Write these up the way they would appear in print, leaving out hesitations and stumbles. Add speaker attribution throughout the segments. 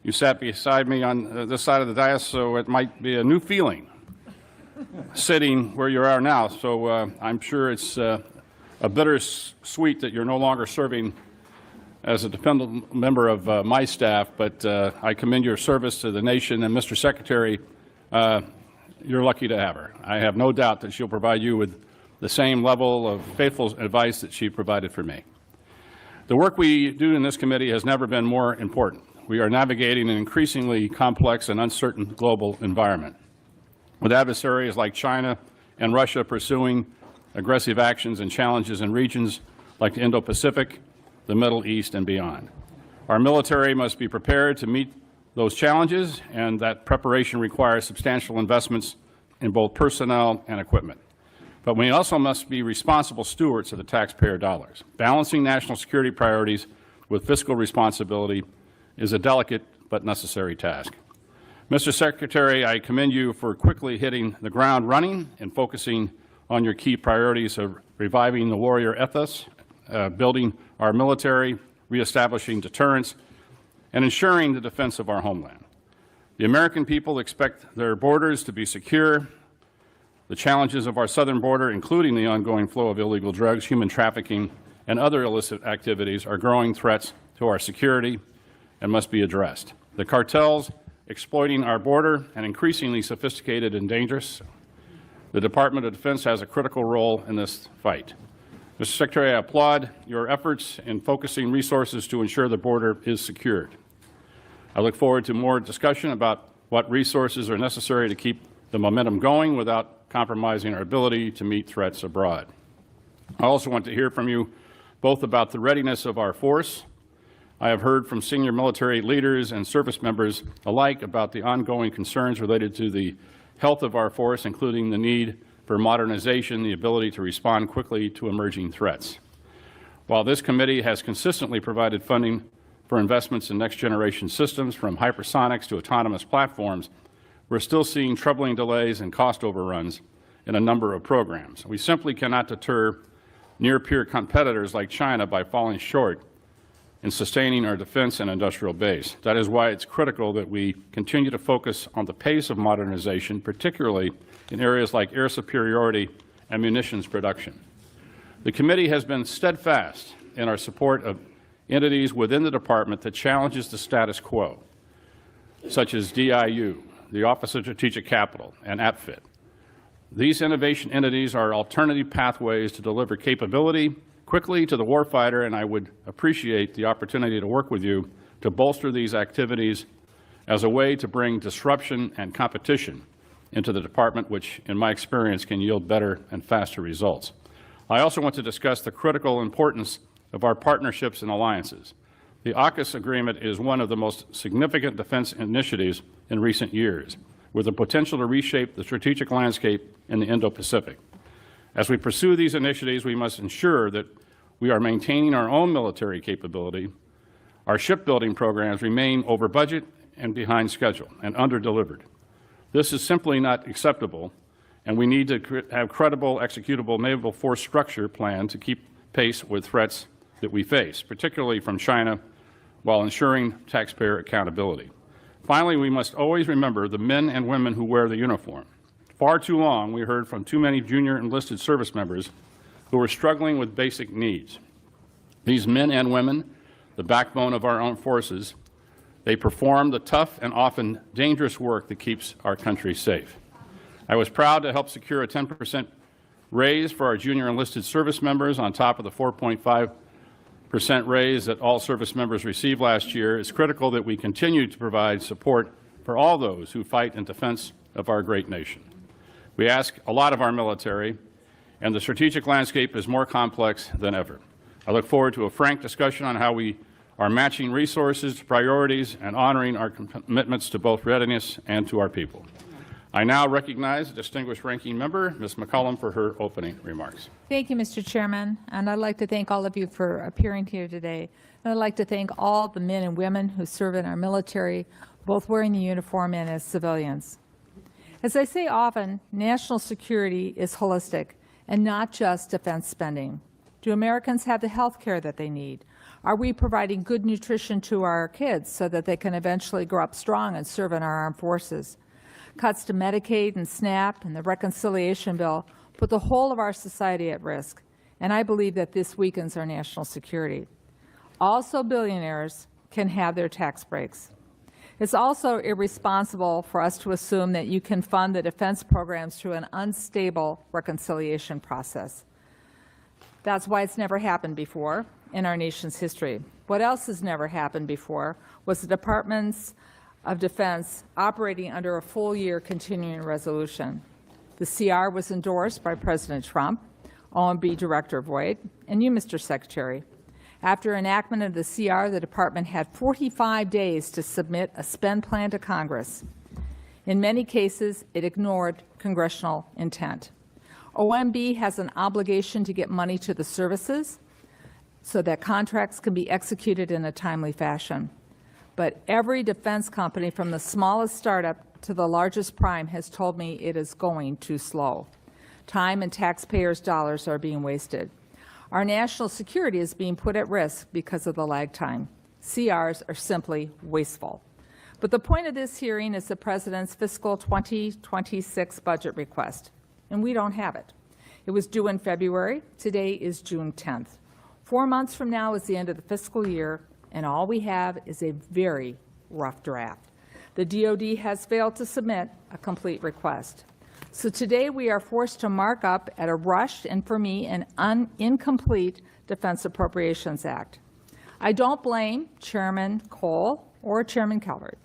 Speaker 1: You sat beside me on this side of the dais, so it might be a new feeling sitting where you are now. So I'm sure it's a bittersweet that you're no longer serving as a dependent member of my staff, but I commend your service to the nation. And Mr. Secretary, you're lucky to have her. I have no doubt that she'll provide you with the same level of faithful advice that she provided for me. The work we do in this committee has never been more important. We are navigating an increasingly complex and uncertain global environment, with adversaries like China and Russia pursuing aggressive actions and challenges in regions like the Indo-Pacific, the Middle East, and beyond. Our military must be prepared to meet those challenges, and that preparation requires substantial investments in both personnel and equipment. But we also must be responsible stewards of the taxpayer dollars. Balancing national security priorities with fiscal responsibility is a delicate but necessary task. Mr. Secretary, I commend you for quickly hitting the ground running and focusing on your key priorities of reviving the warrior ethos, building our military, reestablishing deterrence, and ensuring the defense of our homeland. The American people expect their borders to be secure. The challenges of our southern border, including the ongoing flow of illegal drugs, human trafficking, and other illicit activities, are growing threats to our security and must be addressed. The cartels exploiting our border and increasingly sophisticated and dangerous. The Department of Defense has a critical role in this fight. Mr. Secretary, I applaud your efforts in focusing resources to ensure the border is secured. I look forward to more discussion about what resources are necessary to keep the momentum going without compromising our ability to meet threats abroad. I also want to hear from you both about the readiness of our force. I have heard from senior military leaders and service members alike about the ongoing concerns related to the health of our force, including the need for modernization, the ability to respond quickly to emerging threats. While this committee has consistently provided funding for investments in next-generation systems, from hypersonics to autonomous platforms, we're still seeing troubling delays and cost overruns in a number of programs. We simply cannot deter near-peer competitors like China by falling short in sustaining our defense and industrial base. That is why it's critical that we continue to focus on the pace of modernization, particularly in areas like air superiority and munitions production. The committee has been steadfast in our support of entities within the department that challenges the status quo, such as DIU, the Office of Strategic Capital, and APFIT. These innovation entities are alternative pathways to deliver capability quickly to the warfighter, and I would appreciate the opportunity to work with you to bolster these activities as a way to bring disruption and competition into the department, which, in my experience, can yield better and faster results. I also want to discuss the critical importance of our partnerships and alliances. The AUKUS agreement is one of the most significant defense initiatives in recent years, with the potential to reshape the strategic landscape in the Indo-Pacific. As we pursue these initiatives, we must ensure that we are maintaining our own military capability. Our shipbuilding programs remain over budget and behind schedule and under-delivered. This is simply not acceptable, and we need to have credible, executable naval force structure plan to keep pace with threats that we face, particularly from China, while ensuring taxpayer accountability. Finally, we must always remember the men and women who wear the uniform. Far too long, we heard from too many junior enlisted service members who are struggling with basic needs. These men and women, the backbone of our armed forces, they perform the tough and often dangerous work that keeps our country safe. I was proud to help secure a 10% raise for our junior enlisted service members on top of the 4.5% raise that all service members received last year. It's critical that we continue to provide support for all those who fight in defense of our great nation. We ask a lot of our military, and the strategic landscape is more complex than ever. I look forward to a frank discussion on how we are matching resources to priorities and honoring our commitments to both readiness and to our people. I now recognize the distinguished ranking member, Ms. McCollum, for her opening remarks.
Speaker 2: Thank you, Mr. Chairman, and I'd like to thank all of you for appearing here today. And I'd like to thank all the men and women who serve in our military, both wearing the uniform and as civilians. As I say often, national security is holistic and not just defense spending. Do Americans have the health care that they need? Are we providing good nutrition to our kids so that they can eventually grow up strong and serve in our armed forces? Cuts to Medicaid and SNAP and the reconciliation bill put the whole of our society at risk, and I believe that this weakens our national security. Also, billionaires can have their tax breaks. It's also irresponsible for us to assume that you can fund the defense programs through an unstable reconciliation process. That's why it's never happened before in our nation's history. What else has never happened before was the Departments of Defense operating under a full-year continuing resolution. The CR was endorsed by President Trump, OMB Director Voigt, and you, Mr. Secretary. After enactment of the CR, the department had 45 days to submit a spend plan to Congress. In many cases, it ignored congressional intent. OMB has an obligation to get money to the services so that contracts can be executed in a timely fashion. But every defense company, from the smallest startup to the largest prime, has told me it is going too slow. Time and taxpayers' dollars are being wasted. Our national security is being put at risk because of the lag time. CRs are simply wasteful. But the point of this hearing is the President's fiscal 2026 budget request, and we don't have it. It was due in February. Today is June 10th. 4 months from now is the end of the fiscal year, and all we have is a very rough draft. The DoD has failed to submit a complete request. So today we are forced to mark up at a rushed and, for me, an incomplete Defense Appropriations Act. I don't blame Chairman Cole or Chairman Calvert.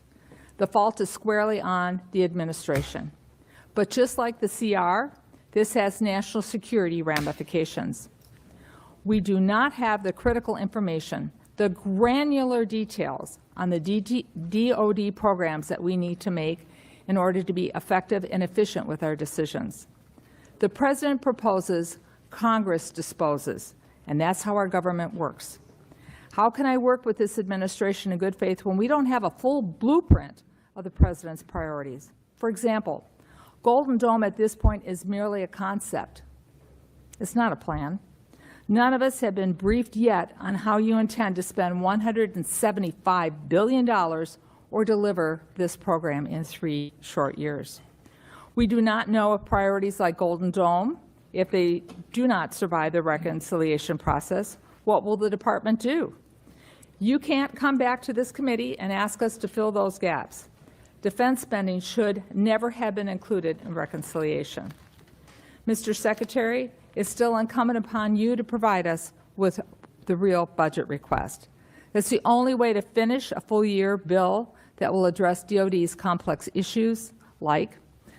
Speaker 2: The fault is squarely on the administration. But just like the CR, this has national security ramifications. We do not have the critical information, the granular details on the DoD programs that we need to make in order to be effective and efficient with our decisions. The President proposes, Congress disposes, and that's how our government works. How can I work with this administration in good faith when we don't have a full blueprint of the President's priorities? For example, Golden Dome at this point is merely a concept. It's not a plan. None of us have been briefed yet on how you intend to spend $175 billion or deliver this program in 3 short years. We do not know if priorities like Golden Dome, if they do not survive the reconciliation process, what will the department do? You can't come back to this committee and ask us to fill those gaps. Defense spending should never have been included in reconciliation. Mr. Secretary, it's still incumbent upon you to provide us with the real budget request. It's the only way to finish a full-year bill that will address DoD's complex issues like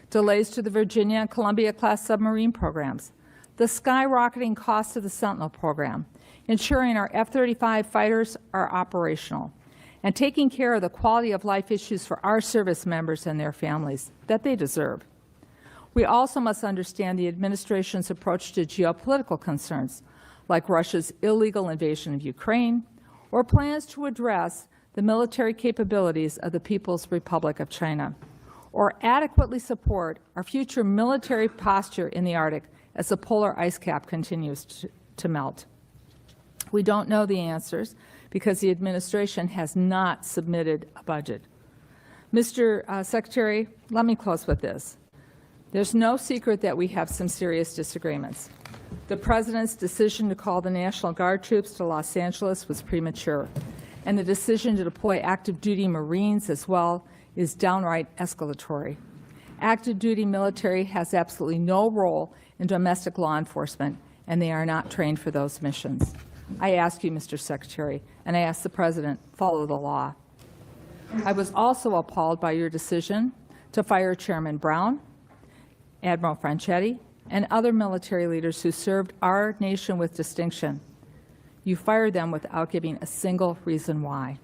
Speaker 2: delays to the Virginia and Columbia-class submarine programs, the skyrocketing cost of the Sentinel program, ensuring our F-35 fighters are operational, and taking care of the quality of life issues for our service members and their families that they deserve. We also must understand the administration's approach to geopolitical concerns, like Russia's illegal invasion of Ukraine, or plans to address the military capabilities of the People's Republic of China, or adequately support our future military posture in the Arctic as the polar ice cap continues to melt. We don't know the answers because the administration has not submitted a budget. Mr. Secretary, let me close with this. There's no secret that we have some serious disagreements. The President's decision to call the National Guard troops to Los Angeles was premature, and the decision to deploy active duty Marines as well is downright escalatory. Active duty military has absolutely no role in domestic law enforcement, and they are not trained for those missions. I ask you, Mr. Secretary, and I ask the President, follow the law. I was also appalled by your decision to fire Chairman Brown, Admiral Franchetti, and other military leaders who served our nation with distinction. You fired them without giving a single reason why.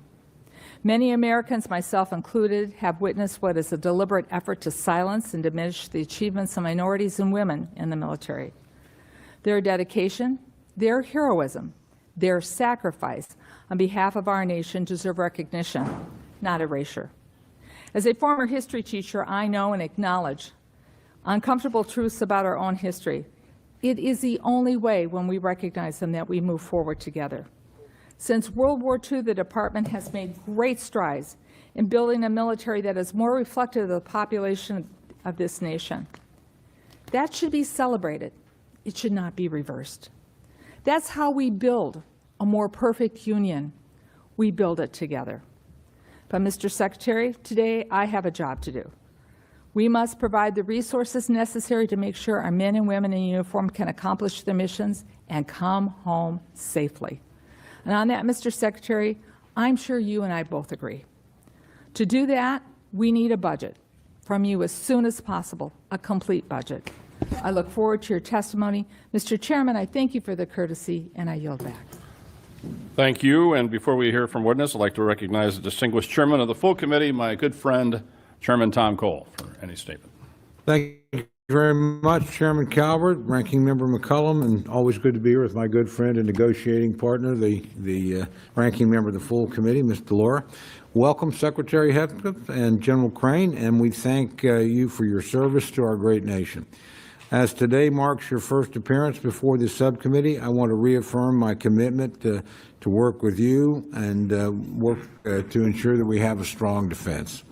Speaker 2: Many Americans, myself included, have witnessed what is a deliberate effort to silence and diminish the achievements of minorities and women in the military. Their dedication, their heroism, their sacrifice on behalf of our nation deserve recognition, not erasure. As a former history teacher, I know and acknowledge uncomfortable truths about our own history. It is the only way when we recognize them that we move forward together. Since World War II, the department has made great strides in building a military that is more reflective of the population of this nation. That should be celebrated. It should not be reversed. That's how we build a more perfect union. We build it together. But, Mr. Secretary, today I have a job to do. We must provide the resources necessary to make sure our men and women in uniform can accomplish their missions and come home safely. And on that, Mr. Secretary, I'm sure you and I both agree. To do that, we need a budget from you as soon as possible, a complete budget. I look forward to your testimony. Mr. Chairman, I thank you for the courtesy, and I yield back.
Speaker 1: Thank you. And before we hear from witness, I'd like to recognize the distinguished chairman of the full committee, my good friend, Chairman Tom Cole, for any statement.
Speaker 3: Thank you very much, Chairman Calvert, Ranking Member McCollum, and always good to be here with my good friend and negotiating partner, the Ranking Member of the full committee, Ms. Delora. Welcome, Secretary Hegseth and General Crane, and we thank you for your service to our great nation. As today marks your first appearance before this subcommittee, I want to reaffirm my commitment to work with you and work to ensure that we have a strong defense.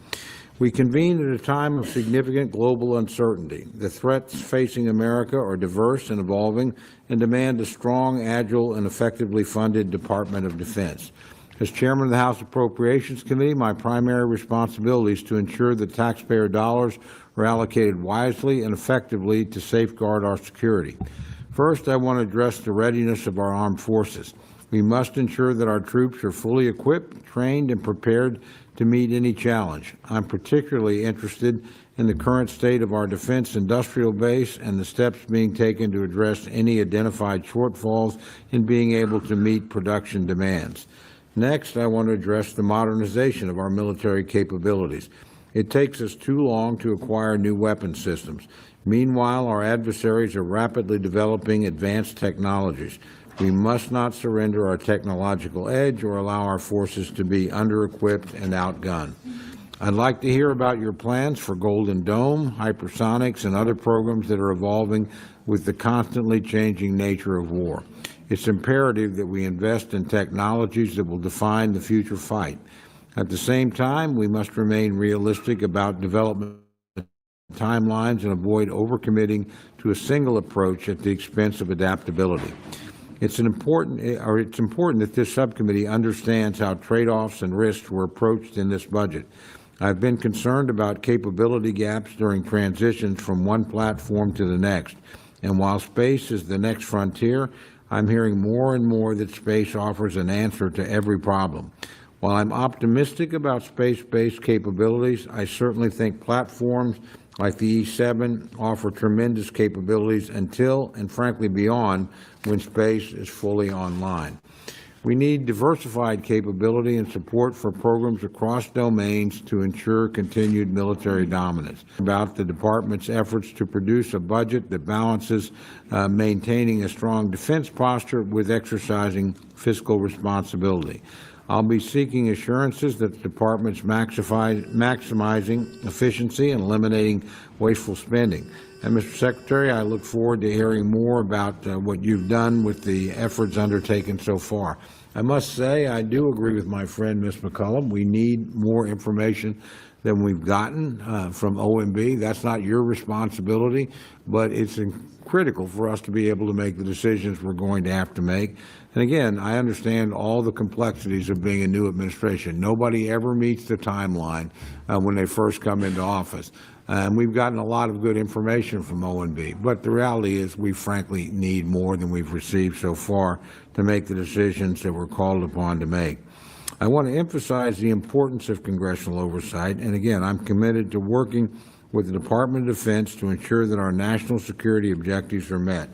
Speaker 3: We convene at a time of significant global uncertainty. The threats facing America are diverse and evolving and demand a strong, agile, and effectively funded Department of Defense. As Chairman of the House Appropriations Committee, my primary responsibility is to ensure that taxpayer dollars are allocated wisely and effectively to safeguard our security. First, I want to address the readiness of our armed forces. We must ensure that our troops are fully equipped, trained, and prepared to meet any challenge. I'm particularly interested in the current state of our defense industrial base and the steps being taken to address any identified shortfalls in being able to meet production demands. Next, I want to address the modernization of our military capabilities. It takes us too long to acquire new weapon systems. Meanwhile, our adversaries are rapidly developing advanced technologies. We must not surrender our technological edge or allow our forces to be under-equipped and outgunned. I'd like to hear about your plans for Golden Dome, hypersonics, and other programs that are evolving with the constantly changing nature of war. It's imperative that we invest in technologies that will define the future fight. At the same time, we must remain realistic about development timelines and avoid overcommitting to a single approach at the expense of adaptability. It's important that this subcommittee understands how trade-offs and risks were approached in this budget. I've been concerned about capability gaps during transitions from one platform to the next. And while space is the next frontier, I'm hearing more and more that space offers an answer to every problem. While I'm optimistic about space-based capabilities, I certainly think platforms like the E-7 offer tremendous capabilities until, and frankly beyond, when space is fully online. We need diversified capability and support for programs across domains to ensure continued military dominance. About the Department's efforts to produce a budget that balances maintaining a strong defense posture with exercising fiscal responsibility. I'll be seeking assurances that the Department's maximizing efficiency and eliminating wasteful spending. And, Mr. Secretary, I look forward to hearing more about what you've done with the efforts undertaken so far. I must say I do agree with my friend, Ms. McCollum. We need more information than we've gotten from OMB. That's not your responsibility, but it's critical for us to be able to make the decisions we're going to have to make. And again, I understand all the complexities of being a new administration. Nobody ever meets the timeline when they first come into office. And we've gotten a lot of good information from OMB, but the reality is we frankly need more than we've received so far to make the decisions that we're called upon to make. I want to emphasize the importance of congressional oversight, and again, I'm committed to working with the Department of Defense to ensure that our national security objectives are met.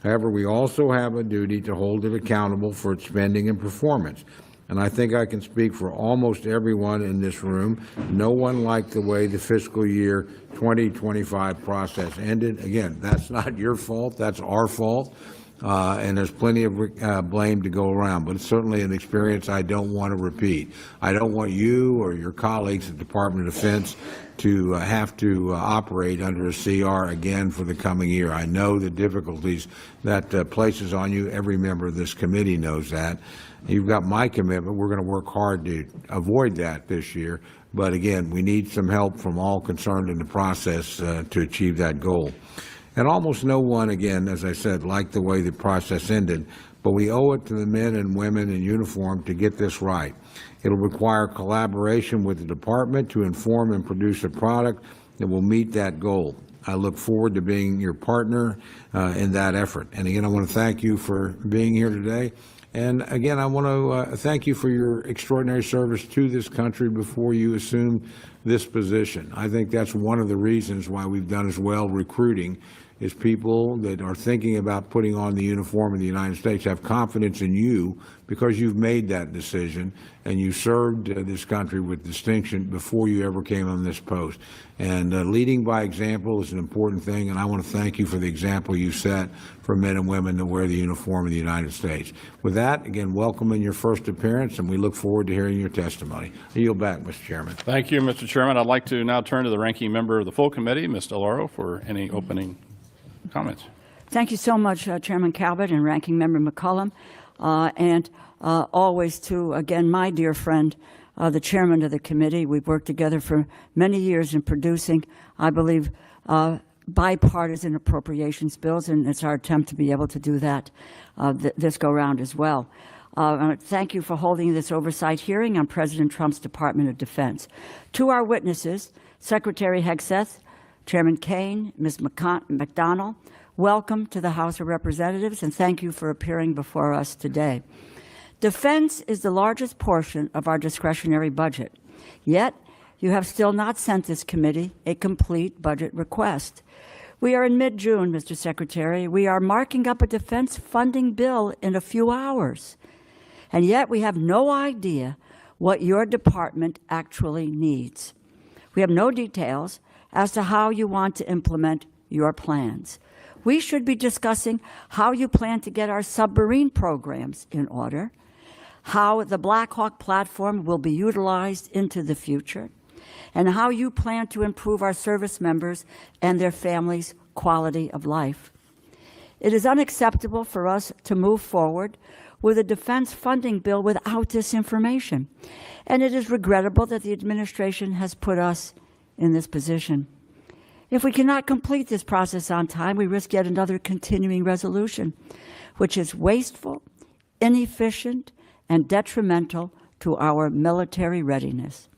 Speaker 3: However, we also have a duty to hold it accountable for its spending and performance. And I think I can speak for almost everyone in this room. No one liked the way the fiscal year 2025 process ended. Again, that's not your fault, that's our fault. And there's plenty of blame to go around, but it's certainly an experience I don't want to repeat. I don't want you or your colleagues at the Department of Defense to have to operate under a CR again for the coming year. I know the difficulties that places on you. Every member of this committee knows that. You've got my commitment. We're going to work hard to avoid that this year. But again, we need some help from all concerned in the process to achieve that goal. And almost no one, again, as I said, liked the way the process ended, but we owe it to the men and women in uniform to get this right. It'll require collaboration with the department to inform and produce a product that will meet that goal. I look forward to being your partner in that effort. And again, I want to thank you for being here today. And again, I want to thank you for your extraordinary service to this country before you assumed this position. I think that's one of the reasons why we've done as well recruiting, is people that are thinking about putting on the uniform of the United States have confidence in you because you've made that decision and you served this country with distinction before you ever came on this post. And leading by example is an important thing, and I want to thank you for the example you set for men and women to wear the uniform of the United States. With that, again, welcome in your first appearance, and we look forward to hearing your testimony. I yield back, Mr. Chairman.
Speaker 1: Thank you, Mr. Chairman. I'd like to now turn to the ranking member of the full committee, Ms. DeLauro, for any opening comments.
Speaker 4: Thank you so much, Chairman Calvert and Ranking Member McCollum, and always to, again, my dear friend, the chairman of the committee. We've worked together for many years in producing, I believe, bipartisan appropriations bills, and it's our attempt to be able to do that this go-round as well. Thank you for holding this oversight hearing on President Trump's Department of Defense. To our witnesses, Secretary Hegseth, Chairman Kane, Ms. McDonnell, welcome to the House of Representatives, and thank you for appearing before us today. Defense is the largest portion of our discretionary budget, yet you have still not sent this committee a complete budget request. We are in mid-June, Mr. Secretary. We are marking up a defense funding bill in a few hours, and yet we have no idea what your department actually needs. We have no details as to how you want to implement your plans. We should be discussing how you plan to get our submarine programs in order, how the Black Hawk platform will be utilized into the future, and how you plan to improve our service members and their families' quality of life. It is unacceptable for us to move forward with a defense funding bill without this information, and it is regrettable that the administration has put us in this position. If we cannot complete this process on time, we risk yet another continuing resolution, which is wasteful, inefficient, and detrimental to our military readiness.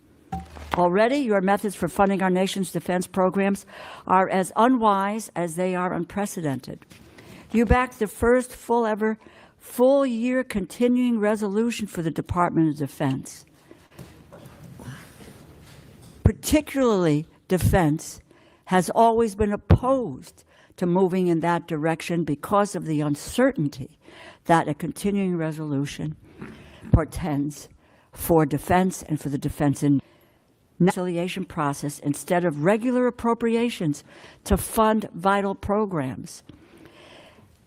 Speaker 4: Already, your methods for funding our nation's defense programs are as unwise as they are unprecedented. You backed the first full-year continuing resolution for the Department of Defense. Particularly, defense has always been opposed to moving in that direction because of the uncertainty that a continuing resolution portends for defense and for the defense and reconciliation process instead of regular appropriations to fund vital programs.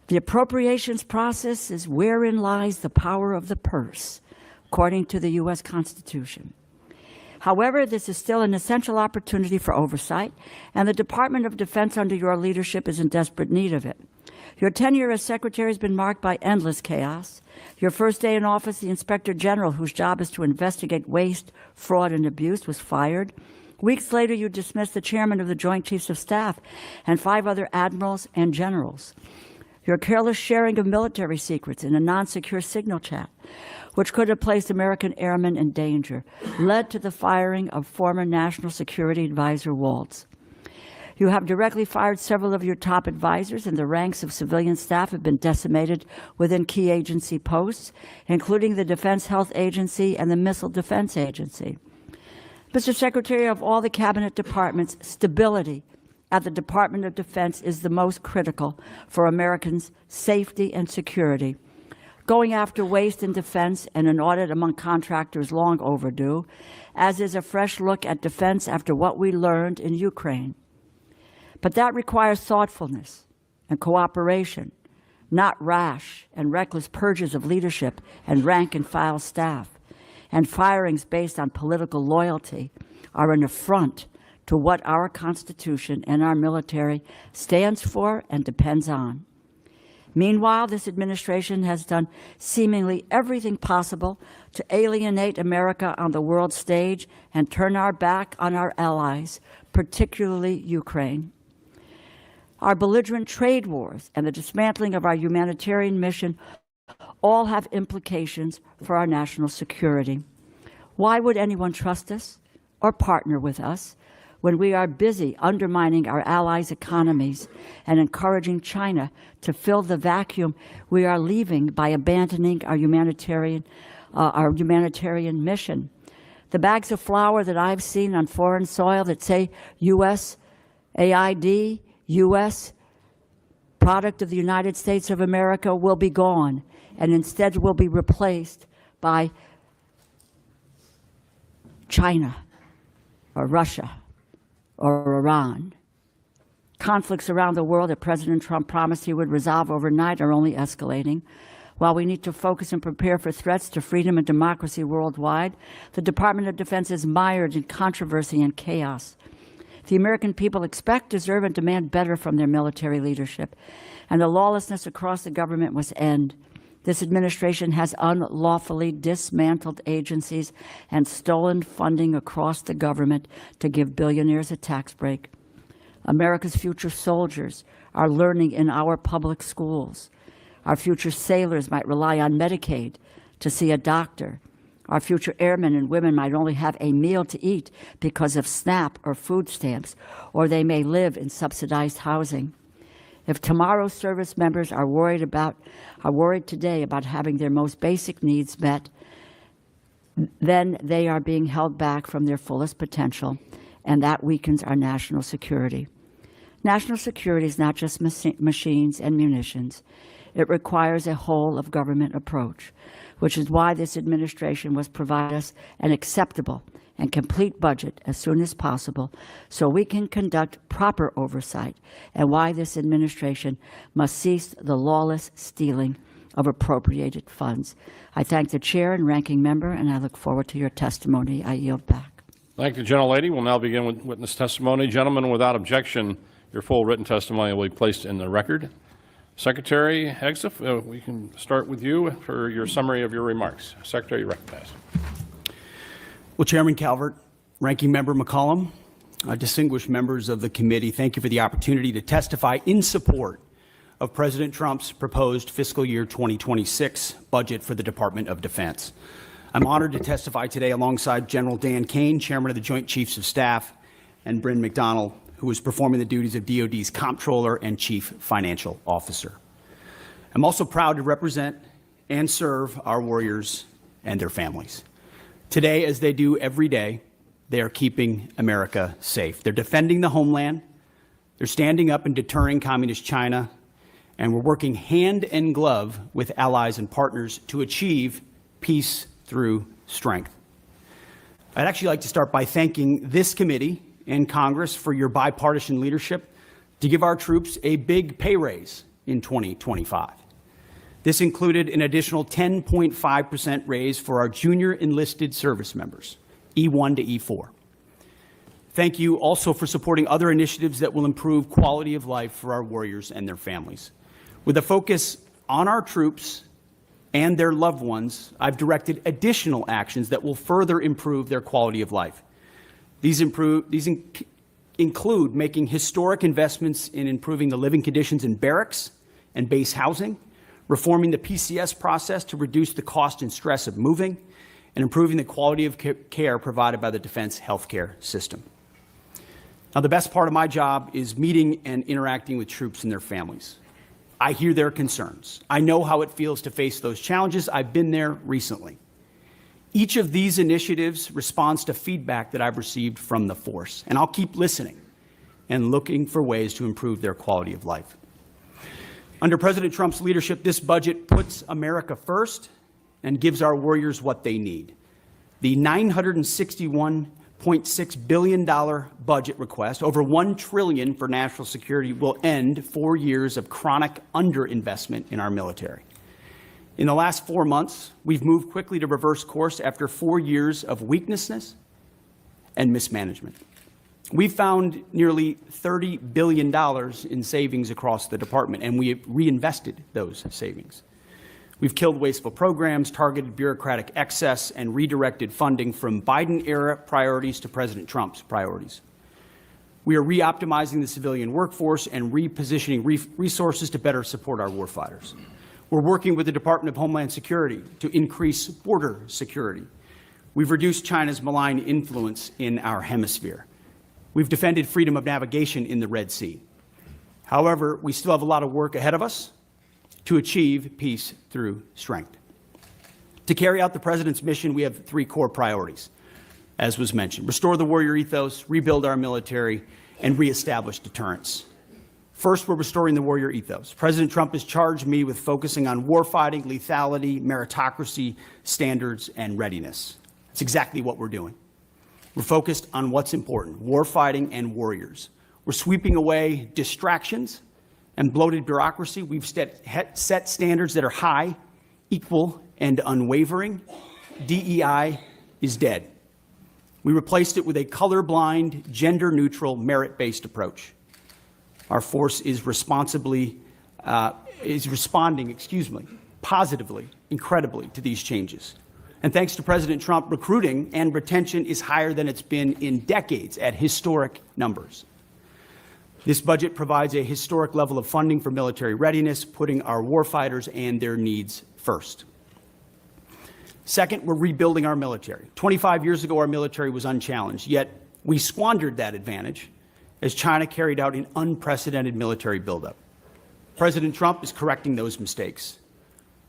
Speaker 4: The appropriations process is wherein lies the power of the purse, according to the U.S. Constitution. However, this is still an essential opportunity for oversight, and the Department of Defense under your leadership is in desperate need of it. Your tenure as Secretary has been marked by endless chaos. Your first day in office, the Inspector General, whose job is to investigate waste, fraud, and abuse, was fired. Weeks later, you dismissed the chairman of the Joint Chiefs of Staff and 5 other admirals and generals. Your careless sharing of military secrets in a non-secure signal chat, which could have placed American airmen in danger, led to the firing of former National Security Advisor Waltz. You have directly fired several of your top advisors, and the ranks of civilian staff have been decimated within key agency posts, including the Defense Health Agency and the Missile Defense Agency. Mr. Secretary, of all the cabinet departments, stability at the Department of Defense is the most critical for Americans' safety and security. Going after waste in defense and an audit among contractors long overdue, as is a fresh look at defense after what we learned in Ukraine. But that requires thoughtfulness and cooperation, not rash and reckless purges of leadership and rank-and-file staff. And firings based on political loyalty are an affront to what our Constitution and our military stands for and depends on. Meanwhile, this administration has done seemingly everything possible to alienate America on the world stage and turn our back on our allies, particularly Ukraine. Our belligerent trade wars and the dismantling of our humanitarian mission all have implications for our national security. Why would anyone trust us or partner with us when we are busy undermining our allies' economies and encouraging China to fill the vacuum we are leaving by abandoning our humanitarian mission? The bags of flour that I've seen on foreign soil that say U.S. AID, U.S. product of the United States of America will be gone, and instead will be replaced by China or Russia or Iran. Conflicts around the world that President Trump promised he would resolve overnight are only escalating. While we need to focus and prepare for threats to freedom and democracy worldwide, the Department of Defense is mired in controversy and chaos. The American people expect, deserve, and demand better from their military leadership, and the lawlessness across the government must end. This administration has unlawfully dismantled agencies and stolen funding across the government to give billionaires a tax break. America's future soldiers are learning in our public schools. Our future sailors might rely on Medicaid to see a doctor. Our future airmen and women might only have a meal to eat because of SNAP or food stamps, or they may live in subsidized housing. If tomorrow's service members are worried today about having their most basic needs met, then they are being held back from their fullest potential, and that weakens our national security. National security is not just machines and munitions. It requires a whole of government approach, which is why this administration must provide us an acceptable and complete budget as soon as possible so we can conduct proper oversight, and why this administration must cease the lawless stealing of appropriated funds. I thank the chair and ranking member, and I look forward to your testimony. I yield back.
Speaker 1: Thank you, gentlelady. We'll now begin with witness testimony. Gentlemen, without objection, your full written testimony will be placed in the record. Secretary Hegseth, we can start with you for your summary of your remarks. Secretary, you recognize.
Speaker 5: Well, Chairman Calvert, Ranking Member McCollum, distinguished members of the committee, thank you for the opportunity to testify in support of President Trump's proposed fiscal year 2026 budget for the Department of Defense. I'm honored to testify today alongside General Dan Kane, Chairman of the Joint Chiefs of Staff, and Bryn McDonald, who is performing the duties of DoD's Comptroller and Chief Financial Officer. I'm also proud to represent and serve our warriors and their families. Today, as they do every day, they are keeping America safe. They're defending the homeland, they're standing up and deterring communist China, and we're working hand in glove with allies and partners to achieve peace through strength. I'd actually like to start by thanking this committee and Congress for your bipartisan leadership to give our troops a big pay raise in 2025. This included an additional 10.5% raise for our junior enlisted service members, E1 to E4. Thank you also for supporting other initiatives that will improve quality of life for our warriors and their families. With a focus on our troops and their loved ones, I've directed additional actions that will further improve their quality of life. These include making historic investments in improving the living conditions in barracks and base housing, reforming the PCS process to reduce the cost and stress of moving, and improving the quality of care provided by the defense healthcare system. Now, the best part of my job is meeting and interacting with troops and their families. I hear their concerns. I know how it feels to face those challenges. I've been there recently. Each of these initiatives responds to feedback that I've received from the force, and I'll keep listening and looking for ways to improve their quality of life. Under President Trump's leadership, this budget puts America first and gives our warriors what they need. The $961.6 billion budget request, over $1 trillion for national security, will end 4 years of chronic underinvestment in our military. In the last 4 months, we've moved quickly to reverse course after 4 years of weakness and mismanagement. We found nearly $30 billion in savings across the department, and we reinvested those savings. We've killed wasteful programs, targeted bureaucratic excess, and redirected funding from Biden-era priorities to President Trump's priorities. We are re-optimizing the civilian workforce and repositioning resources to better support our warfighters. We're working with the Department of Homeland Security to increase border security. We've reduced China's malign influence in our hemisphere. We've defended freedom of navigation in the Red Sea. However, we still have a lot of work ahead of us to achieve peace through strength. To carry out the President's mission, we have three core priorities, as was mentioned: restore the warrior ethos, rebuild our military, and reestablish deterrence. First, we're restoring the warrior ethos. President Trump has charged me with focusing on warfighting, lethality, meritocracy, standards, and readiness. That's exactly what we're doing. We're focused on what's important: warfighting and warriors. We're sweeping away distractions and bloated bureaucracy. We've set standards that are high, equal, and unwavering. DEI is dead. We replaced it with a colorblind, gender-neutral, merit-based approach. Our force is responding, positively, incredibly, to these changes. And thanks to President Trump, recruiting and retention is higher than it's been in decades at historic numbers. This budget provides a historic level of funding for military readiness, putting our warfighters and their needs first. Second, we're rebuilding our military. 25 years ago, our military was unchallenged, yet we squandered that advantage as China carried out an unprecedented military buildup. President Trump is correcting those mistakes.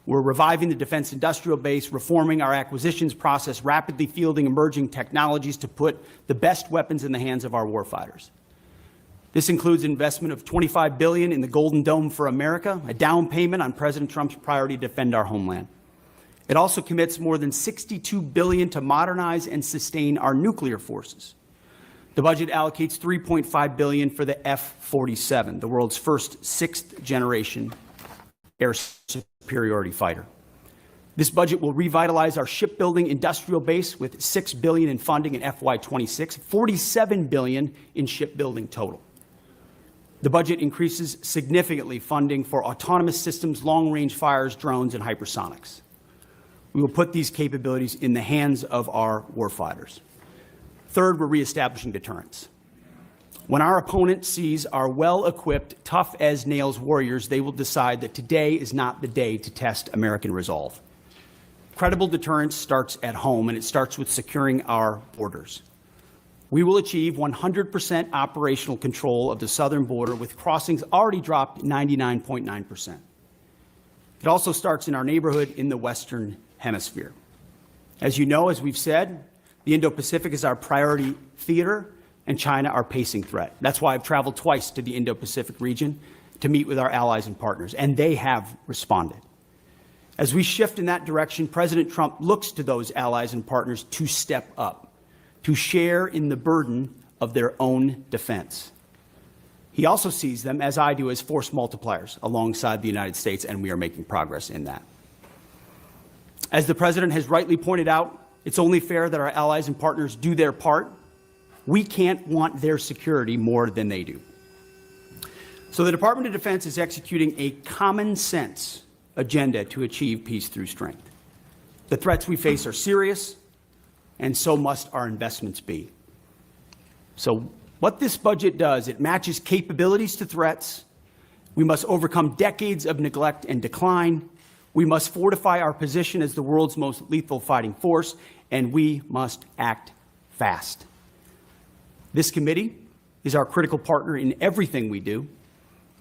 Speaker 5: We're reviving the defense industrial base, reforming our acquisitions process, rapidly fielding emerging technologies to put the best weapons in the hands of our warfighters. This includes investment of $25 billion in the Golden Dome for America, a down payment on President Trump's priority to defend our homeland. It also commits more than $62 billion to modernize and sustain our nuclear forces. The budget allocates $3.5 billion for the F-47, the world's first sixth-generation air superiority fighter. This budget will revitalize our shipbuilding industrial base with $6 billion in funding in FY26, $47 billion in shipbuilding total. The budget increases significantly funding for autonomous systems, long-range fires, drones, and hypersonics. We will put these capabilities in the hands of our warfighters. Third, we're reestablishing deterrence. When our opponent sees our well-equipped, tough-as-nails warriors, they will decide that today is not the day to test American resolve. Credible deterrence starts at home, and it starts with securing our borders. We will achieve 100% operational control of the southern border, with crossings already dropped 99.9%. It also starts in our neighborhood in the Western Hemisphere. As you know, as we've said, the Indo-Pacific is our priority theater, and China our pacing threat. That's why I've traveled twice to the Indo-Pacific region to meet with our allies and partners, and they have responded. As we shift in that direction, President Trump looks to those allies and partners to step up, to share in the burden of their own defense. He also sees them, as I do, as force multipliers alongside the United States, and we are making progress in that. As the President has rightly pointed out, it's only fair that our allies and partners do their part. We can't want their security more than they do. So the Department of Defense is executing a common-sense agenda to achieve peace through strength. The threats we face are serious, and so must our investments be. So what this budget does, it matches capabilities to threats. We must overcome decades of neglect and decline. We must fortify our position as the world's most lethal fighting force, and we must act fast. This committee is our critical partner in everything we do,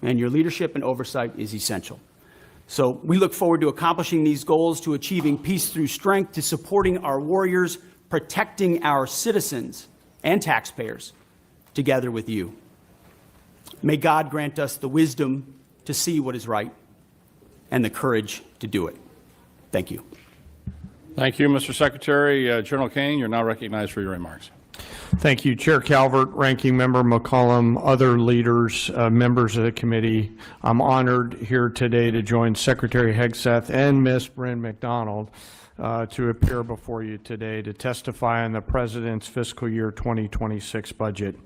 Speaker 5: and your leadership and oversight is essential. So we look forward to accomplishing these goals, to achieving peace through strength, to supporting our warriors, protecting our citizens and taxpayers, together with you. May God grant us the wisdom to see what is right and the courage to do it. Thank you.
Speaker 1: Thank you, Mr. Secretary. General Kane, you're now recognized for your remarks.
Speaker 6: Thank you, Chair Calvert, Ranking Member McCollum, other leaders, members of the committee. I'm honored here today to join Secretary Hegseth and Ms. Bryn McDonald to appear before you today to testify on the President's fiscal year 2026 budget.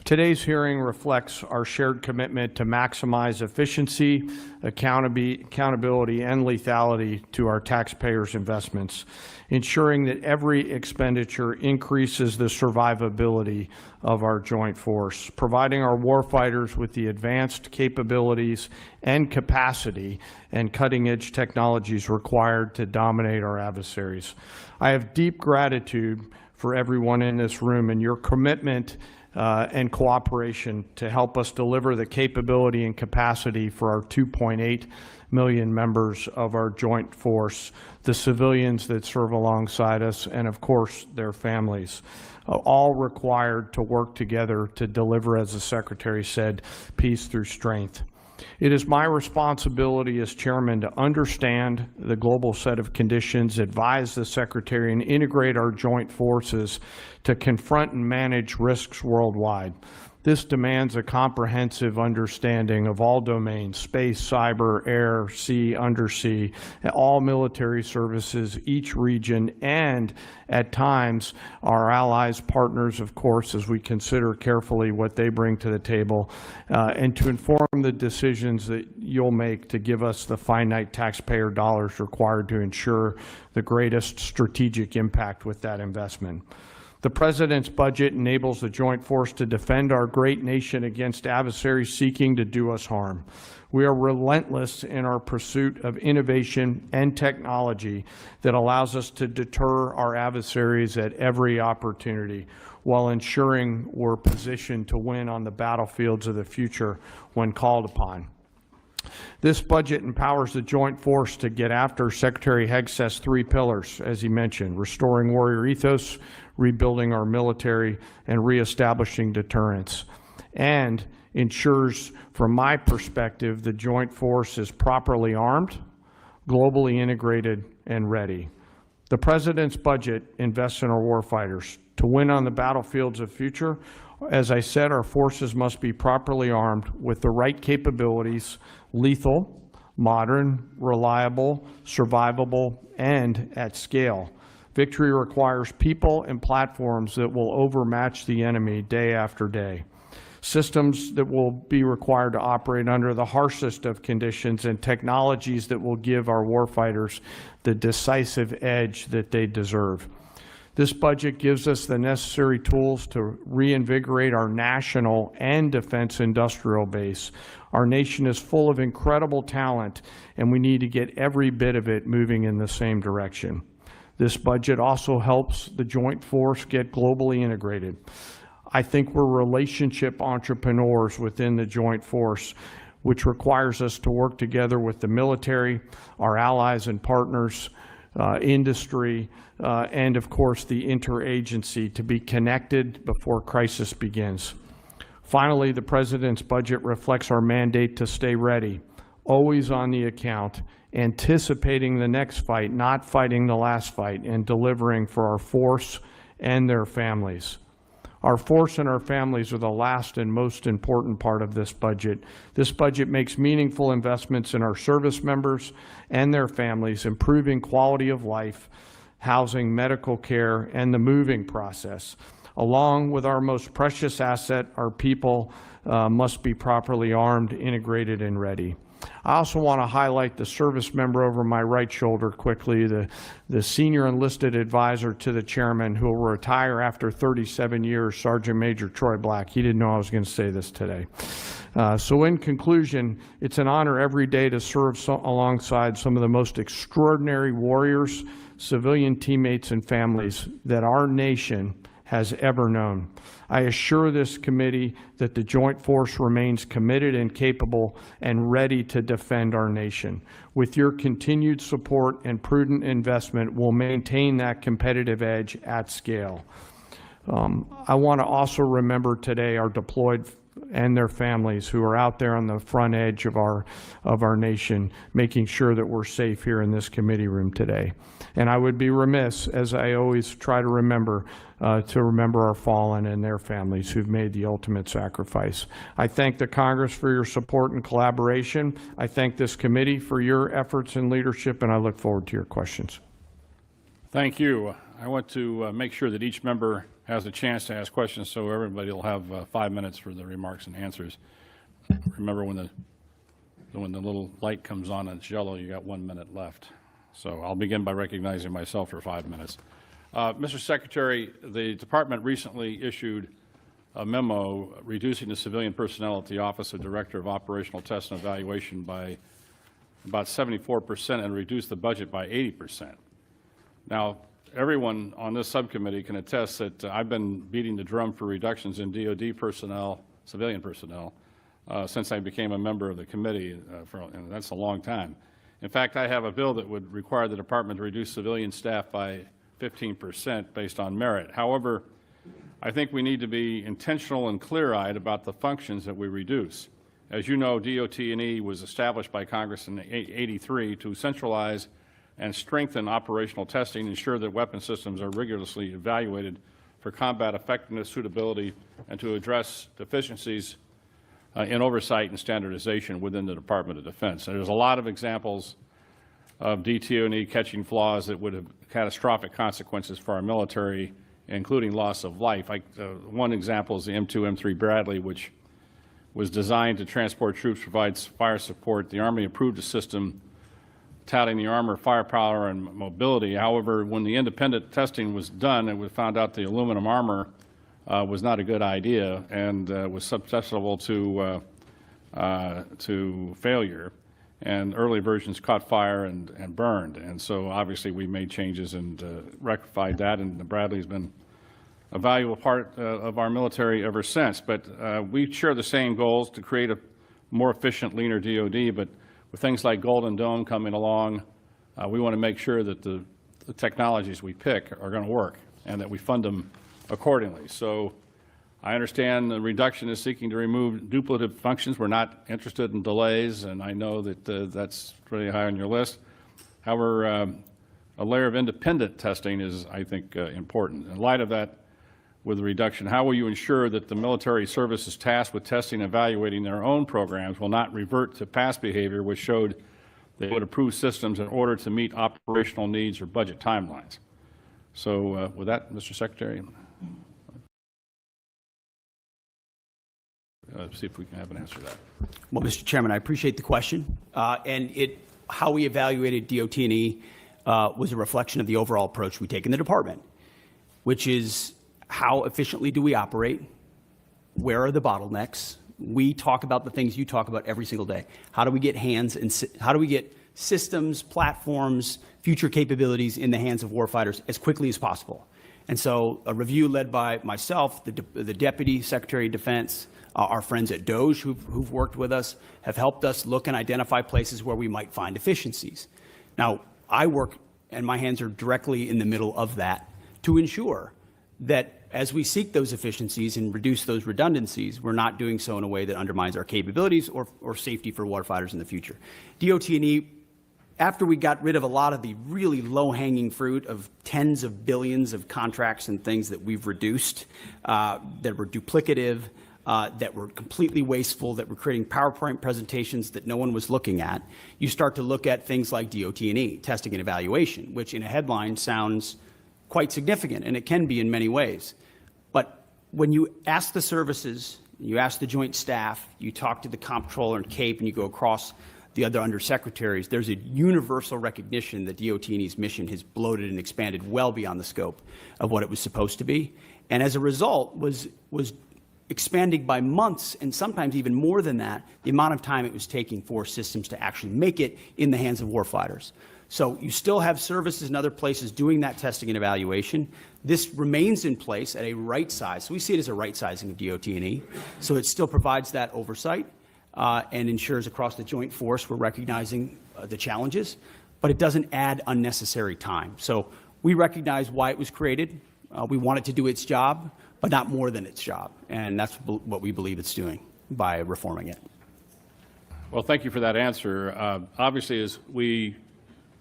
Speaker 6: Today's hearing reflects our shared commitment to maximize efficiency, accountability, and lethality to our taxpayers' investments, ensuring that every expenditure increases the survivability of our joint force, providing our warfighters with the advanced capabilities and capacity and cutting-edge technologies required to dominate our adversaries. I have deep gratitude for everyone in this room and your commitment and cooperation to help us deliver the capability and capacity for our 2.8 million members of our joint force, the civilians that serve alongside us, and of course, their families, all required to work together to deliver, as the Secretary said, peace through strength. It is my responsibility as chairman to understand the global set of conditions, advise the Secretary, and integrate our joint forces to confront and manage risks worldwide. This demands a comprehensive understanding of all domains: space, cyber, air, sea, undersea, all military services, each region, and at times our allies, partners, of course, as we consider carefully what they bring to the table, and to inform the decisions that you'll make to give us the finite taxpayer dollars required to ensure the greatest strategic impact with that investment. The President's budget enables the joint force to defend our great nation against adversaries seeking to do us harm. We are relentless in our pursuit of innovation and technology that allows us to deter our adversaries at every opportunity, while ensuring we're positioned to win on the battlefields of the future when called upon. This budget empowers the joint force to get after Secretary Hegseth's 3 pillars, as he mentioned: restoring warrior ethos, rebuilding our military, and reestablishing deterrence, and ensures, from my perspective, the joint force is properly armed, globally integrated, and ready. The President's budget invests in our warfighters. To win on the battlefields of future, as I said, our forces must be properly armed with the right capabilities: lethal, modern, reliable, survivable, and at scale. Victory requires people and platforms that will overmatch the enemy day after day. Systems that will be required to operate under the harshest of conditions, and technologies that will give our warfighters the decisive edge that they deserve. This budget gives us the necessary tools to reinvigorate our national and defense industrial base. Our nation is full of incredible talent, and we need to get every bit of it moving in the same direction. This budget also helps the joint force get globally integrated. I think we're relationship entrepreneurs within the joint force, which requires us to work together with the military, our allies and partners, industry, and of course the interagency to be connected before crisis begins. Finally, the President's budget reflects our mandate to stay ready, always on the account, anticipating the next fight, not fighting the last fight, and delivering for our force and their families. Our force and our families are the last and most important part of this budget. This budget makes meaningful investments in our service members and their families, improving quality of life, housing, medical care, and the moving process. Along with our most precious asset, our people must be properly armed, integrated, and ready. I also want to highlight the service member over my right shoulder quickly, the senior enlisted advisor to the chairman, who will retire after 37 years, Sergeant Major Troy Black. He didn't know I was going to say this today. So in conclusion, it's an honor every day to serve alongside some of the most extraordinary warriors, civilian teammates, and families that our nation has ever known. I assure this committee that the joint force remains committed and capable and ready to defend our nation. With your continued support and prudent investment, we'll maintain that competitive edge at scale. I want to also remember today our deployed and their families who are out there on the front edge of our nation, making sure that we're safe here in this committee room today. And I would be remiss, as I always try to remember our fallen and their families who've made the ultimate sacrifice. I thank the Congress for your support and collaboration. I thank this committee for your efforts and leadership, and I look forward to your questions.
Speaker 1: Thank you. I want to make sure that each member has a chance to ask questions, so everybody will have 5 minutes for the remarks and answers. Remember, when the little light comes on and it's yellow, you got 1 minute left. So I'll begin by recognizing myself for 5 minutes. Mr. Secretary, the department recently issued a memo reducing the civilian personnel at the Office of Director of Operational Test and Evaluation by about 74% and reduced the budget by 80%. Now, everyone on this subcommittee can attest that I've been beating the drum for reductions in DoD personnel, civilian personnel, since I became a member of the committee, and that's a long time. In fact, I have a bill that would require the department to reduce civilian staff by 15% based on merit. However, I think we need to be intentional and clear-eyed about the functions that we reduce. As you know, DOT&E was established by Congress in '83 to centralize and strengthen operational testing, ensure that weapon systems are rigorously evaluated for combat effectiveness, suitability, and to address deficiencies in oversight and standardization within the Department of Defense. And there's a lot of examples of DT&E catching flaws that would have catastrophic consequences for our military, including loss of life. One example is the M2, M3 Bradley, which was designed to transport troops, provides fire support. The Army approved a system touting the armor, firepower, and mobility. However, when the independent testing was done, it was found out the aluminum armor was not a good idea and was susceptible to failure. And early versions caught fire and burned. And so obviously we made changes and rectified that, and the Bradley's been a valuable part of our military ever since. But we share the same goals to create a more efficient, leaner DoD, but with things like Golden Dome coming along, we want to make sure that the technologies we pick are going to work and that we fund them accordingly. So I understand the reduction is seeking to remove duplicative functions. We're not interested in delays, and I know that that's pretty high on your list. However, a layer of independent testing is, I think, important. In light of that, with the reduction, how will you ensure that the military services tasked with testing and evaluating their own programs will not revert to past behavior which showed they would approve systems in order to meet operational needs or budget timelines? So with that, Mr. Secretary, see if we can have an answer to that.
Speaker 5: Well, Mr. Chairman, I appreciate the question. How we evaluated DOT&E was a reflection of the overall approach we take in the department, which is how efficiently do we operate? Where are the bottlenecks? We talk about the things you talk about every single day. How do we get how do we get systems, platforms, future capabilities in the hands of warfighters as quickly as possible? And so a review led by myself, the Deputy Secretary of Defense, our friends at DOGE who've worked with us have helped us look and identify places where we might find efficiencies. Now, I work, and my hands are directly in the middle of that, to ensure that as we seek those efficiencies and reduce those redundancies, we're not doing so in a way that undermines our capabilities or safety for warfighters in the future. DOT&E, after we got rid of a lot of the really low-hanging fruit of tens of billions of contracts and things that we've reduced, that were duplicative, that were completely wasteful, that were creating PowerPoint presentations that no one was looking at, you start to look at things like DOT&E, testing and evaluation, which in a headline sounds quite significant, and it can be in many ways. But when you ask the services, you ask the joint staff, you talk to the comptroller and CAPE, and you go across the other undersecretaries, there's a universal recognition that DOT&E's mission has bloated and expanded well beyond the scope of what it was supposed to be. And as a result, was expanding by months, and sometimes even more than that, the amount of time it was taking for systems to actually make it in the hands of warfighters. So you still have services and other places doing that testing and evaluation. This remains in place at a right size. So we see it as a right sizing of DOT&E. So it still provides that oversight and ensures across the joint force we're recognizing the challenges, but it doesn't add unnecessary time. So we recognize why it was created. We want it to do its job, but not more than its job. And that's what we believe it's doing by reforming it.
Speaker 1: Well, thank you for that answer. Obviously, as we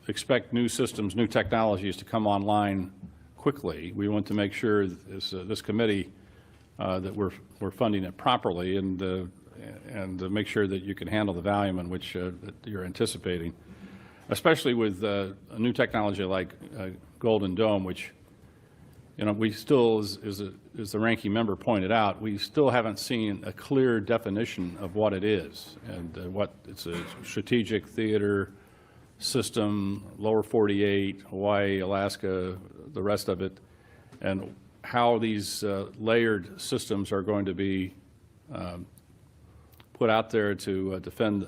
Speaker 1: expect new systems, new technologies to come online quickly, we want to make sure this committee that we're funding it properly and make sure that you can handle the volume in which that you're anticipating, especially with a new technology like Golden Dome, which you know, we still, as the ranking member pointed out, we still haven't seen a clear definition of what it is and what it's a strategic theater system, lower 48, Hawaii, Alaska, the rest of it, and how these layered systems are going to be put out there to defend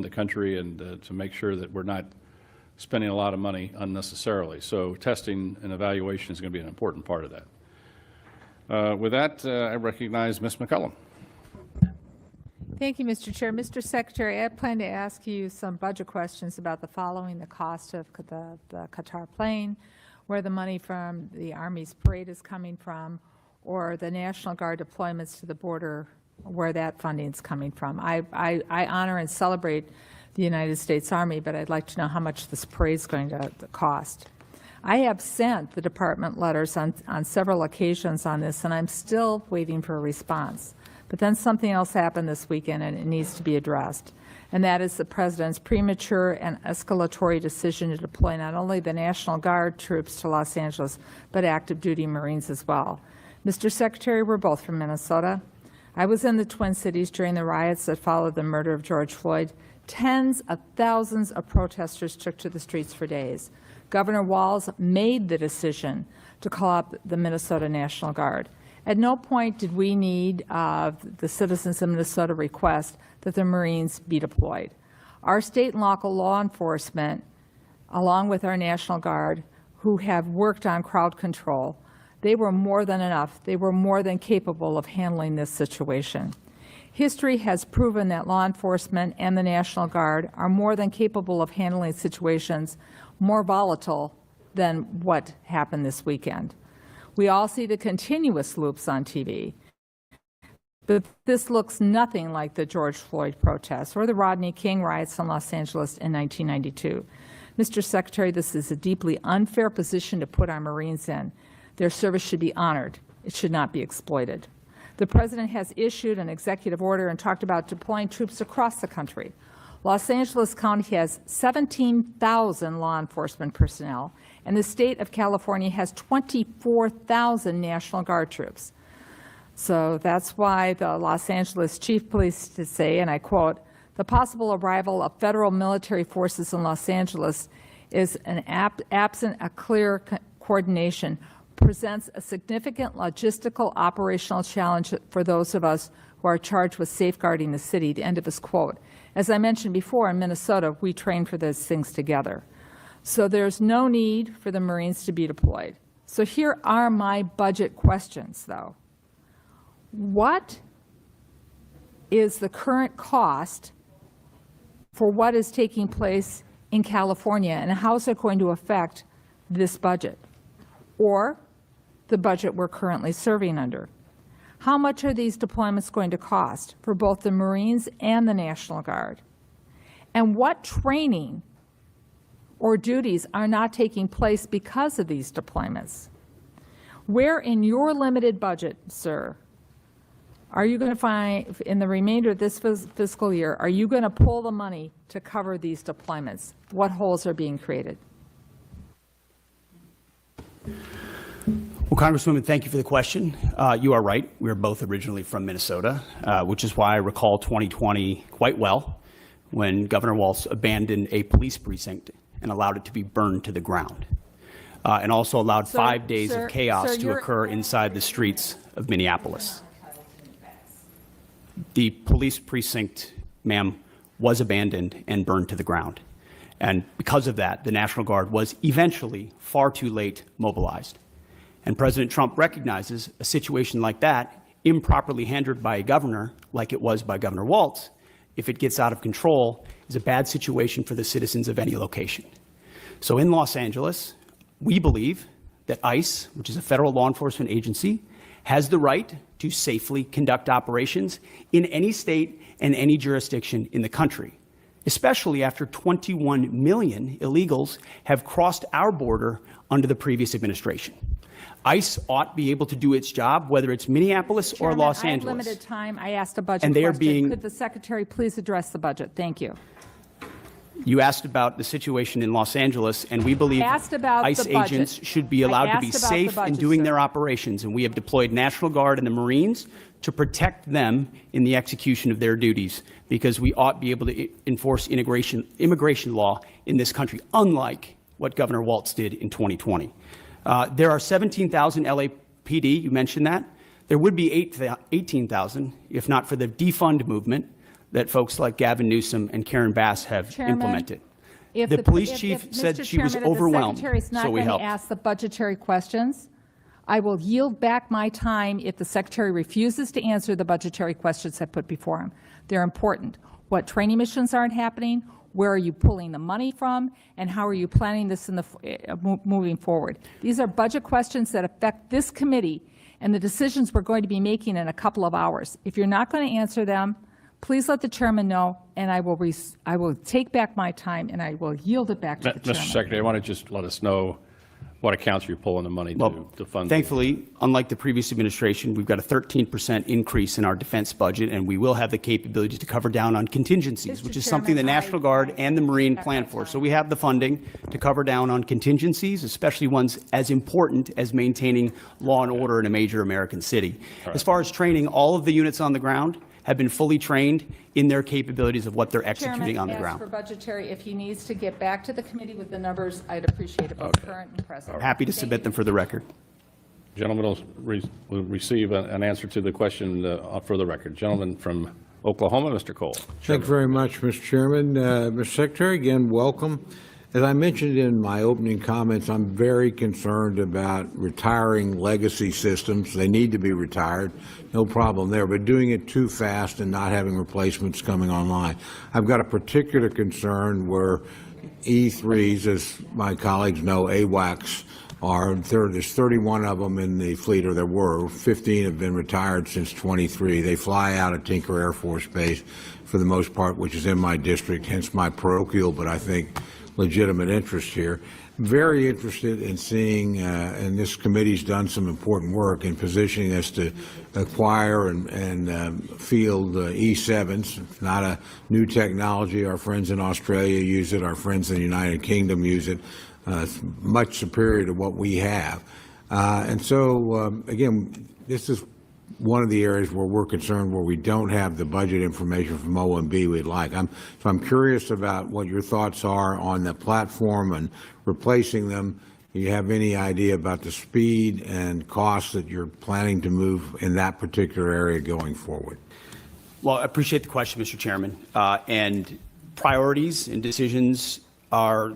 Speaker 1: the country and to make sure that we're not spending a lot of money unnecessarily. So testing and evaluation is going to be an important part of that. With that, I recognize Ms. McCollum.
Speaker 2: Thank you, Mr. Chair. Mr. Secretary, I plan to ask you some budget questions about the following: the cost of the Qatar plane, where the money from the Army's parade is coming from, or the National Guard deployments to the border, where that funding is coming from. I honor and celebrate the United States Army, but I'd like to know how much this parade is going to cost. I have sent the department letters on several occasions on this, and I'm still waiting for a response. But then something else happened this weekend, and it needs to be addressed. And that is the President's premature and escalatory decision to deploy not only the National Guard troops to Los Angeles, but active duty Marines as well. Mr. Secretary, we're both from Minnesota. I was in the Twin Cities during the riots that followed the murder of George Floyd. Tens of thousands of protesters took to the streets for days. Governor Walz made the decision to call up the Minnesota National Guard. At no point did we need the citizens of Minnesota request that the Marines be deployed. Our state and local law enforcement, along with our National Guard, who have worked on crowd control, they were more than enough. They were more than capable of handling this situation. History has proven that law enforcement and the National Guard are more than capable of handling situations more volatile than what happened this weekend. We all see the continuous loops on TV, but this looks nothing like the George Floyd protests or the Rodney King riots in Los Angeles in 1992. Mr. Secretary, this is a deeply unfair position to put our Marines in. Their service should be honored. It should not be exploited. The President has issued an executive order and talked about deploying troops across the country. Los Angeles County has 17,000 law enforcement personnel, and the state of California has 24,000 National Guard troops. So that's why the Los Angeles Chief of Police to say, and I quote, "The possible arrival of federal military forces in Los Angeles is absent a clear coordination, presents a significant logistical operational challenge for those of us who are charged with safeguarding the city," the end of his quote. As I mentioned before, in Minnesota, we train for those things together. So there's no need for the Marines to be deployed. So here are my budget questions, though. What is the current cost for what is taking place in California, and how is it going to affect this budget or the budget we're currently serving under? How much are these deployments going to cost for both the Marines and the National Guard? And what training or duties are not taking place because of these deployments? Where in your limited budget, sir, are you going to find, in the remainder of this fiscal year, are you going to pull the money to cover these deployments? What holes are being created?
Speaker 5: Well, Congresswoman, thank you for the question. You are right. We are both originally from Minnesota, which is why I recall 2020 quite well, when Governor Walz abandoned a police precinct and allowed it to be burned to the ground, and also allowed 5 days of chaos to occur inside the streets of Minneapolis. The police precinct, ma'am, was abandoned and burned to the ground. And because of that, the National Guard was eventually far too late mobilized. And President Trump recognizes a situation like that, improperly handled by a governor, like it was by Governor Walz, if it gets out of control, is a bad situation for the citizens of any location. So in Los Angeles, we believe that ICE, which is a federal law enforcement agency, has the right to safely conduct operations in any state and any jurisdiction in the country, especially after 21 million illegals have crossed our border under the previous administration. ICE ought to be able to do its job, whether it's Minneapolis or Los Angeles.
Speaker 2: I have limited time. I asked a budget
Speaker 5: And they are
Speaker 2: question.
Speaker 5: being-
Speaker 2: Could the Secretary please address the budget? Thank you.
Speaker 5: You asked about the situation in Los Angeles, and we believe
Speaker 2: asked about
Speaker 5: ICE
Speaker 2: the budget.
Speaker 5: agents should be
Speaker 2: I
Speaker 5: allowed to be
Speaker 2: asked about the
Speaker 5: safe in
Speaker 2: budget,
Speaker 5: doing
Speaker 2: sir.
Speaker 5: their operations, and we have deployed National Guard and the Marines to protect them in the execution of their duties, because we ought to be able to enforce immigration law in this country, unlike what Governor Walz did in 2020. There are 17,000 LAPD, you mentioned that. There would be 18,000 if not for the defund movement that folks like Gavin Newsom and Karen Bass have
Speaker 2: Chairman,
Speaker 5: implemented.
Speaker 2: If
Speaker 5: The police chief
Speaker 2: if
Speaker 5: said
Speaker 2: Mr.
Speaker 5: she was
Speaker 2: Chairman, if
Speaker 5: overwhelmed,
Speaker 2: the Secretary's not
Speaker 5: so we
Speaker 2: going to
Speaker 5: helped.
Speaker 2: ask the budgetary questions, I will yield back my time if the Secretary refuses to answer the budgetary questions I put before him. They're important. What training missions aren't happening? Where are you pulling the money from? And how are you planning this in the moving forward? These are budget questions that affect this committee and the decisions we're going to be making in a couple of hours. If you're not going to answer them, please let the chairman know, and I will take back my time and I will yield it back to the
Speaker 1: Mr.
Speaker 2: chairman.
Speaker 1: Secretary, I want to just let us know what accounts you're pulling the money to fund.
Speaker 5: Thankfully, unlike the previous administration, we've got a 13% increase in our defense budget, and we will have the capability to cover down on contingencies,
Speaker 2: Mr.
Speaker 5: which is something the
Speaker 2: Chairman,
Speaker 5: National Guard and the Marine plan for. So we have the funding to cover down on contingencies, especially ones as important as maintaining law and order in a major American city. As far as training, all of the units on the ground have been fully trained in their capabilities of what they're executing on the
Speaker 2: Chairman,
Speaker 5: ground.
Speaker 2: ask for budgetary. If he needs to get back to the committee with the numbers, I'd appreciate it, both current and present.
Speaker 5: Happy to submit them for the record.
Speaker 1: Gentlemen will receive an answer to the question for the record. Gentleman from Oklahoma, Mr. Cole.
Speaker 3: Thank you very much, Mr. Chairman. Mr. Secretary, again, welcome. As I mentioned in my opening comments, I'm very concerned about retiring legacy systems. They need to be retired, no problem there, but doing it too fast and not having replacements coming online. I've got a particular concern where E3s, as my colleagues know, AWACS, there's 31 of them in the fleet, or there were. 15 have been retired since 23. They fly out of Tinker Air Force Base for the most part, which is in my district, hence my parochial, but I think legitimate interest here. Very interested in seeing, and this committee's done some important work in positioning us to acquire and field E7s. It's not a new technology. Our friends in Australia use it. Our friends in the United Kingdom use it. It's much superior to what we have. And so, again, this is one of the areas where we're concerned where we don't have the budget information from OMB we'd like. So I'm curious about what your thoughts are on the platform and replacing them. Do you have any idea about the speed and costs that you're planning to move in that particular area going forward?
Speaker 5: Well, I appreciate the question, Mr. Chairman. And priorities and decisions are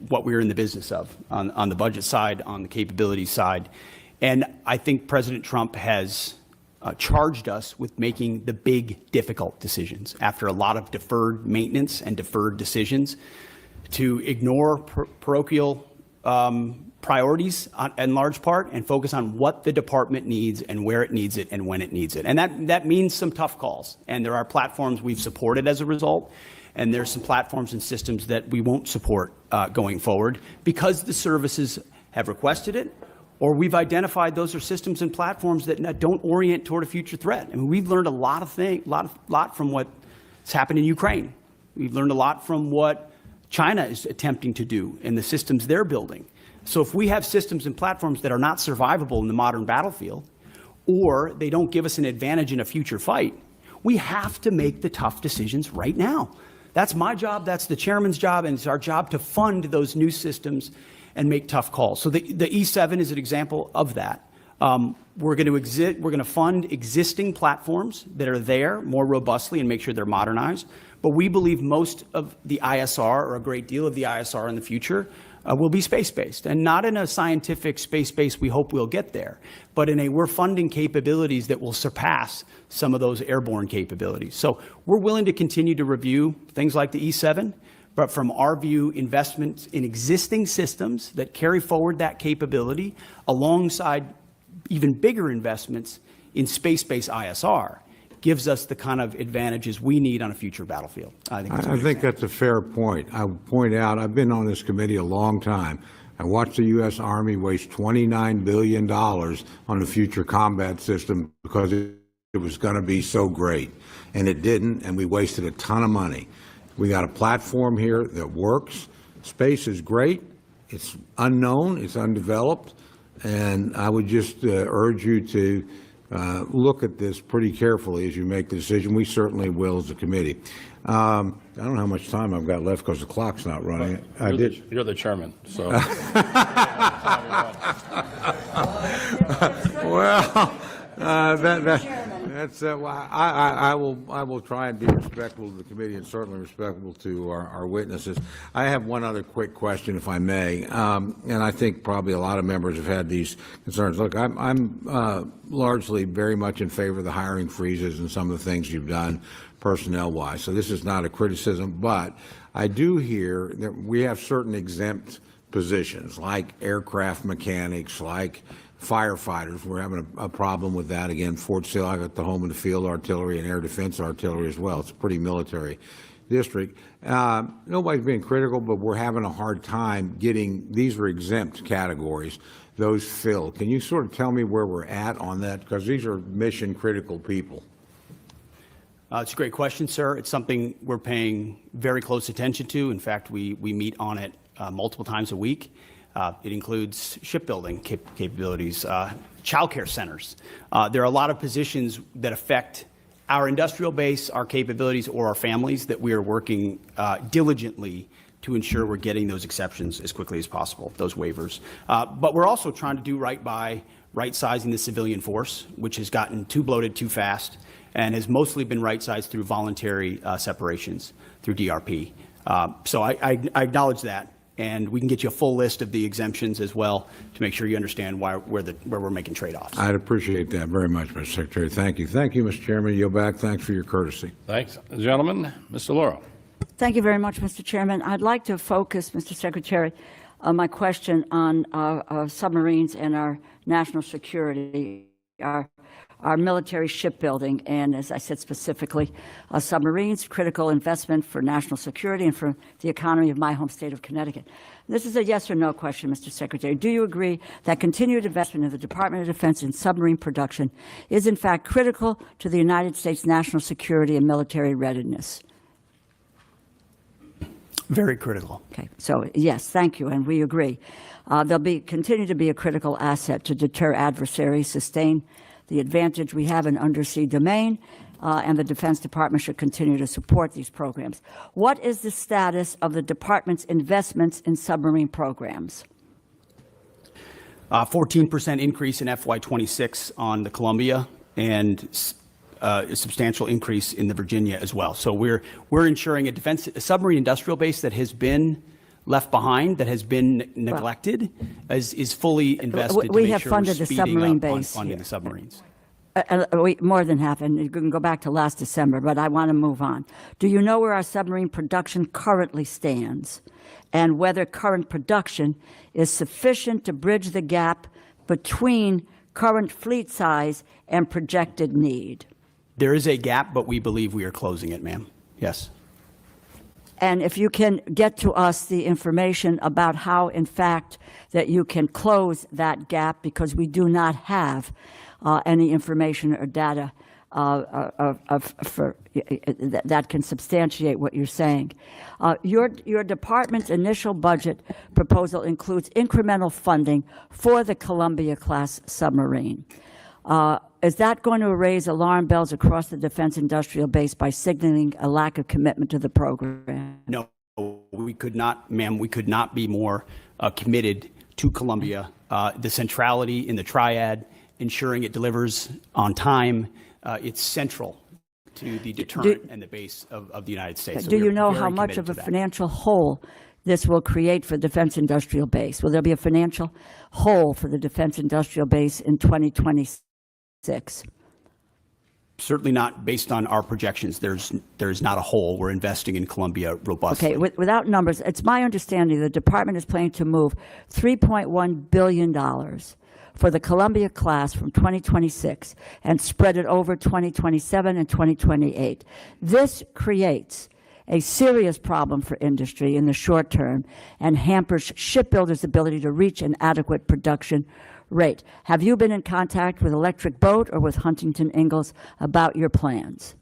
Speaker 5: what we're in the business of on the budget side, on the capability side. And I think President Trump has charged us with making the big, difficult decisions after a lot of deferred maintenance and deferred decisions to ignore parochial priorities in large part and focus on what the department needs and where it needs it and when it needs it. And that means some tough calls. And there are platforms we've supported as a result. And there's some platforms and systems that we won't support going forward because the services have requested it, or we've identified those are systems and platforms that don't orient toward a future threat. I mean, we've learned a lot from what's happened in Ukraine. We've learned a lot from what China is attempting to do and the systems they're building. So if we have systems and platforms that are not survivable in the modern battlefield, or they don't give us an advantage in a future fight, we have to make the tough decisions right now. That's my job, that's the chairman's job, and it's our job to fund those new systems and make tough calls. So the E7 is an example of that. We're going to fund existing platforms that are there more robustly and make sure they're modernized. But we believe most of the ISR, or a great deal of the ISR in the future, will be space-based, and not in a scientific space-based, we hope we'll get there, but we're funding capabilities that will surpass some of those airborne capabilities. So we're willing to continue to review things like the E7, but from our view, investments in existing systems that carry forward that capability alongside even bigger investments in space-based ISR gives us the kind of advantages we need on a future battlefield. I think
Speaker 3: that's a fair point. I would point out, I've been on this committee a long time. I watched the U.S. Army waste $29 billion on the future combat system because it was going to be so great. And it didn't, and we wasted a ton of money. We got a platform here that works. Space is great. It's unknown, it's undeveloped, and I would just urge you to look at this pretty carefully as you make the decision. We certainly will as a committee. I don't know how much time I've got left because the clock's not running.
Speaker 1: You're the chairman, so.
Speaker 3: Well, that's I will try and be respectful to the committee and certainly respectful to our witnesses. I have one other quick question, if I may, and I think probably a lot of members have had these concerns. Look, I'm largely very much in favor of the hiring freezes and some of the things you've done personnel-wise. So this is not a criticism, but I do hear that we have certain exempt positions like aircraft mechanics, like firefighters. We're having a problem with that. Again, Fort Sill, I got the home and the field artillery and air defense artillery as well. It's a pretty military district. Nobody's being critical, but we're having a hard time getting, these are exempt categories, those filled. Can you sort of tell me where we're at on that? Because these are mission critical people.
Speaker 5: It's a great question, sir. It's something we're paying very close attention to. In fact, we meet on it multiple times a week. It includes shipbuilding capabilities, childcare centers. There are a lot of positions that affect our industrial base, our capabilities, or our families that we are working diligently to ensure we're getting those exceptions as quickly as possible, those waivers. But we're also trying to do right by right-sizing the civilian force, which has gotten too bloated too fast and has mostly been right-sized through voluntary separations through DRP. So I acknowledge that. And we can get you a full list of the exemptions as well to make sure you understand where we're making trade-offs.
Speaker 3: I'd appreciate that very much, Mr. Secretary. Thank you. Thank you, Mr. Chairman. Yield back. Thanks for your courtesy.
Speaker 1: Thanks. Gentlemen, Mr. Lauro.
Speaker 4: Thank you very much, Mr. Chairman. I'd like to focus, Mr. Secretary, my question on submarines and our national security, our military shipbuilding, and as I said specifically, submarines, critical investment for national security and for the economy of my home state of Connecticut. This is a yes or no question, Mr. Secretary. Do you agree that continued investment in the Department of Defense in submarine production is in fact critical to the United States national security and military readiness?
Speaker 5: Very critical.
Speaker 4: Okay, so yes, thank you, and we agree. They'll continue to be a critical asset to deter adversaries, sustain the advantage we have in undersea domain, and the Defense Department should continue to support these programs. What is the status of the Department's investments in submarine programs?
Speaker 5: 14% increase in FY26 on the Columbia, and a substantial increase in the Virginia as well. So we're ensuring a submarine industrial base that has been left behind, that has been neglected, is fully invested
Speaker 4: we
Speaker 5: to make
Speaker 4: have
Speaker 5: sure
Speaker 4: funded
Speaker 5: we're
Speaker 4: the
Speaker 5: speeding
Speaker 4: submarine
Speaker 5: up on
Speaker 4: base
Speaker 5: funding
Speaker 4: here.
Speaker 5: the submarines.
Speaker 4: More than half, and you can go back to last December, but I want to move on. Do you know where our submarine production currently stands, and whether current production is sufficient to bridge the gap between current fleet size and projected need?
Speaker 5: There is a gap, but we believe we are closing it, ma'am. Yes.
Speaker 4: And if you can get to us the information about how, in fact, that you can close that gap, because we do not have any information or data that can substantiate what you're saying. Your department's initial budget proposal includes incremental funding for the Columbia-class submarine. Is that going to raise alarm bells across the defense industrial base by signaling a lack of commitment to the program?
Speaker 5: No, we could not, ma'am, we could not be more committed to Columbia. The centrality in the triad, ensuring it delivers on time, it's central to the deterrent and the base of the United States. So
Speaker 4: do you know
Speaker 5: very
Speaker 4: how much
Speaker 5: committed
Speaker 4: of a
Speaker 5: to that.
Speaker 4: financial hole this will create for the defense industrial base? Will there be a financial hole for the defense industrial base in 2026?
Speaker 5: Certainly not based on our projections. There's not a hole. We're investing in Columbia robustly.
Speaker 4: Okay, without numbers, it's my understanding the department is planning to move $3.1 billion for the Columbia class from 2026 and spread it over 2027 and 2028. This creates a serious problem for industry in the short term and hampers shipbuilders' ability to reach an adequate production rate. Have you been in contact with Electric Boat or with Huntington Ingalls about your plans?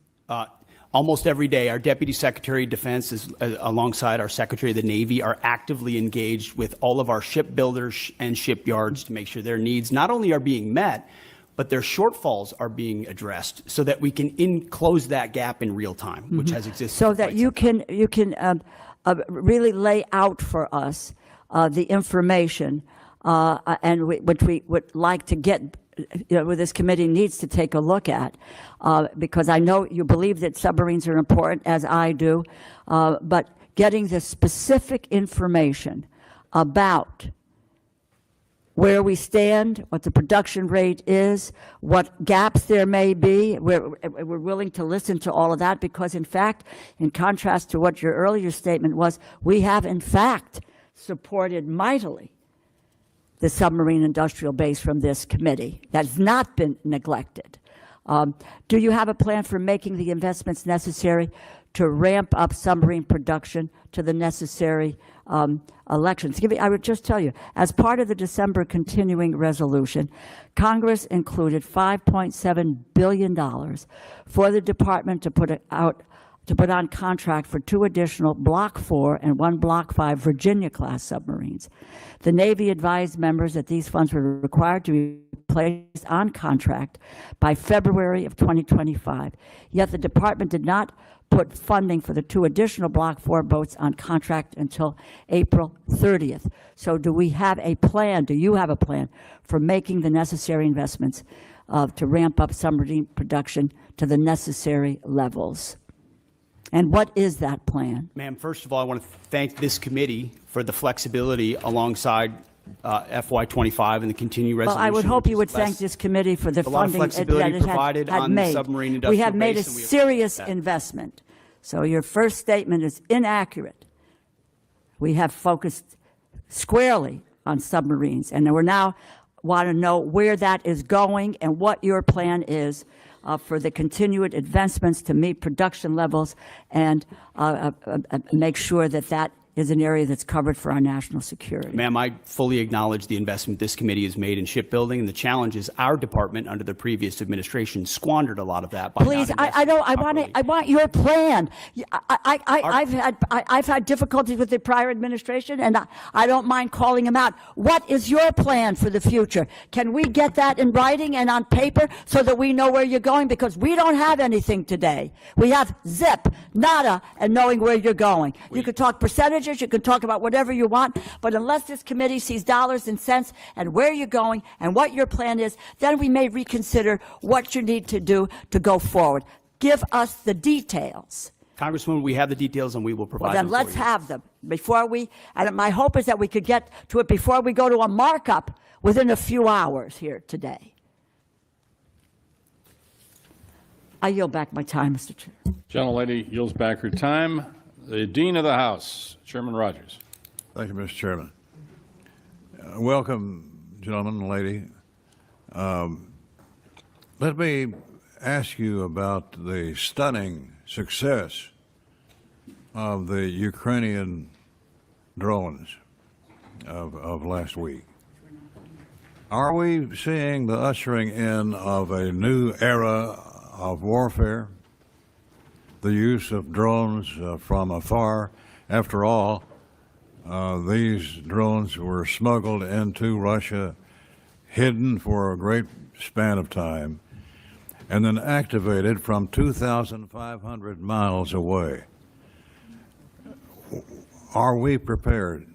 Speaker 5: Almost every day, our Deputy Secretary of Defense, alongside our Secretary of the Navy, are actively engaged with all of our shipbuilders and shipyards to make sure their needs not only are being met, but their shortfalls are being addressed so that we can close that gap in real time, which has existed.
Speaker 4: So
Speaker 5: for
Speaker 4: that
Speaker 5: quite
Speaker 4: you can really lay out for us the information which we would like to get, this committee needs to take a look at, because I know you believe that submarines are important, as I do, but getting the specific information about where we stand, what the production rate is, what gaps there may be. We're willing to listen to all of that because, in fact, in contrast to what your earlier statement was, we have, in fact, supported mightily the submarine industrial base from this committee. That's not been neglected. Do you have a plan for making the investments necessary to ramp up submarine production to the necessary elections? I would just tell you, as part of the December continuing resolution, Congress included $5.7 billion for the department to put on contract for 2 additional Block 4 and 1 Block 5 Virginia-class submarines. The Navy advised members that these funds were required to be placed on contract by February of 2025. Yet the department did not put funding for the 2 additional Block 4 boats on contract until April 30th. So do we have a plan, do you have a plan for making the necessary investments to ramp up submarine production to the necessary levels? And what is that plan?
Speaker 5: Ma'am, first of all, I want to thank this committee for the flexibility alongside FY25 and the continuing
Speaker 4: Well,
Speaker 5: resolution.
Speaker 4: I would hope you would
Speaker 5: which is
Speaker 4: thank this committee for the
Speaker 5: a lot of
Speaker 4: funding
Speaker 5: flexibility
Speaker 4: that it
Speaker 5: provided
Speaker 4: had
Speaker 5: on the
Speaker 4: made.
Speaker 5: submarine
Speaker 4: We
Speaker 5: industrial
Speaker 4: have made a
Speaker 5: base, and we
Speaker 4: serious
Speaker 5: appreciate that.
Speaker 4: investment. So your first statement is inaccurate. We have focused squarely on submarines, and we now want to know where that is going and what your plan is for the continued advancements to meet production levels and make sure that that is an area that's covered for our national security.
Speaker 5: Ma'am, I fully acknowledge the investment this committee has made in shipbuilding, and the challenge is our department under the previous administration squandered a lot of that by
Speaker 4: Please,
Speaker 5: not
Speaker 4: I
Speaker 5: investing properly.
Speaker 4: want your plan. I've had difficulties with the prior administration, and I don't mind calling them out. What is your plan for the future? Can we get that in writing and on paper so that we know where you're going? Because we don't have anything today. We have zip, nada, and knowing where you're going. You could talk percentages, you can talk about whatever you want, but unless this committee sees dollars and cents and where you're going and what your plan is, then we may reconsider what you need to do to go forward. Give us the details.
Speaker 5: Congresswoman, we have the details and we will provide
Speaker 4: Well, then
Speaker 5: them
Speaker 4: let's
Speaker 5: for you.
Speaker 4: have them before and my hope is that we could get to it before we go to a markup within a few hours here today. I yield back my time, Mr. Chair.
Speaker 1: Gentlelady yields back her time. The Dean of the House, Chairman Rogers.
Speaker 7: Thank you, Mr. Chairman. Welcome, gentlemen and lady. Let me ask you about the stunning success of the Ukrainian drones of last week. Are we seeing the ushering in of a new era of warfare? The use of drones from afar. After all, these drones were smuggled into Russia, hidden for a great span of time, and then activated from 2,500 miles away. Are we prepared,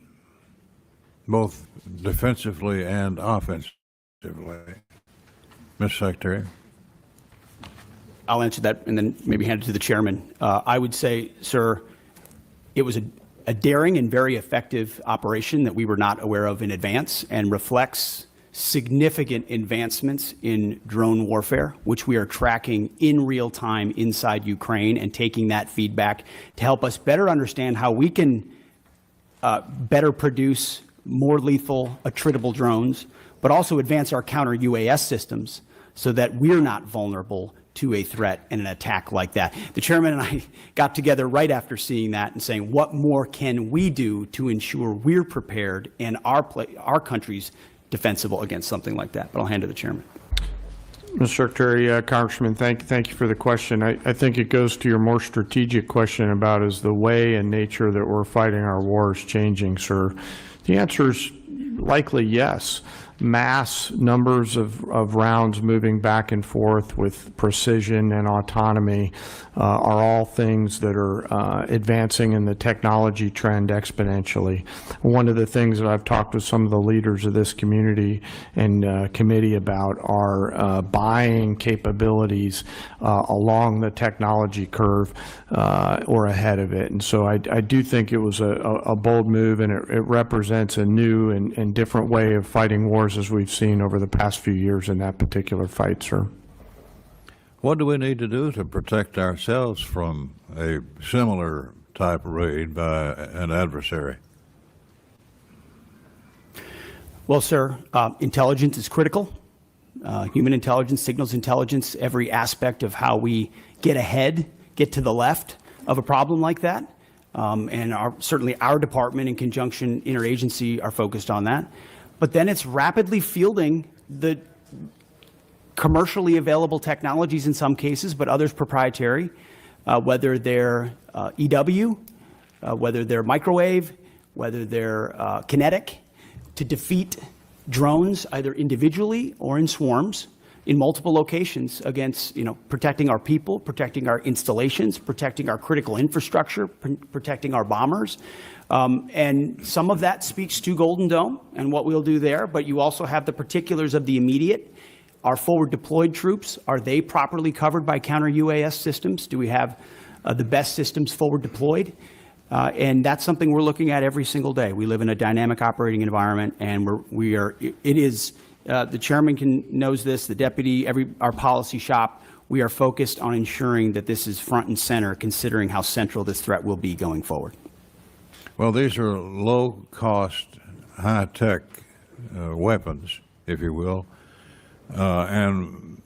Speaker 7: both defensively and offensively? Mr. Secretary?
Speaker 5: I'll answer that and then maybe hand it to the chairman. I would say, sir, it was a daring and very effective operation that we were not aware of in advance and reflects significant advancements in drone warfare, which we are tracking in real time inside Ukraine and taking that feedback to help us better understand how we can better produce more lethal, attritable drones, but also advance our counter UAS systems so that we're not vulnerable to a threat and an attack like that. The chairman and I got together right after seeing that and saying, what more can we do to ensure we're prepared and our country's defensible against something like that? But I'll hand to the chairman.
Speaker 6: Mr. Secretary, Congressman, thank you for the question. I think it goes to your more strategic question about is the way and nature that we're fighting our wars changing, sir? The answer is likely yes. Mass numbers of rounds moving back and forth with precision and autonomy are all things that are advancing in the technology trend exponentially. One of the things that I've talked with some of the leaders of this community and committee about are buying capabilities along the technology curve or ahead of it. And so I do think it was a bold move, and it represents a new and different way of fighting wars as we've seen over the past few years in that particular fight, sir.
Speaker 7: What do we need to do to protect ourselves from a similar type raid by an adversary?
Speaker 5: Well, sir, intelligence is critical. Human intelligence, signals intelligence, every aspect of how we get ahead, get to the left of a problem like that. And certainly our department in conjunction interagency are focused on that. But then it's rapidly fielding the commercially available technologies in some cases, but others proprietary, whether they're EW, whether they're microwave, whether they're kinetic, to defeat drones either individually or in swarms in multiple locations against, protecting our people, protecting our installations, protecting our critical infrastructure, protecting our bombers. And some of that speaks to Golden Dome and what we'll do there, but you also have the particulars of the immediate. Our forward deployed troops, are they properly covered by counter-UAS systems? Do we have the best systems forward deployed? And that's something we're looking at every single day. We live in a dynamic operating environment, and the chairman knows this, the deputy, our policy shop, we are focused on ensuring that this is front and center, considering how central this threat will be going forward.
Speaker 7: Well, these are low-cost, high-tech weapons, if you will, and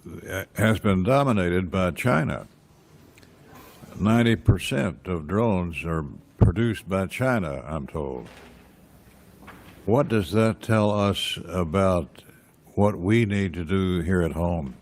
Speaker 7: has been dominated by China. 90% of drones are produced by China, I'm told. What does that tell us about what we need to do here at home?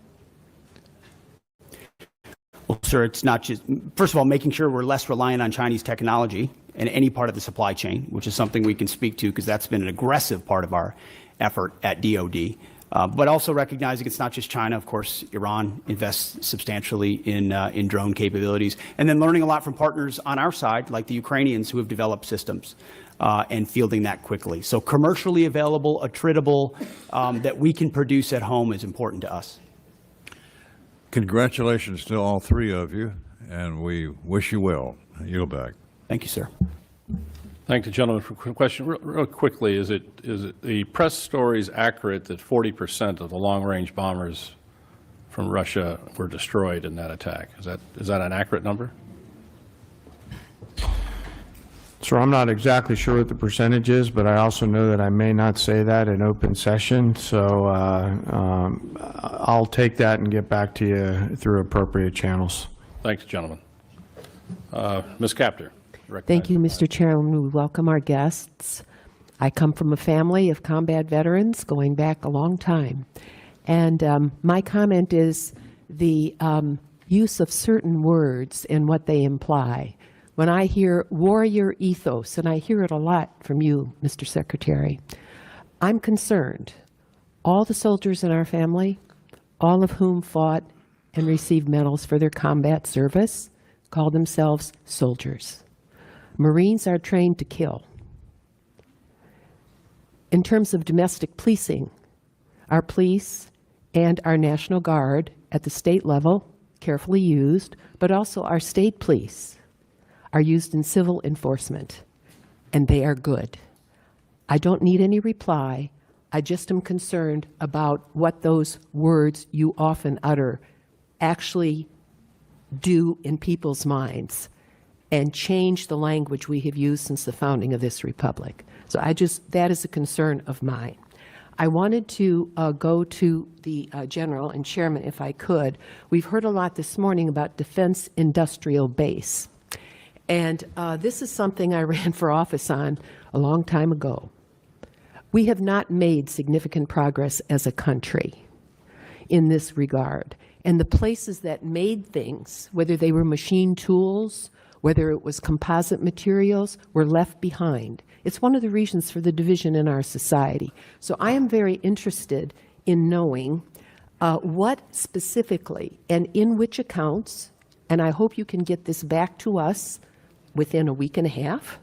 Speaker 5: Well, sir, it's not just, first of all, making sure we're less reliant on Chinese technology in any part of the supply chain, which is something we can speak to because that's been an aggressive part of our effort at DOD. But also recognizing it's not just China. Of course, Iran invests substantially in drone capabilities. And then learning a lot from partners on our side, like the Ukrainians who have developed systems and fielding that quickly. So commercially available, attritable, that we can produce at home is important to us.
Speaker 7: Congratulations to all three of you, and we wish you well. Yield back.
Speaker 5: Thank you, sir.
Speaker 1: Thank the gentleman for a question. Real quickly, is it the press stories accurate that 40% of the long-range bombers from Russia were destroyed in that attack? Is that an accurate number?
Speaker 6: So I'm not exactly sure what the percentage is, but I also know that I may not say that in open session. So I'll take that and get back to you through appropriate channels.
Speaker 1: Thanks, gentlemen. Ms. Capter.
Speaker 8: Thank you, Mr. Chairman. We welcome our guests. I come from a family of combat veterans going back a long time. And my comment is the use of certain words and what they imply. When I hear warrior ethos, and I hear it a lot from you, Mr. Secretary, I'm concerned. All the soldiers in our family, all of whom fought and received medals for their combat service, call themselves soldiers. Marines are trained to kill. In terms of domestic policing, our police and our National Guard at the state level, carefully used, but also our state police are used in civil enforcement, and they are good. I don't need any reply. I just am concerned about what those words you often utter actually do in people's minds and change the language we have used since the founding of this republic. So that is a concern of mine. I wanted to go to the General and Chairman, if I could. We've heard a lot this morning about Defense Industrial Base. And this is something I ran for office on a long time ago. We have not made significant progress as a country in this regard. And the places that made things, whether they were machine tools, whether it was composite materials, were left behind. It's one of the reasons for the division in our society. So I am very interested in knowing what specifically and in which accounts, and I hope you can get this back to us within a week and a half,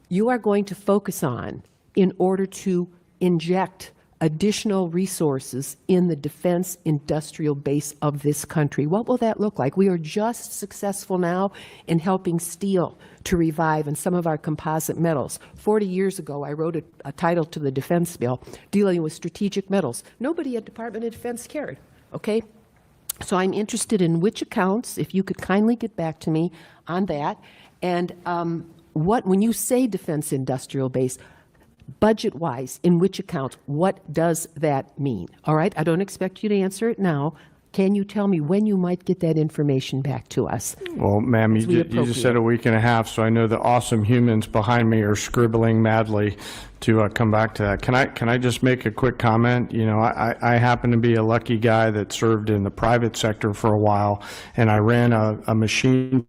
Speaker 8: you are going to focus on in order to inject additional resources in the defense industrial base of this country. What will that look like? We are just successful now in helping steel to revive and some of our composite metals. 40 years ago, I wrote a title to the defense bill dealing with strategic metals. Nobody at Department of Defense cared, okay? So I'm interested in which accounts, if you could kindly get back to me on that. And when you say defense industrial base, budget-wise, in which accounts, what does that mean? All right, I don't expect you to answer it now. Can you tell me when you might get that information back to us?
Speaker 6: Well, ma'am,
Speaker 8: As we
Speaker 6: you just said a week and a half, so I know the awesome humans behind me are scribbling madly to come back to that. Can I just make a quick comment? You know, I happen to be a lucky guy that served in the private sector for a while, and I ran a machine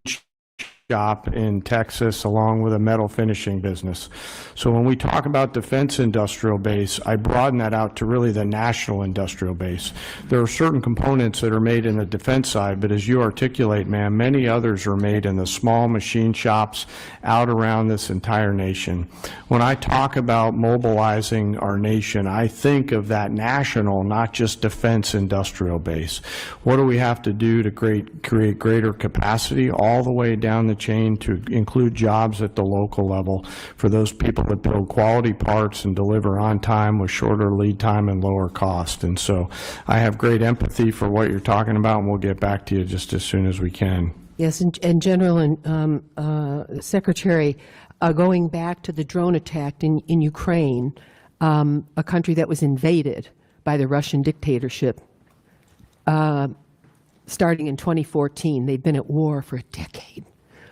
Speaker 6: shop in Texas along with a metal finishing business. So when we talk about defense industrial base, I broaden that out to really the national industrial base. There are certain components that are made in the defense side, but as you articulate, ma'am, many others are made in the small machine shops out around this entire nation. When I talk about mobilizing our nation, I think of that national, not just defense industrial base. What do we have to do to create greater capacity all the way down the chain to include jobs at the local level for those people that build quality parts and deliver on time with shorter lead time and lower cost? And so I have great empathy for what you're talking about, and we'll get back to you just as soon as we can.
Speaker 8: Yes, and General and Secretary, going back to the drone attack in Ukraine, a country that was invaded by the Russian dictatorship, starting in 2014. They've been at war for a decade,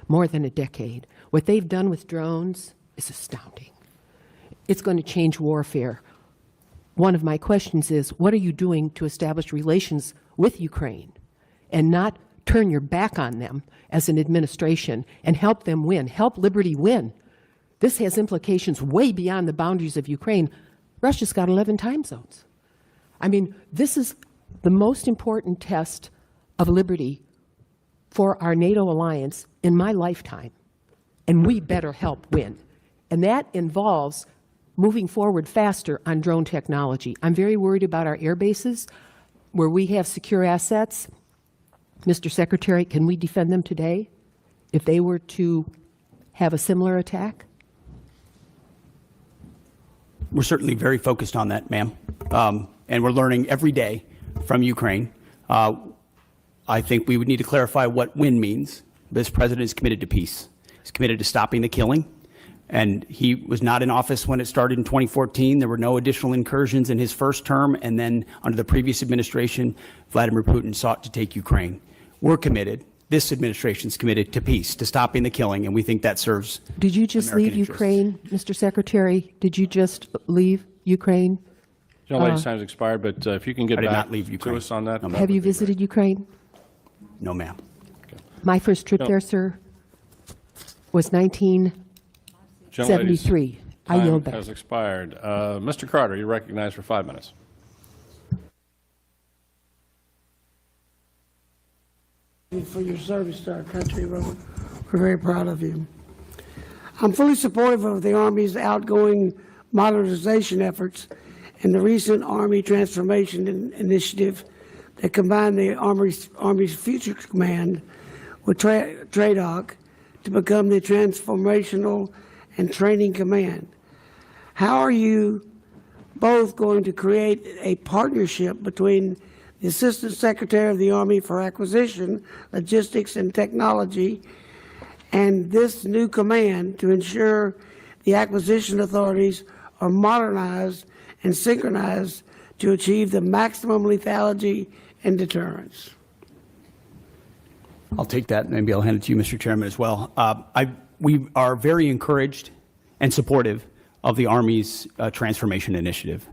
Speaker 8: more than a decade. What they've done with drones is astounding. It's going to change warfare. One of my questions is, what are you doing to establish relations with Ukraine and not turn your back on them as an administration and help them win, help liberty win? This has implications way beyond the boundaries of Ukraine. Russia's got 11 time zones. I mean, this is the most important test of liberty for our NATO alliance in my lifetime, and we better help win. And that involves moving forward faster on drone technology. I'm very worried about our air bases where we have secure assets. Mr. Secretary, can we defend them today if they were to have a similar attack?
Speaker 5: We're certainly very focused on that, ma'am. And we're learning every day from Ukraine. I think we would need to clarify what win means. This president is committed to peace. He's committed to stopping the killing. And he was not in office when it started in 2014. There were no additional incursions in his first term. And then under the previous administration, Vladimir Putin sought to take Ukraine. We're committed. This administration is committed to peace, to stopping the killing, and we think that serves
Speaker 8: Did you just
Speaker 5: American
Speaker 8: leave
Speaker 5: interests.
Speaker 8: Ukraine, Mr. Secretary? Did you just leave Ukraine?
Speaker 1: Young lady's time's expired, but if you can get
Speaker 5: I did
Speaker 1: back
Speaker 5: not leave
Speaker 1: to
Speaker 5: Ukraine.
Speaker 1: us on that.
Speaker 5: No, ma'am.
Speaker 8: Have you visited Ukraine?
Speaker 5: No, ma'am.
Speaker 8: My first trip
Speaker 1: No.
Speaker 8: there, sir, was 1973. I yield
Speaker 1: Time
Speaker 8: back.
Speaker 1: has expired. Mr. Carter, you're recognized for 5 minutes.
Speaker 9: For your service to our country, Robert. We're very proud of you. I'm fully supportive of the Army's outgoing modernization efforts and the recent Army Transformation Initiative that combined the Army's Future Command with TRADOC to become the Transformational and Training Command. How are you both going to create a partnership between the Assistant Secretary of the Army for Acquisition, Logistics, and Technology, and this new command to ensure the acquisition authorities are modernized and synchronized to achieve the maximum lethality and deterrence?
Speaker 5: I'll take that. Maybe I'll hand it to you, Mr. Chairman, as well. We are very encouraged and supportive of the Army's transformation initiative.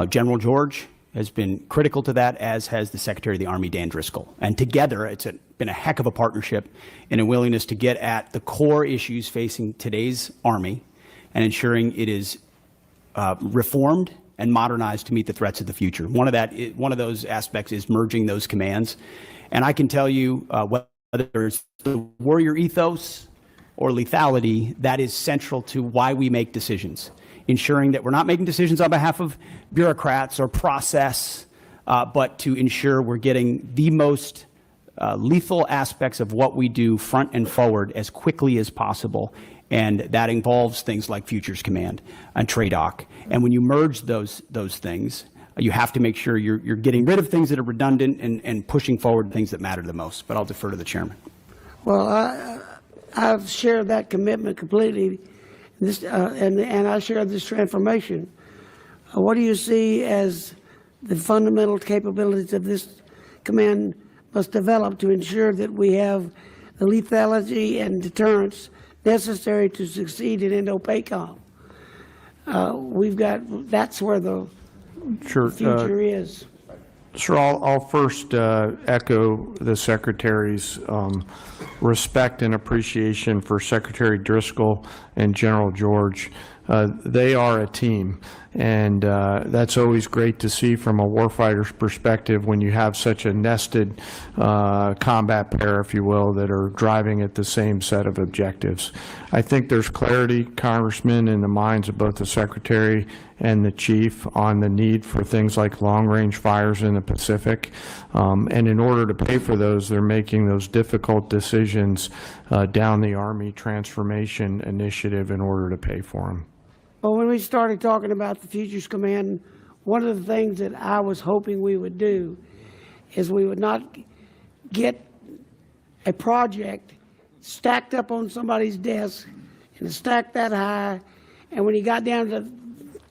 Speaker 5: General George has been critical to that, as has the Secretary of the Army, Dan Driscoll. And together, it's been a heck of a partnership and a willingness to get at the core issues facing today's Army and ensuring it is reformed and modernized to meet the threats of the future. One of those aspects is merging those commands. And I can tell you, whether it's the warrior ethos or lethality, that is central to why we make decisions, ensuring that we're not making decisions on behalf of bureaucrats or process, but to ensure we're getting the most lethal aspects of what we do front and forward as quickly as possible. And that involves things like Futures Command and TRADOC. And when you merge those things, you have to make sure you're getting rid of things that are redundant and pushing forward things that matter the most. But I'll defer to the chairman.
Speaker 9: Well, I've shared that commitment completely, and I share this transformation. What do you see as the fundamental capabilities of this command must develop to ensure that we have the lethality and deterrence necessary to succeed in Indo-PACOM? That's where the future is.
Speaker 6: Sure, I'll first echo the Secretary's respect and appreciation for Secretary Driscoll and General George. They are a team, and that's always great to see from a warfighter's perspective when you have such a nested combat pair, if you will, that are driving at the same set of objectives. I think there's clarity, Congressman, in the minds of both the Secretary and the Chief on the need for things like long-range fires in the Pacific. And in order to pay for those, they're making those difficult decisions down the Army Transformation Initiative in order to pay for them.
Speaker 9: Well, when we started talking about the Futures Command, one of the things that I was hoping we would do is we would not get a project stacked up on somebody's desk and stacked that high, and when you got down to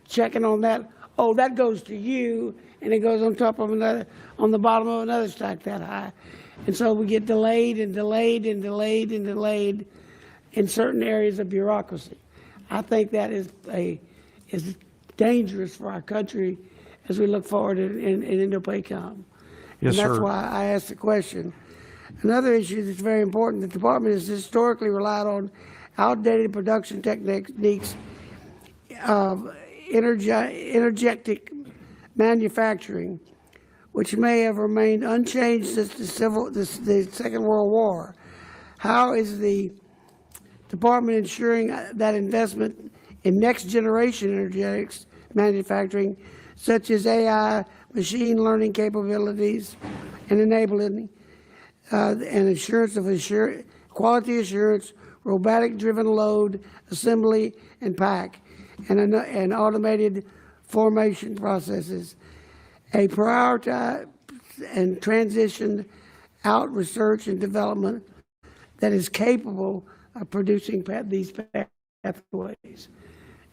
Speaker 9: checking on that, oh, that goes to you, and it goes on top of another, on the bottom of another stack that high. And so we get delayed and delayed and delayed and delayed in certain areas of bureaucracy. I think that is dangerous for our country as we look forward in Indo-PACOM.
Speaker 6: Yes,
Speaker 9: and that's
Speaker 6: sir.
Speaker 9: why I asked the question. Another issue that's very important, the department has historically relied on outdated production techniques of energetic manufacturing, which may have remained unchanged since the Second World War. How is the department ensuring that investment in next-generation energetics manufacturing, such as AI, machine learning capabilities, and enabling and assurance of quality assurance, robotic-driven load, assembly, and pack, and automated formation processes, a prioritized and transitioned out research and development that is capable of producing these pathways.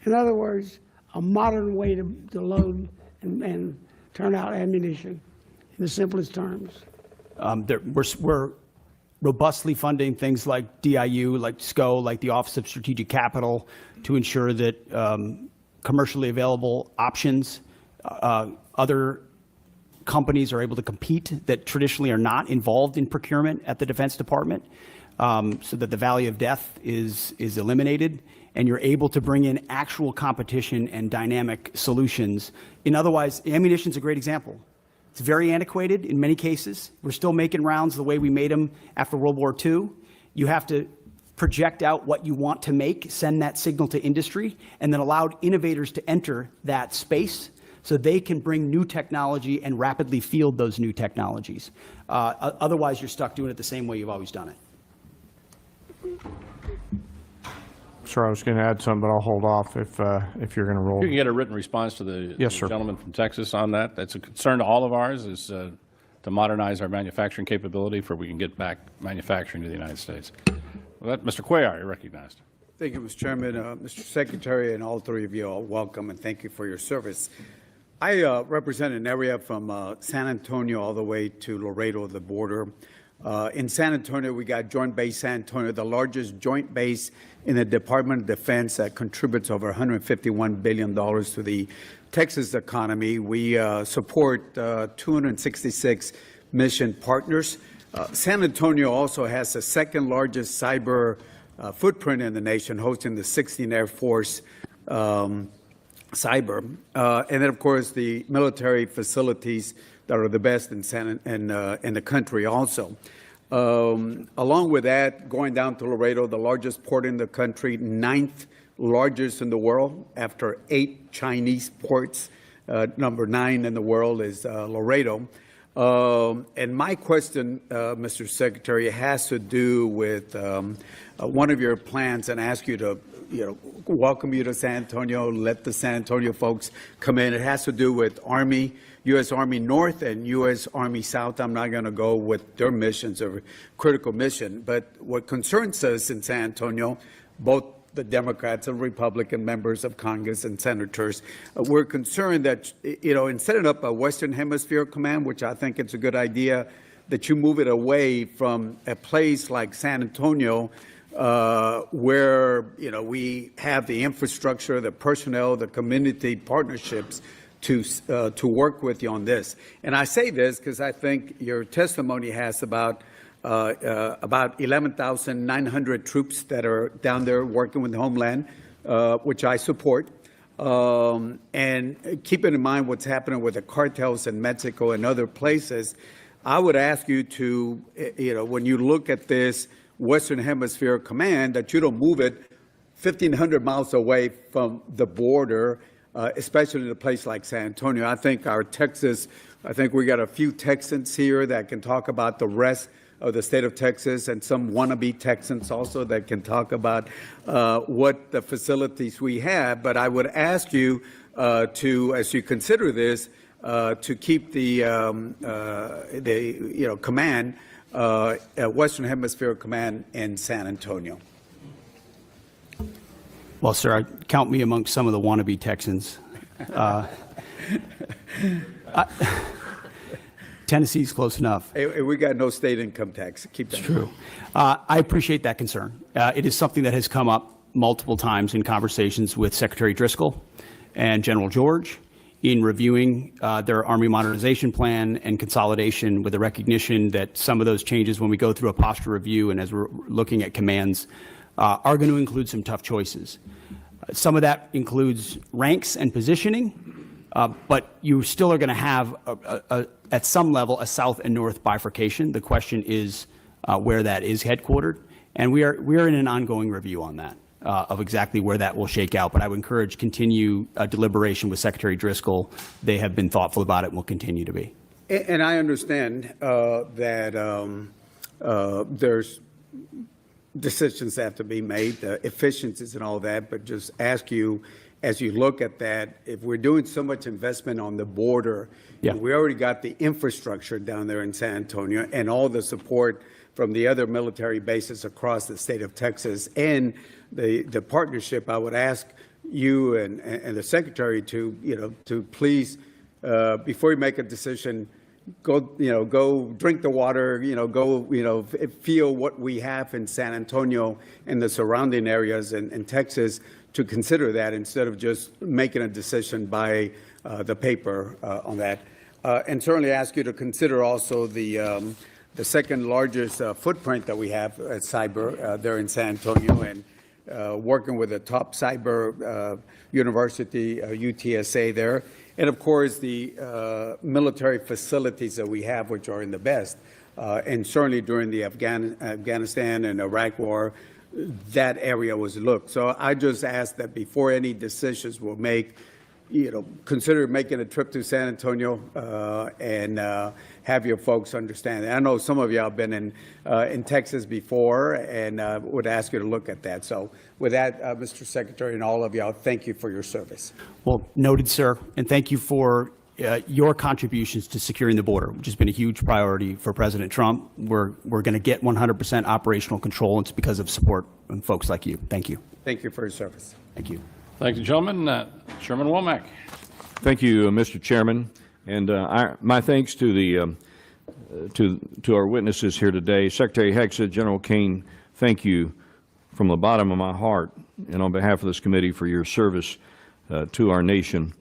Speaker 9: In other words, a modern way to load and turn out ammunition in the simplest terms.
Speaker 5: We're robustly funding things like DIU, like SCO, like the Office of Strategic Capital, to ensure that commercially available options, other companies are able to compete that traditionally are not involved in procurement at the Defense Department, so that the valley of death is eliminated, and you're able to bring in actual competition and dynamic solutions. Otherwise, ammunition is a great example. It's very antiquated in many cases. We're still making rounds the way we made them after World War II. You have to project out what you want to make, send that signal to industry, and then allow innovators to enter that space so they can bring new technology and rapidly field those new technologies. Otherwise, you're stuck doing it the same way you've always done it.
Speaker 6: Sure, I was going to add something, but I'll hold off if you're going to roll.
Speaker 1: You can get a written response to the
Speaker 6: Yes, sir.
Speaker 1: gentleman from Texas on that. That's a concern to all of ours, is to modernize our manufacturing capability for we can get back manufacturing to the United States. Well, Mr. Cuellar, you're recognized.
Speaker 10: Thank you, Mr. Chairman. Mr. Secretary, and all three of you are welcome, and thank you for your service. I represent an area from San Antonio all the way to Laredo, the border. In San Antonio, we got Joint Base San Antonio, the largest joint base in the Department of Defense that contributes over $151 billion to the Texas economy. We support 266 mission partners. San Antonio also has the second largest cyber footprint in the nation, hosting the 16th Air Force cyber. And then, of course, the military facilities that are the best in the country also. Along with that, going down to Laredo, the largest port in the country, 9th largest in the world after 8 Chinese ports. Number 9 in the world is Laredo. And my question, Mr. Secretary, has to do with one of your plans, and ask you to, welcome you to San Antonio, let the San Antonio folks come in. It has to do with Army, U.S. Army North and U.S. Army South. I'm not going to go with their missions or critical mission, but what concerns us in San Antonio, both the Democrats and Republican members of Congress and senators, we're concerned that, in setting up a Western Hemisphere command, which I think it's a good idea, that you move it away from a place like San Antonio, where, we have the infrastructure, the personnel, the community partnerships to work with you on this. And I say this because I think your testimony has about 11,900 troops that are down there working with the Homeland, which I support. And keeping in mind what's happening with the cartels in Mexico and other places, I would ask you to, when you look at this Western Hemisphere command, that you don't move it 1,500 miles away from the border, especially in a place like San Antonio. I think we got a few Texans here that can talk about the rest of the state of Texas, and some wannabe Texans also that can talk about what the facilities we have. But I would ask you to, as you consider this, to keep the command, Western Hemisphere Command in San Antonio.
Speaker 5: Well, sir, count me amongst some of the wannabe Texans. Tennessee's close enough.
Speaker 10: Hey, we got no state income tax. Keep that.
Speaker 5: True. I appreciate that concern. It is something that has come up multiple times in conversations with Secretary Driscoll and General George in reviewing their Army modernization plan and consolidation, with the recognition that some of those changes, when we go through a posture review and as we're looking at commands, are going to include some tough choices. Some of that includes ranks and positioning, but you still are going to have, at some level, a south and north bifurcation. The question is where that is headquartered, and we are in an ongoing review on that, of exactly where that will shake out. But I would encourage continue deliberation with Secretary Driscoll. They have been thoughtful about it and will continue to be.
Speaker 10: And I understand that there's decisions that have to be made, efficiencies and all that, but just ask you, as you look at that, if we're doing so much investment on the border, and we already got the infrastructure down there in San Antonio and all the support from the other military bases across the state of Texas and the partnership, I would ask you and the Secretary to please, before you make a decision, go drink the water, feel what we have in San Antonio and the surrounding areas in Texas, to consider that instead of just making a decision by the paper on that. And certainly ask you to consider also the second largest footprint that we have at cyber there in San Antonio, and working with the top cyber university, UTSA there. And of course, the military facilities that we have, which are in the best, and certainly during the Afghanistan and Iraq war, that area was looked. So I just ask that before any decisions were made, consider making a trip to San Antonio and have your folks understand that. I know some of y'all have been in Texas before, and would ask you to look at that. So with that, Mr. Secretary, and all of y'all, thank you for your service.
Speaker 5: Well, noted, sir, and thank you for your contributions to securing the border, which has been a huge priority for President Trump. We're going to get 100% operational control, and it's because of support from folks like you. Thank you.
Speaker 10: Thank you for your service.
Speaker 5: Thank you.
Speaker 1: Thank you, gentlemen. Chairman Womack.
Speaker 11: Thank you, Mr. Chairman, and my thanks to to our witnesses here today. Secretary Hegseth, General Kane, thank you from the bottom of my heart and on behalf of this committee for your service to our nation.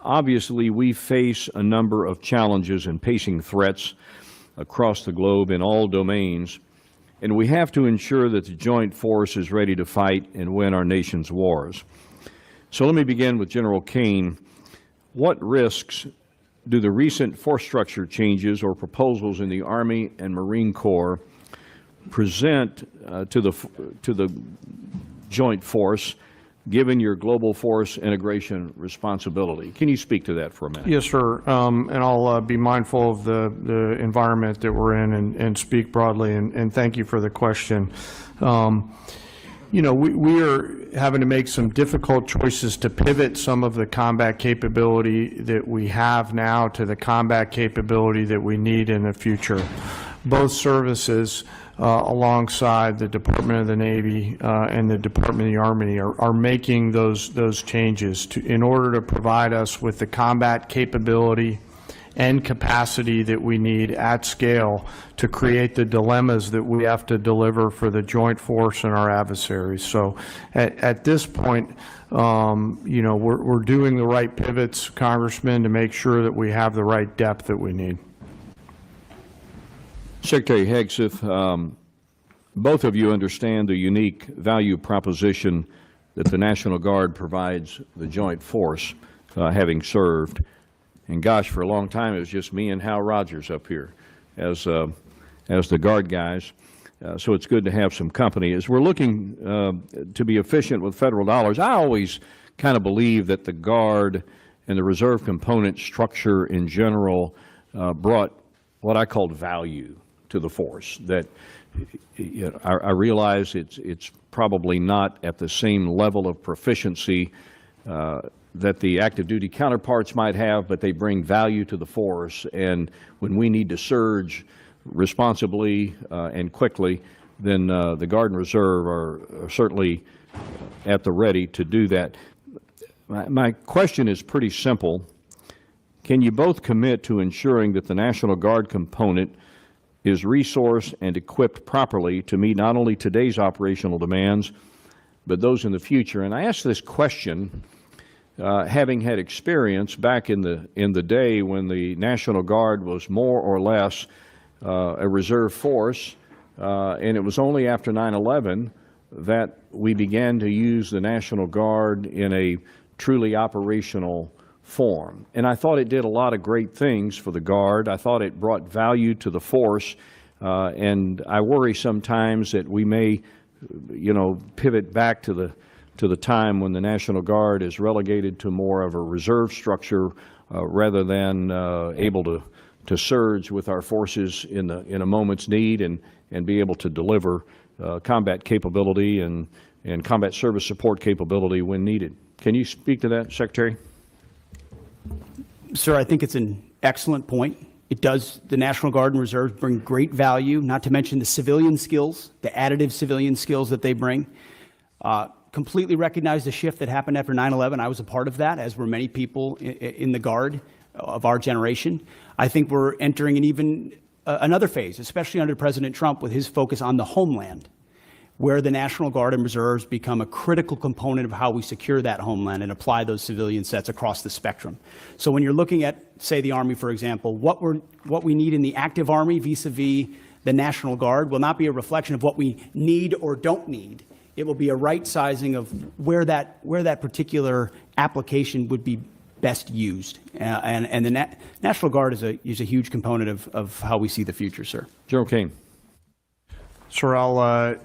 Speaker 11: Obviously, we face a number of challenges and pacing threats across the globe in all domains, and we have to ensure that the joint force is ready to fight and win our nation's wars. So let me begin with General Kane. What risks do the recent force structure changes or proposals in the Army and Marine Corps present to the joint force, given your global force integration responsibility? Can you speak to that for a minute?
Speaker 6: Yes, sir. And I'll be mindful of the environment that we're in and speak broadly. And thank you for the question. You know, we are having to make some difficult choices to pivot some of the combat capability that we have now to the combat capability that we need in the future. Both services, alongside the Department of the Navy and the Department of the Army, are making those changes in order to provide us with the combat capability and capacity that we need at scale to create the dilemmas that we have to deliver for the joint force and our adversaries. So at this point, you know, we're doing the right pivots, Congressman, to make sure that we have the right depth that we need.
Speaker 11: Secretary Hegseth, both of you understand the unique value proposition that the National Guard provides the joint force, having served. And gosh, for a long time, it was just me and Hal Rogers up here as the Guard guys. So it's good to have some company. As we're looking to be efficient with federal dollars, I always kind of believe that the Guard and the reserve component structure in general brought what I called value to the force. That you know, I realize it's probably not at the same level of proficiency that the active duty counterparts might have, but they bring value to the force. And when we need to surge responsibly and quickly, then the Guard and Reserve are certainly at the ready to do that. My question is pretty simple. Can you both commit to ensuring that the National Guard component is resourced and equipped properly to meet not only today's operational demands, but those in the future? And I ask this question having had experience back in the day when the National Guard was more or less a reserve force, and it was only after 9/11 that we began to use the National Guard in a truly operational form. And I thought it did a lot of great things for the Guard. I thought it brought value to the force, and I worry sometimes that we may, you know, pivot back to the time when the National Guard is relegated to more of a reserve structure rather than able to surge with our forces in a moment's need and be able to deliver combat capability and combat service support capability when needed. Can you speak to that, Secretary?
Speaker 5: Sir, I think it's an excellent point. It does, the National Guard and Reserve bring great value, not to mention the civilian skills, the additive civilian skills that they bring. Completely recognize the shift that happened after 9/11. I was a part of that, as were many people in the Guard of our generation. I think we're entering an even another phase, especially under President Trump with his focus on the homeland, where the National Guard and Reserves become a critical component of how we secure that homeland and apply those civilian sets across the spectrum. So when you're looking at, say, the Army, for example, what we need in the active Army vis-a-vis the National Guard will not be a reflection of what we need or don't need. It will be a right sizing of where that particular application would be best used. And the National Guard is a huge component of how we see the future, sir.
Speaker 11: General Kane.
Speaker 6: Sir,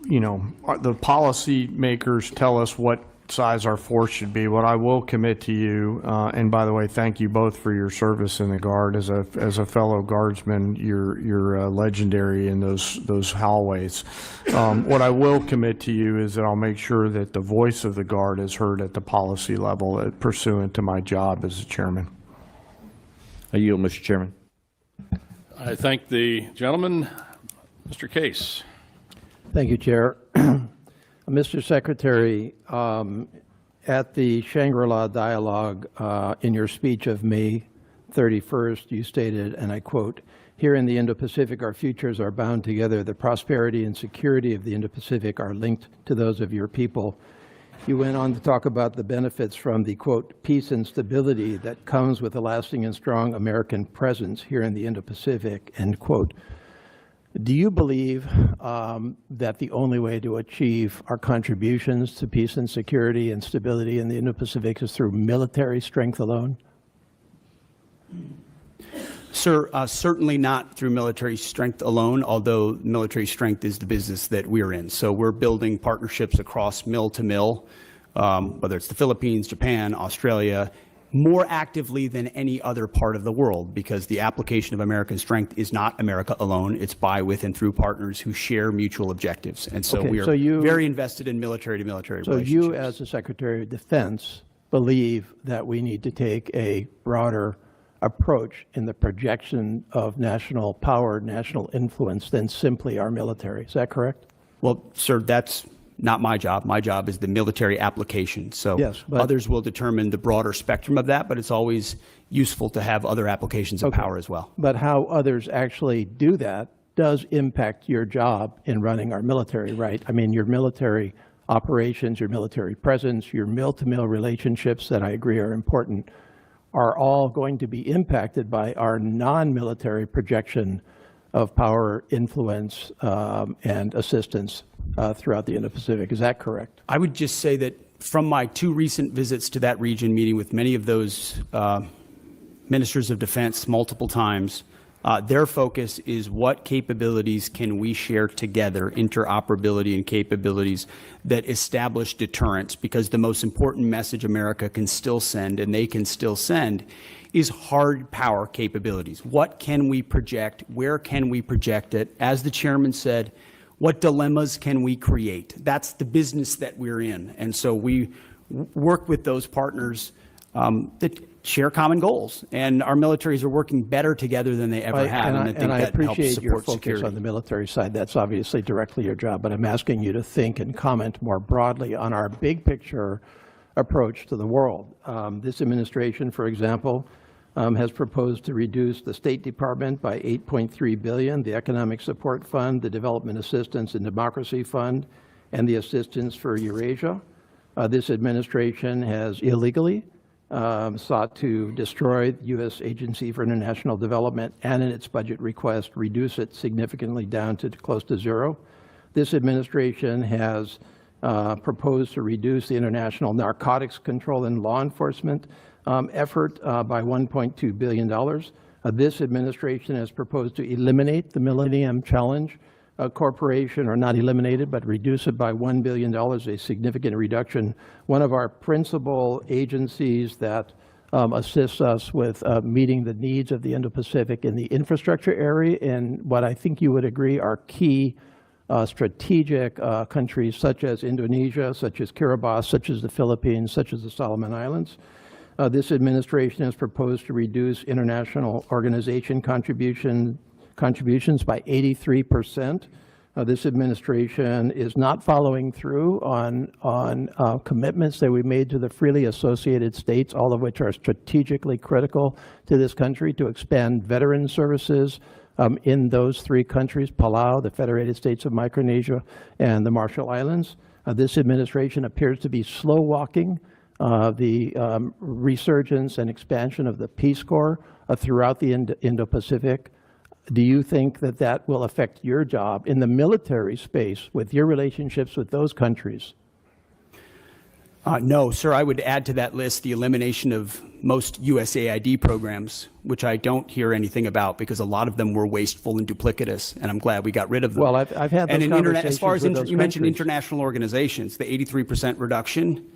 Speaker 6: you know, the policy makers tell us what size our force should be. What I will commit to you, and by the way, thank you both for your service in the Guard. As a fellow Guardsman, you're legendary in those hallways. What I will commit to you is that I'll make sure that the voice of the Guard is heard at the policy level, pursuant to my job as a chairman.
Speaker 11: I yield, Mr. Chairman.
Speaker 1: I thank the gentleman. Mr. Case.
Speaker 12: Thank you, Chair. Mr. Secretary, at the Shangri-La Dialogue in your speech of May 31st, you stated, and I quote, "Here in the Indo-Pacific, our futures are bound together. The prosperity and security of the Indo-Pacific are linked to those of your people." You went on to talk about the benefits from the, quote, "peace and stability that comes with a lasting and strong American presence here in the Indo-Pacific," end quote. Do you believe that the only way to achieve our contributions to peace and security and stability in the Indo-Pacific is through military strength alone?
Speaker 5: Sir, certainly not through military strength alone, although military strength is the business that we're in. So we're building partnerships across mill to mill, whether it's the Philippines, Japan, Australia, more actively than any other part of the world, because the application of American strength is not America alone. It's by, with, and through partners who share mutual objectives. And so
Speaker 12: Okay,
Speaker 5: we are
Speaker 12: so you-
Speaker 5: very invested in military-to-military
Speaker 12: So
Speaker 5: relationships.
Speaker 12: you, as the Secretary of Defense, believe that we need to take a broader approach in the projection of national power, national influence than simply our military. Is that correct?
Speaker 5: Well, sir, that's not my job. My job is the military application. So
Speaker 12: Yes, but-
Speaker 5: others will determine the broader spectrum of that, but it's always useful to have other applications of power as well.
Speaker 12: But how others actually do that does impact your job in running our military, right? I mean, your military operations, your military presence, your mill-to-mill relationships that I agree are important, are all going to be impacted by our non-military projection of power, influence, and assistance throughout the Indo-Pacific. Is that correct?
Speaker 5: I would just say that from my 2 recent visits to that region, meeting with many of those ministers of defense multiple times, their focus is what capabilities can we share together, interoperability and capabilities that establish deterrence, because the most important message America can still send, and they can still send, is hard power capabilities. What can we project? Where can we project it? As the chairman said, what dilemmas can we create? That's the business that we're in. And so we work with those partners that share common goals. And our militaries are working better together than they ever have. And I think that helps
Speaker 12: appreciate your
Speaker 5: support
Speaker 12: focus
Speaker 5: security.
Speaker 12: on the military side. That's obviously directly your job, but I'm asking you to think and comment more broadly on our big picture approach to the world. This administration, for example, has proposed to reduce the State Department by $8.3 billion, the Economic Support Fund, the Development Assistance and Democracy Fund, and the Assistance for Eurasia. This administration has illegally sought to destroy the U.S. Agency for International Development, and in its budget request, reduce it significantly down to close to zero. This administration has proposed to reduce the international narcotics control and law enforcement effort by $1.2 billion. This administration has proposed to eliminate the Millennium Challenge Corporation, or not eliminate it, but reduce it by $1 billion, a significant reduction. One of our principal agencies that assists us with meeting the needs of the Indo-Pacific in the infrastructure area, and what I think you would agree are key strategic countries such as Indonesia, such as Kiribati, such as the Philippines, such as the Solomon Islands. This administration has proposed to reduce international organization contributions by 83%. This administration is not following through on commitments that we made to the freely associated states, all of which are strategically critical to this country, to expand veteran services in those 3 countries, Palau, the Federated States of Micronesia, and the Marshall Islands. This administration appears to be slow walking the resurgence and expansion of the Peace Corps throughout the Indo-Pacific. Do you think that that will affect your job in the military space with your relationships with those countries?
Speaker 5: No, sir. I would add to that list the elimination of most USAID programs, which I don't hear anything about because a lot of them were wasteful and duplicitous, and I'm glad we got rid of them.
Speaker 12: Well, I've had those
Speaker 5: and
Speaker 12: conversations
Speaker 5: as far as
Speaker 12: with those
Speaker 5: you mentioned
Speaker 12: countries.
Speaker 5: international organizations, the 83% reduction.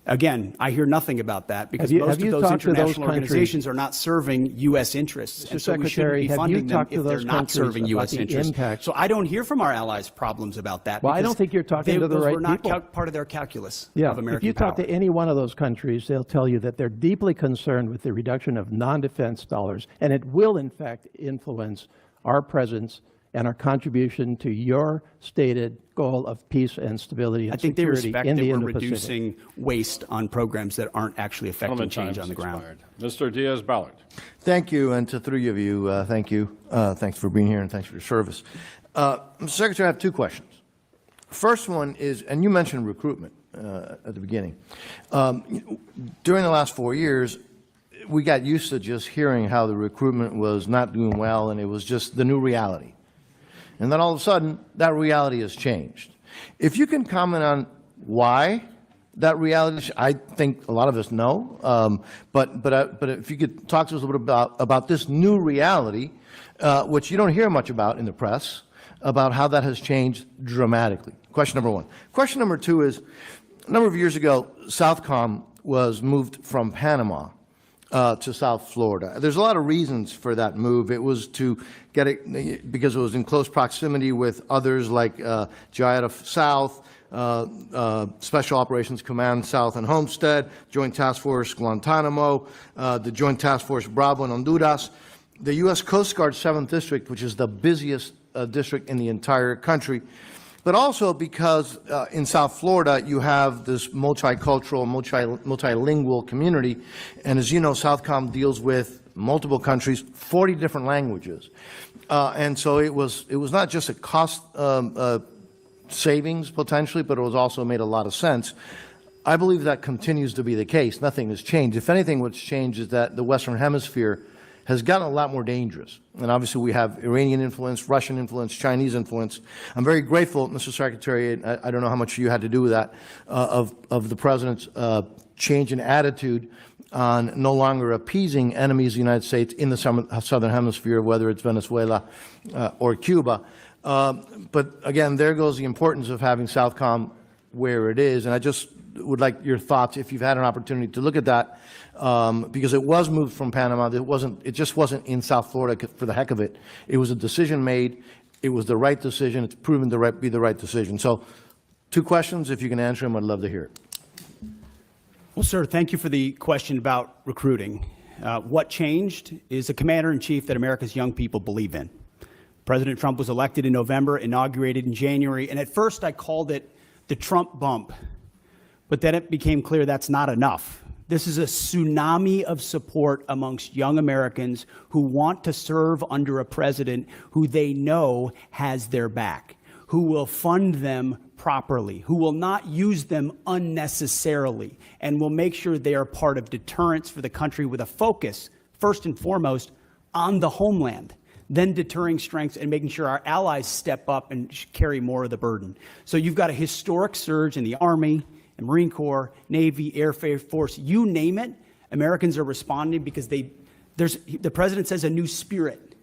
Speaker 5: Again, I hear nothing about that because
Speaker 12: Have
Speaker 5: most
Speaker 12: you
Speaker 5: of those
Speaker 12: talked to those
Speaker 5: international
Speaker 12: countries?
Speaker 5: organizations are not serving U.S. interests, and so we shouldn't
Speaker 12: Secretary,
Speaker 5: be
Speaker 12: have you
Speaker 5: funding them
Speaker 12: talked to
Speaker 5: if they're
Speaker 12: those
Speaker 5: not
Speaker 12: countries
Speaker 5: serving
Speaker 12: about
Speaker 5: U.S.
Speaker 12: the
Speaker 5: interests.
Speaker 12: impact?
Speaker 5: So I don't hear from our allies problems about that.
Speaker 12: Well, I
Speaker 5: because
Speaker 12: don't think you're talking to the
Speaker 5: those
Speaker 12: right
Speaker 5: were not
Speaker 12: people.
Speaker 5: part of their calculus
Speaker 12: Yeah,
Speaker 5: of American
Speaker 12: if you talk
Speaker 5: power.
Speaker 12: to any one of those countries, they'll tell you that they're deeply concerned with the reduction of non-defense dollars, and it will, in fact, influence our presence and our contribution to your stated goal of peace and stability
Speaker 5: I
Speaker 12: and
Speaker 5: think they
Speaker 12: security
Speaker 5: respect
Speaker 12: in
Speaker 5: that
Speaker 12: the
Speaker 5: we're
Speaker 12: Indo-Pacific.
Speaker 5: reducing waste on programs that aren't actually affecting
Speaker 1: Gentleman,
Speaker 5: change
Speaker 1: time's
Speaker 5: on the ground.
Speaker 1: expired. Mr. Diaz-Balart.
Speaker 13: Thank you, and to three of you, thank you. Thanks for being here, and thanks for your service. Mr. Secretary, I have two questions. First one is, and you mentioned recruitment at the beginning. During the last 4 years, we got used to just hearing how the recruitment was not doing well, and it was just the new reality. And then all of a sudden, that reality has changed. If you can comment on why that reality, I think a lot of us know, but if you could talk to us a little bit about this new reality, which you don't hear much about in the press, about how that has changed dramatically. Question number one. Question number two is, a number of years ago, Southcom was moved from Panama to South Florida. There's a lot of reasons for that move. It was to get it because it was in close proximity with others like Jayada South, Special Operations Command South and Homestead, Joint Task Force Guantanamo, the Joint Task Force Bravo in Honduras, the U.S. Coast Guard 7th District, which is the busiest district in the entire country, but also because in South Florida you have this multicultural, multilingual community, and as you know, Southcom deals with multiple countries, 40 different languages, and so it was not just a cost savings potentially, but it was also made a lot of sense. I believe that continues to be the case. Nothing has changed. If anything, what's changed is that the Western Hemisphere has gotten a lot more dangerous. And obviously we have Iranian influence, Russian influence, Chinese influence. I'm very grateful, Mr. Secretary, I don't know how much you had to do with that, of the President's change in attitude on no longer appeasing enemies of the United States in the Southern Hemisphere, whether it's Venezuela or Cuba. But again, there goes the importance of having Southcom where it is. And I just would like your thoughts, if you've had an opportunity to look at that, because it was moved from Panama. It just wasn't in South Florida for the heck of it. It was a decision made. It was the right decision. It's proven to be the right decision. So, two questions. If you can answer them, I'd love to hear it.
Speaker 5: Well, sir, thank you for the question about recruiting. What changed is a commander-in-chief that America's young people believe in. President Trump was elected in November, inaugurated in January, and at first I called it the Trump bump. But then it became clear that's not enough. This is a tsunami of support amongst young Americans who want to serve under a president who they know has their back, who will fund them properly, who will not use them unnecessarily, and will make sure they are part of deterrence for the country with a focus, first and foremost, on the homeland, then deterring strengths and making sure our allies step up and carry more of the burden. So you've got a historic surge in the Army, the Marine Corps, Navy, Air Force, you name it. Americans are responding because the president says a new spirit.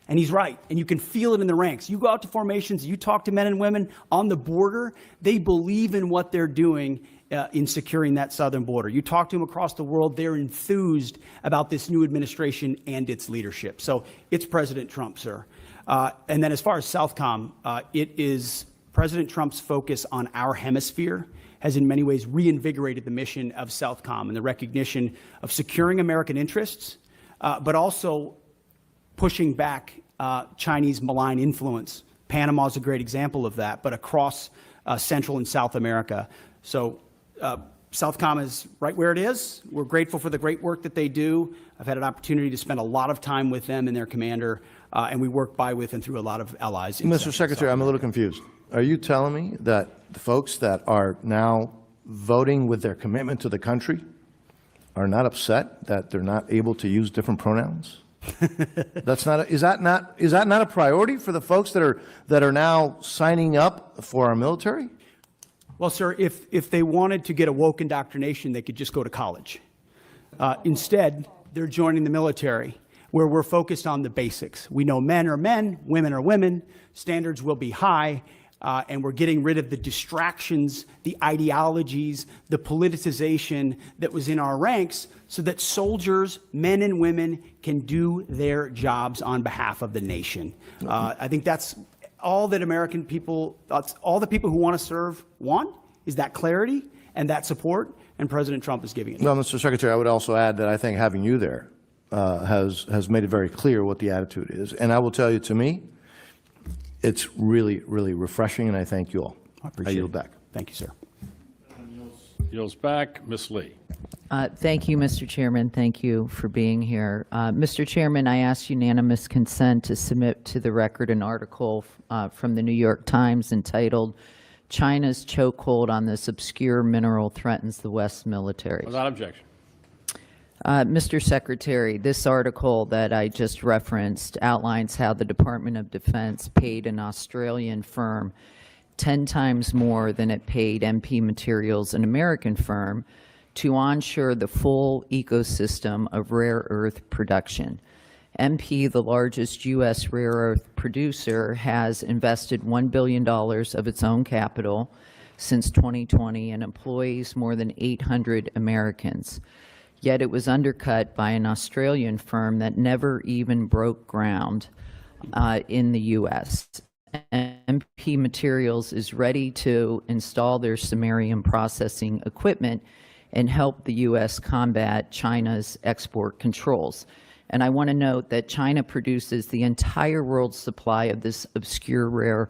Speaker 5: And he's right. And you can feel it in the ranks. You go out to formations, you talk to men and women on the border, they believe in what they're doing in securing that southern border. You talk to them across the world, they're enthused about this new administration and its leadership. So it's President Trump, sir. And then as far as Southcom, it is President Trump's focus on our hemisphere has in many ways reinvigorated the mission of Southcom and the recognition of securing American interests, but also pushing back Chinese malign influence. Panama is a great example of that, but across Central and South America. So Southcom is right where it is. We're grateful for the great work that they do. I've had an opportunity to spend a lot of time with them and their commander, and we work by, with, and through a lot of allies.
Speaker 13: Mr. Secretary, I'm a little confused. Are you telling me that the folks that are now voting with their commitment to the country are not upset that they're not able to use different pronouns? Is that not a priority for the folks that are now signing up for our military?
Speaker 5: Well, sir, if they wanted to get a woke indoctrination, they could just go to college. Instead, they're joining the military, where we're focused on the basics. We know men are men, women are women, standards will be high, and we're getting rid of the distractions, the ideologies, the politicization that was in our ranks, so that soldiers, men and women, can do their jobs on behalf of the nation. I think that's all that American people, all the people who want to serve want, is that clarity and that support, and President Trump is giving it.
Speaker 13: Well, Mr. Secretary, I would also add that I think having you there has made it very clear what the attitude is. And I will tell you, to me, It's really, really refreshing, and I thank you all.
Speaker 5: I appreciate
Speaker 13: yield
Speaker 5: it.
Speaker 13: back.
Speaker 5: Thank you, sir.
Speaker 1: Yields back. Ms. Lee.
Speaker 14: Thank you, Mr. Chairman. Thank you for being here. Mr. Chairman, I ask unanimous consent to submit to the record an article from the New York Times entitled, "China's Chokehold on This Obscure Mineral Threatens the West Military."
Speaker 1: Without objection.
Speaker 14: Mr. Secretary, this article that I just referenced outlines how the Department of Defense paid an Australian firm 10 times more than it paid MP Materials, an American firm, to onshore the full ecosystem of rare earth production. MP, the largest U.S. rare earth producer, has invested $1 billion of its own capital since 2020 and employs more than 800 Americans. Yet it was undercut by an Australian firm that never even broke ground in the U.S. MP Materials is ready to install their samarium processing equipment and help the U.S. combat China's export controls. And I want to note that China produces the entire world's supply of this obscure rare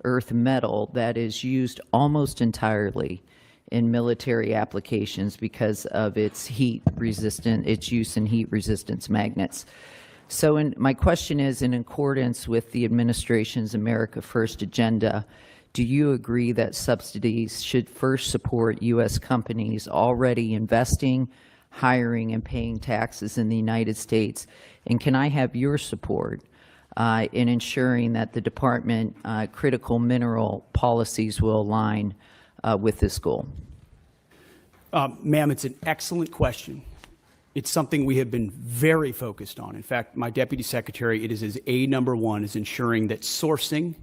Speaker 14: earth metal that is used almost entirely in military applications because of its its use in heat resistance magnets. So my question is, in accordance with the administration's America First agenda, do you agree that subsidies should first support U.S. companies already investing, hiring, and paying taxes in the United States? And can I have your support in ensuring that the department critical mineral policies will align with this goal?
Speaker 5: Ma'am, it's an excellent question. It's something we have been very focused on. In fact, my deputy secretary, it is his number one is ensuring that sourcing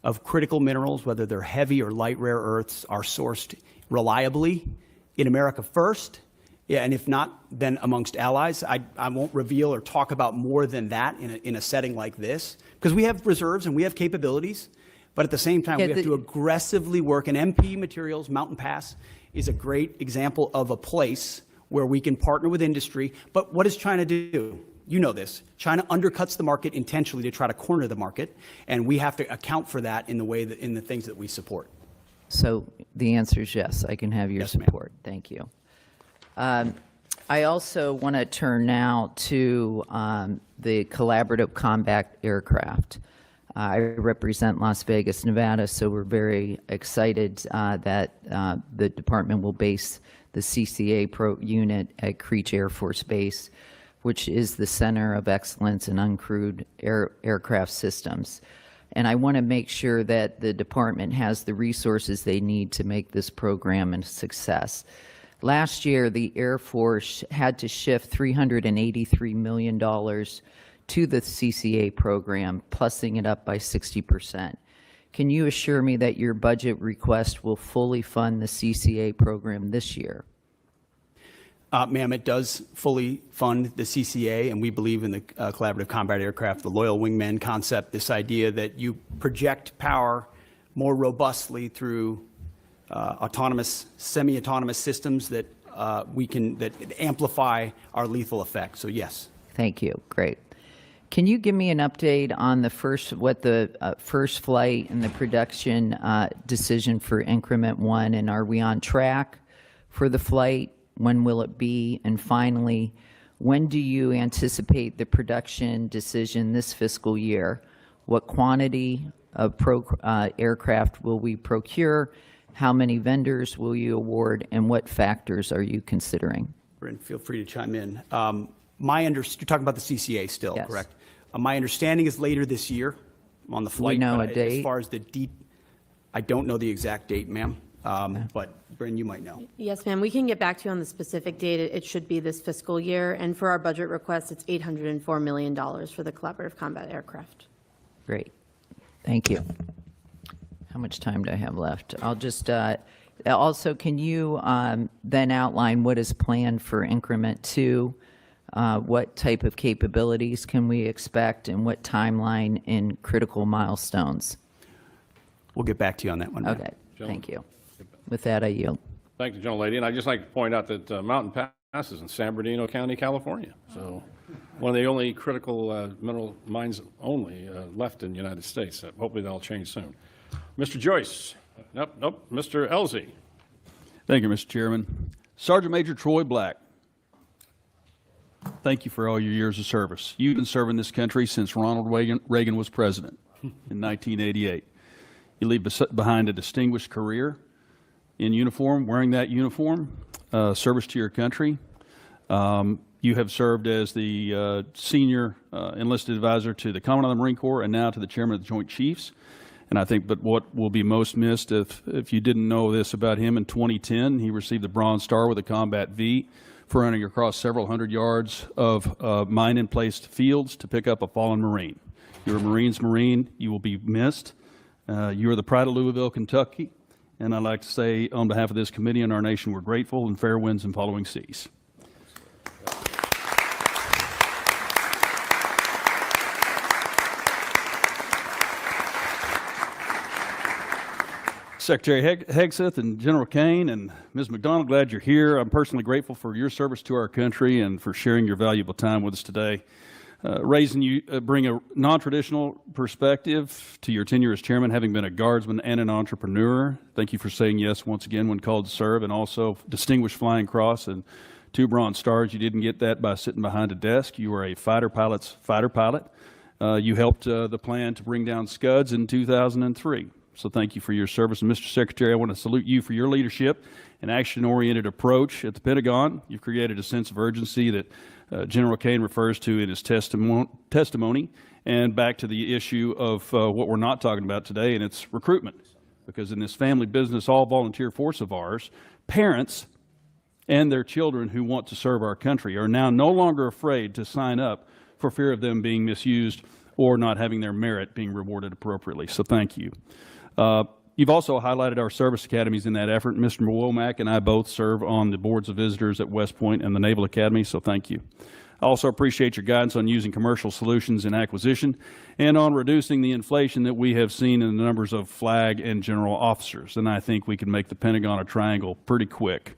Speaker 5: of critical minerals, whether they're heavy or light rare earths, are sourced reliably in America first. Yeah, and if not, then amongst allies. I won't reveal or talk about more than that in a setting like this, because we have reserves and we have capabilities, but at the same time, we have to aggressively work. And MP Materials, Mountain Pass, is a great example of a place where we can partner with industry. But what does China do? You know this. China undercuts the market intentionally to try to corner the market, and we have to account for that in the way that in the things that we support.
Speaker 14: So the answer is yes, I can have your support. Thank you. I also want to turn now to the collaborative combat aircraft. I represent Las Vegas, Nevada, so we're very excited that the department will base the CCA unit at Creech Air Force Base, which is the center of excellence in uncrewed aircraft systems. And I want to make sure that the department has the resources they need to make this program a success. Last year, the Air Force had to shift $383 million to the CCA program, plussing it up by 60%. Can you assure me that your budget request will fully fund the CCA program this year?
Speaker 5: Ma'am, it does fully fund the CCA, and we believe in the collaborative combat aircraft, the loyal wingman concept, this idea that you project power more robustly through autonomous, semi-autonomous systems that that amplify our lethal effect. So yes.
Speaker 14: Thank you. Great. Can you give me an update on the first flight and the production decision for Increment 1, and are we on track for the flight? When will it be? And finally, when do you anticipate the production decision this fiscal year? What quantity of aircraft will we procure? How many vendors will you award? And what factors are you considering?
Speaker 5: Bryn, feel free to chime in. You're talking about the CCA still,
Speaker 14: Yes.
Speaker 5: correct? My understanding is later this year on the flight.
Speaker 14: We know
Speaker 5: but
Speaker 14: a date?
Speaker 5: As far as I don't know the exact date, ma'am. But Bryn, you might know.
Speaker 15: Yes, ma'am. We can get back to you on the specific date. It should be this fiscal year. And for our budget request, it's $804 million for the collaborative combat aircraft.
Speaker 14: Great. Thank you. How much time do I have left? I'll just, also, can you then outline what is planned for Increment 2? What type of capabilities can we expect, and what timeline and critical milestones?
Speaker 5: We'll get back to you on that one, ma'am.
Speaker 14: Okay, thank you. With that, I yield.
Speaker 1: Thank you, gentlelady. And I'd just like to point out that Mountain is in San Bernardino County, California. So one of the only critical mineral mines only left in the United States. Hopefully that'll change soon. Mr. Joyce. Nope. Mr. Elzey.
Speaker 16: Thank you, Mr. Chairman. Sergeant Major Troy Black, thank you for all your years of service. You've been serving this country since Ronald Reagan was president in 1988. You leave behind a distinguished career in uniform, wearing that uniform, service to your country. You have served as the senior enlisted advisor to the Commandant of the Marine Corps and now to the Chairman of the Joint Chiefs. And I think but what will be most missed, if you didn't know this about him, in 2010, he received the Bronze Star with a Combat V for running across several hundred yards of mine-in-placed fields to pick up a fallen Marine. You're a Marine's Marine. You will be missed. You are the pride of Louisville, Kentucky. And I'd like to say, on behalf of this committee and our nation, we're grateful, and fair winds and following seas. Secretary Hegseth and General Kane and Ms. McDonald, glad you're here. I'm personally grateful for your service to our country and for sharing your valuable time with us today. Raising you bring a non-traditional perspective to your tenure as chairman, having been a guardsman and an entrepreneur. Thank you for saying yes once again when called to serve, and also distinguished Flying Cross and 2 Bronze Stars. You didn't get that by sitting behind a desk. You were a fighter pilot's fighter pilot. You helped the plan to bring down Scuds in 2003. So thank you for your service. And Mr. Secretary, I want to salute you for your leadership and action-oriented approach at the Pentagon. You've created a sense of urgency that General Kane refers to in his testimony, and back to the issue of what we're not talking about today, and it's recruitment. Because in this family business, all-volunteer force of ours, parents and their children who want to serve our country are now no longer afraid to sign up for fear of them being misused or not having their merit being rewarded appropriately. So thank you. You've also highlighted our service academies in that effort. Mr. Womack and I both serve on the boards of visitors at West Point and the Naval Academy, so thank you. I also appreciate your guidance on using commercial solutions in acquisition and on reducing the inflation that we have seen in the numbers of flag and general officers. And I think we can make the Pentagon a triangle pretty quick.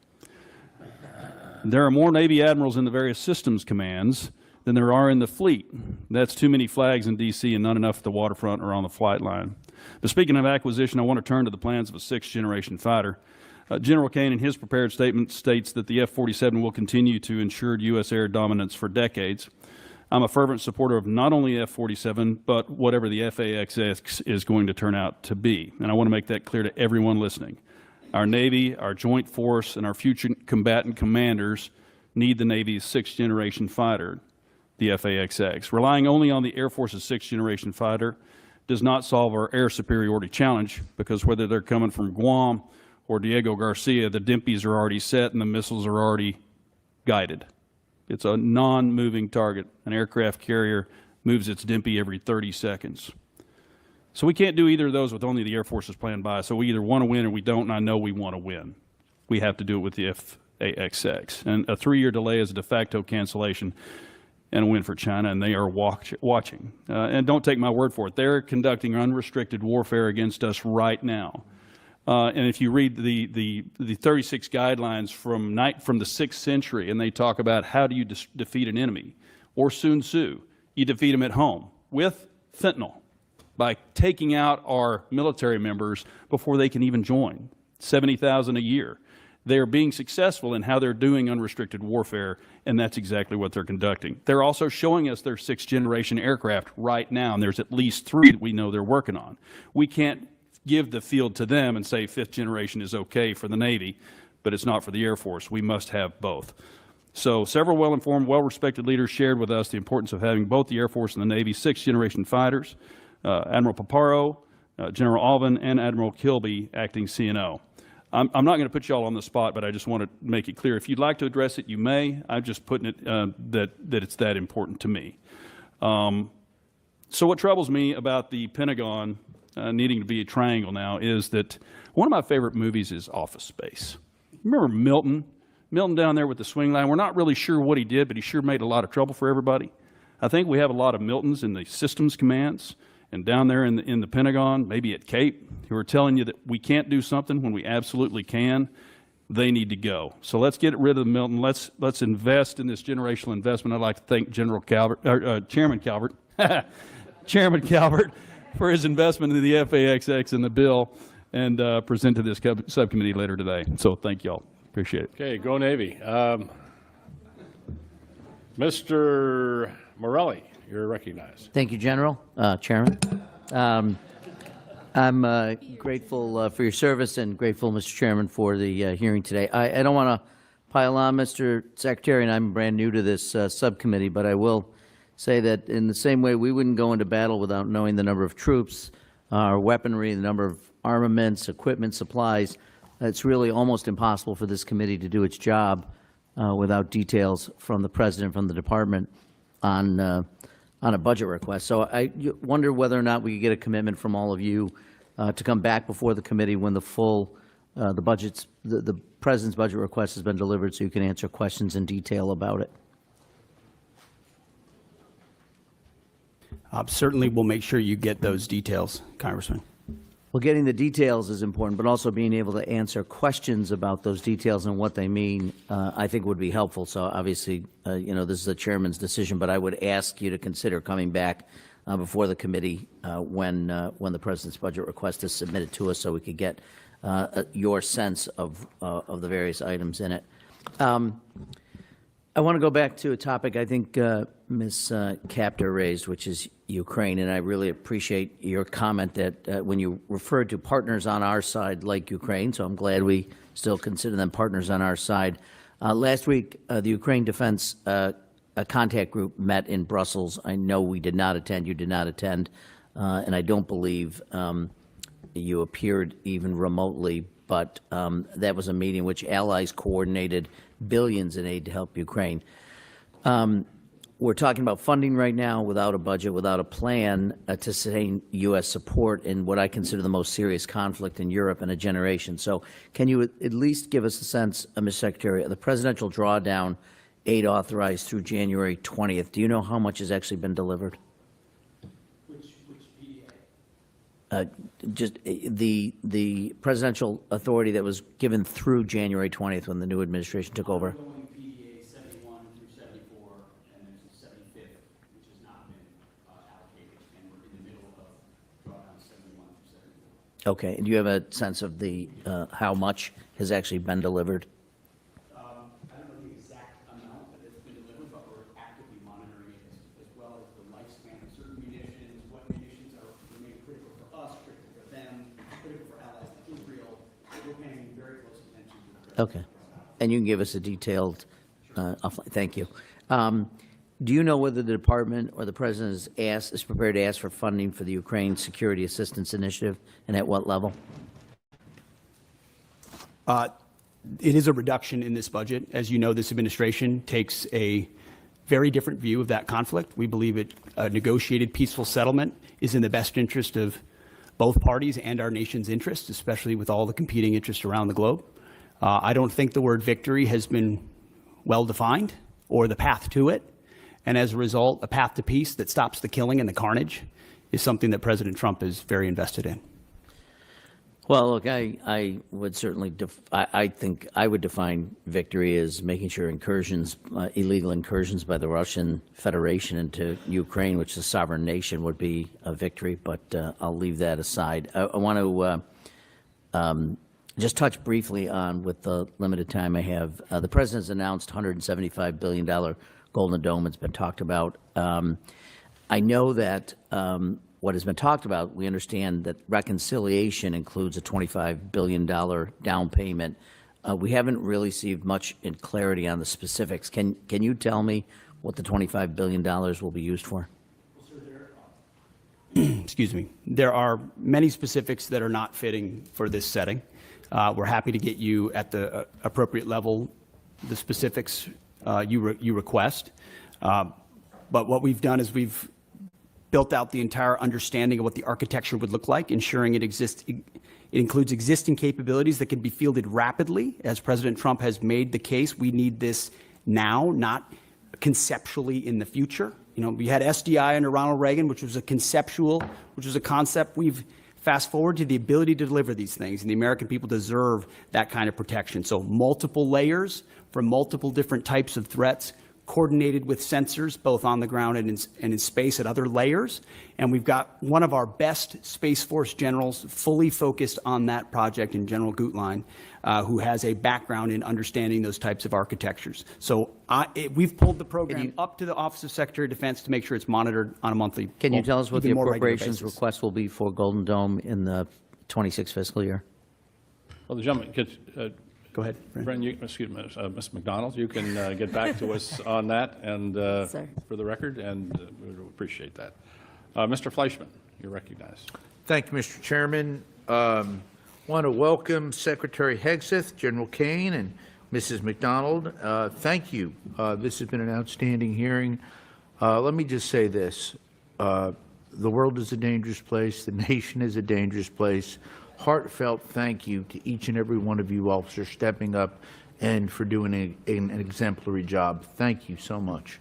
Speaker 16: There are more Navy admirals in the various systems commands than there are in the fleet. That's too many flags in D.C. and not enough at the waterfront or on the flight line. But speaking of acquisition, I want to turn to the plans of a 6th-generation fighter. General Kane, in his prepared statement, states that the F-47 will continue to ensure U.S. air dominance for decades. I'm a fervent supporter of not only F-47, but whatever the FAXX is going to turn out to be. And I want to make that clear to everyone listening. Our Navy, our Joint Force, and our future combatant commanders need the Navy's 6th-generation fighter, the FAXX. Relying only on the Air Force's 6th-generation fighter does not solve our air superiority challenge, because whether they're coming from Guam or Diego Garcia, the DIMPs are already set and the missiles are already guided. It's a non-moving target. An aircraft carrier moves its DIMPy every 30 seconds. So we can't do either of those with only the Air Force's plan by. So we either want to win or we don't, and I know we want to win. We have to do it with the FAXX. And a 3-year delay is a de facto cancellation and a win for China, and they are watching. And don't take my word for it. They're conducting unrestricted warfare against us right now. And if you read the 36 guidelines from the 6th century, and they talk about how do you defeat an enemy, or Sun Tzu, you defeat them at home with fentanyl, by taking out our military members before they can even join, 70,000 a year. They are being successful in how they're doing unrestricted warfare, and that's exactly what they're conducting. They're also showing us their 6th-generation aircraft right now, and there's at least 3 that we know they're working on. We can't give the field to them and say 5th generation is okay for the Navy, but it's not for the Air Force. We must have both. So several well-informed, well-respected leaders shared with us the importance of having both the Air Force and the Navy 6th-generation fighters, Admiral Paparo, General Alvin, and Admiral Kilby, acting CNO. I'm not going to put you all on the spot, but I just want to make it clear. If you'd like to address it, you may. I'm just putting it that it's that important to me. So what troubles me about the Pentagon needing to be a triangle now is that one of my favorite movies is Office Space. Remember Milton? Milton down there with the swing line. We're not really sure what he did, but he sure made a lot of trouble for everybody. I think we have a lot of Miltons in the systems commands and down there in the Pentagon, maybe at Cape, who are telling you that we can't do something when we absolutely can, they need to go. So let's get rid of the Milton. Let's invest in this generational investment. I'd like to thank Chairman Calvert, Chairman Calvert, for his investment in the FAXX and the bill, and present to this subcommittee later today. So thank y'all. Appreciate it.
Speaker 1: Okay, go Navy. Mr. Morelli, you're recognized.
Speaker 17: Thank you, General, Chairman. I'm grateful for your service and grateful, Mr. Chairman, for the hearing today. I don't want to pile on, Mr. Secretary, and I'm brand new to this subcommittee, but I will say that in the same way we wouldn't go into battle without knowing the number of troops, our weaponry, the number of armaments, equipment, supplies. It's really almost impossible for this committee to do its job without details from the President, from the Department on a budget request. So I wonder whether or not we could get a commitment from all of you to come back before the committee when the full, the President's budget request has been delivered, so you can answer questions in detail about it.
Speaker 5: Certainly, we'll make sure you get those details, Congressman.
Speaker 17: Well, getting the details is important, but also being able to answer questions about those details and what they mean, I think would be helpful. So obviously, you know, this is the chairman's decision, but I would ask you to consider coming back before the committee when the President's budget request is submitted to us, so we could get your sense of the various items in it. I want to go back to a topic I think Ms. Kaptur raised, which is Ukraine, and I really appreciate your comment that when you referred to partners on our side like Ukraine, so I'm glad we still consider them partners on our side. Last week, the Ukraine Defense Contact Group met in Brussels. I know we did not attend, you did not attend, and I don't believe you appeared even remotely, but that was a meeting which allies coordinated billions in aid to help Ukraine. We're talking about funding right now without a budget, without a plan to sustain U.S. support in what I consider the most serious conflict in Europe in a generation. So can you at least give us a sense, Mr. Secretary, of the presidential drawdown aid authorized through January 20th? Do you know how much has actually been delivered?
Speaker 5: Which PDA?
Speaker 17: Just the presidential authority that was given through January 20th when the new administration took over.
Speaker 5: PDA 71 through 74, and there's a 75th, which has not been allocated, and we're in the middle of drawdown 71 through 74.
Speaker 17: Okay, and do you have a sense of the how much has actually been delivered?
Speaker 5: I don't know the exact amount that has been delivered, but we're actively monitoring it as well as the lifespan of certain munitions, what munitions remain critical for us, critical for them, critical for allies like Israel. We're paying very close attention to the
Speaker 17: Okay, and you can give us a detailed, thank you. Do you know whether the department or the president is prepared to ask for funding for the Ukraine Security Assistance Initiative, and at what level?
Speaker 5: It is a reduction in this budget. As you know, this administration takes a very different view of that conflict. We believe a negotiated peaceful settlement is in the best interest of both parties and our nation's interests, especially with all the competing interests around the globe. I don't think the word victory has been well defined or the path to it. And as a result, a path to peace that stops the killing and the carnage is something that President Trump is very invested in.
Speaker 17: Well, look, I would certainly, I think I would define victory as making sure incursions, illegal incursions by the Russian Federation into Ukraine, which is a sovereign nation, would be a victory, but I'll leave that aside. I want to just touch briefly on, with the limited time I have, the President's announced $175 billion Golden Dome. It's been talked about. I know that what has been talked about, we understand that reconciliation includes a $25 billion down payment. We haven't really received much in clarity on the specifics. Can you tell me what the $25 billion will be used for?
Speaker 5: Excuse me. There are many specifics that are not fitting for this setting. We're happy to get you at the appropriate level the specifics you request. But what we've done is we've built out the entire understanding of what the architecture would look like, ensuring it includes existing capabilities that can be fielded rapidly. As President Trump has made the case, we need this now, not conceptually in the future. You know, we had SDI under Ronald Reagan, which was a concept we've Fast forward to the ability to deliver these things, and the American people deserve that kind of protection. So multiple layers for multiple different types of threats, coordinated with sensors, both on the ground and in space at other layers. And we've got one of our best Space Force generals fully focused on that project in General Gutlein, who has a background in understanding those types of architectures. So we've pulled the program up to the Office of Secretary of Defense to make sure it's monitored on a monthly basis.
Speaker 17: Can you tell us what the appropriations request will be for Golden Dome in the 26 fiscal year?
Speaker 1: Well, the gentleman gets,
Speaker 5: go ahead,
Speaker 1: Bren, excuse me, Ms. McDonald, you can get back to us on that and for the record, and we would appreciate that. Mr. Fleischman, you're recognized.
Speaker 18: Thank you, Mr. Chairman. Want to welcome Secretary Hegseth, General Kane, and Mrs. McDonald. Thank you. This has been an outstanding hearing. Let me just say this. The world is a dangerous place. The nation is a dangerous place. Heartfelt thank you to each and every one of you officers stepping up and for doing an exemplary job. Thank you so much.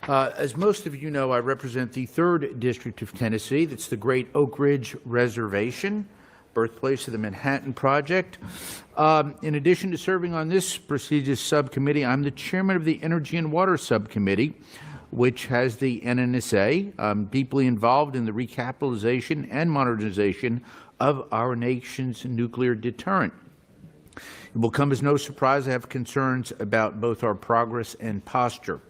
Speaker 18: As most of you know, I represent the 3rd District of Tennessee. That's the Great Oak Ridge Reservation, birthplace of the Manhattan Project. In addition to serving on this prestigious subcommittee, I'm the chairman of the Energy and Water Subcommittee, which has the NNSA. I'm deeply involved in the recapitalization and modernization of our nation's nuclear deterrent. It will come as no surprise I have concerns about both our progress and posture.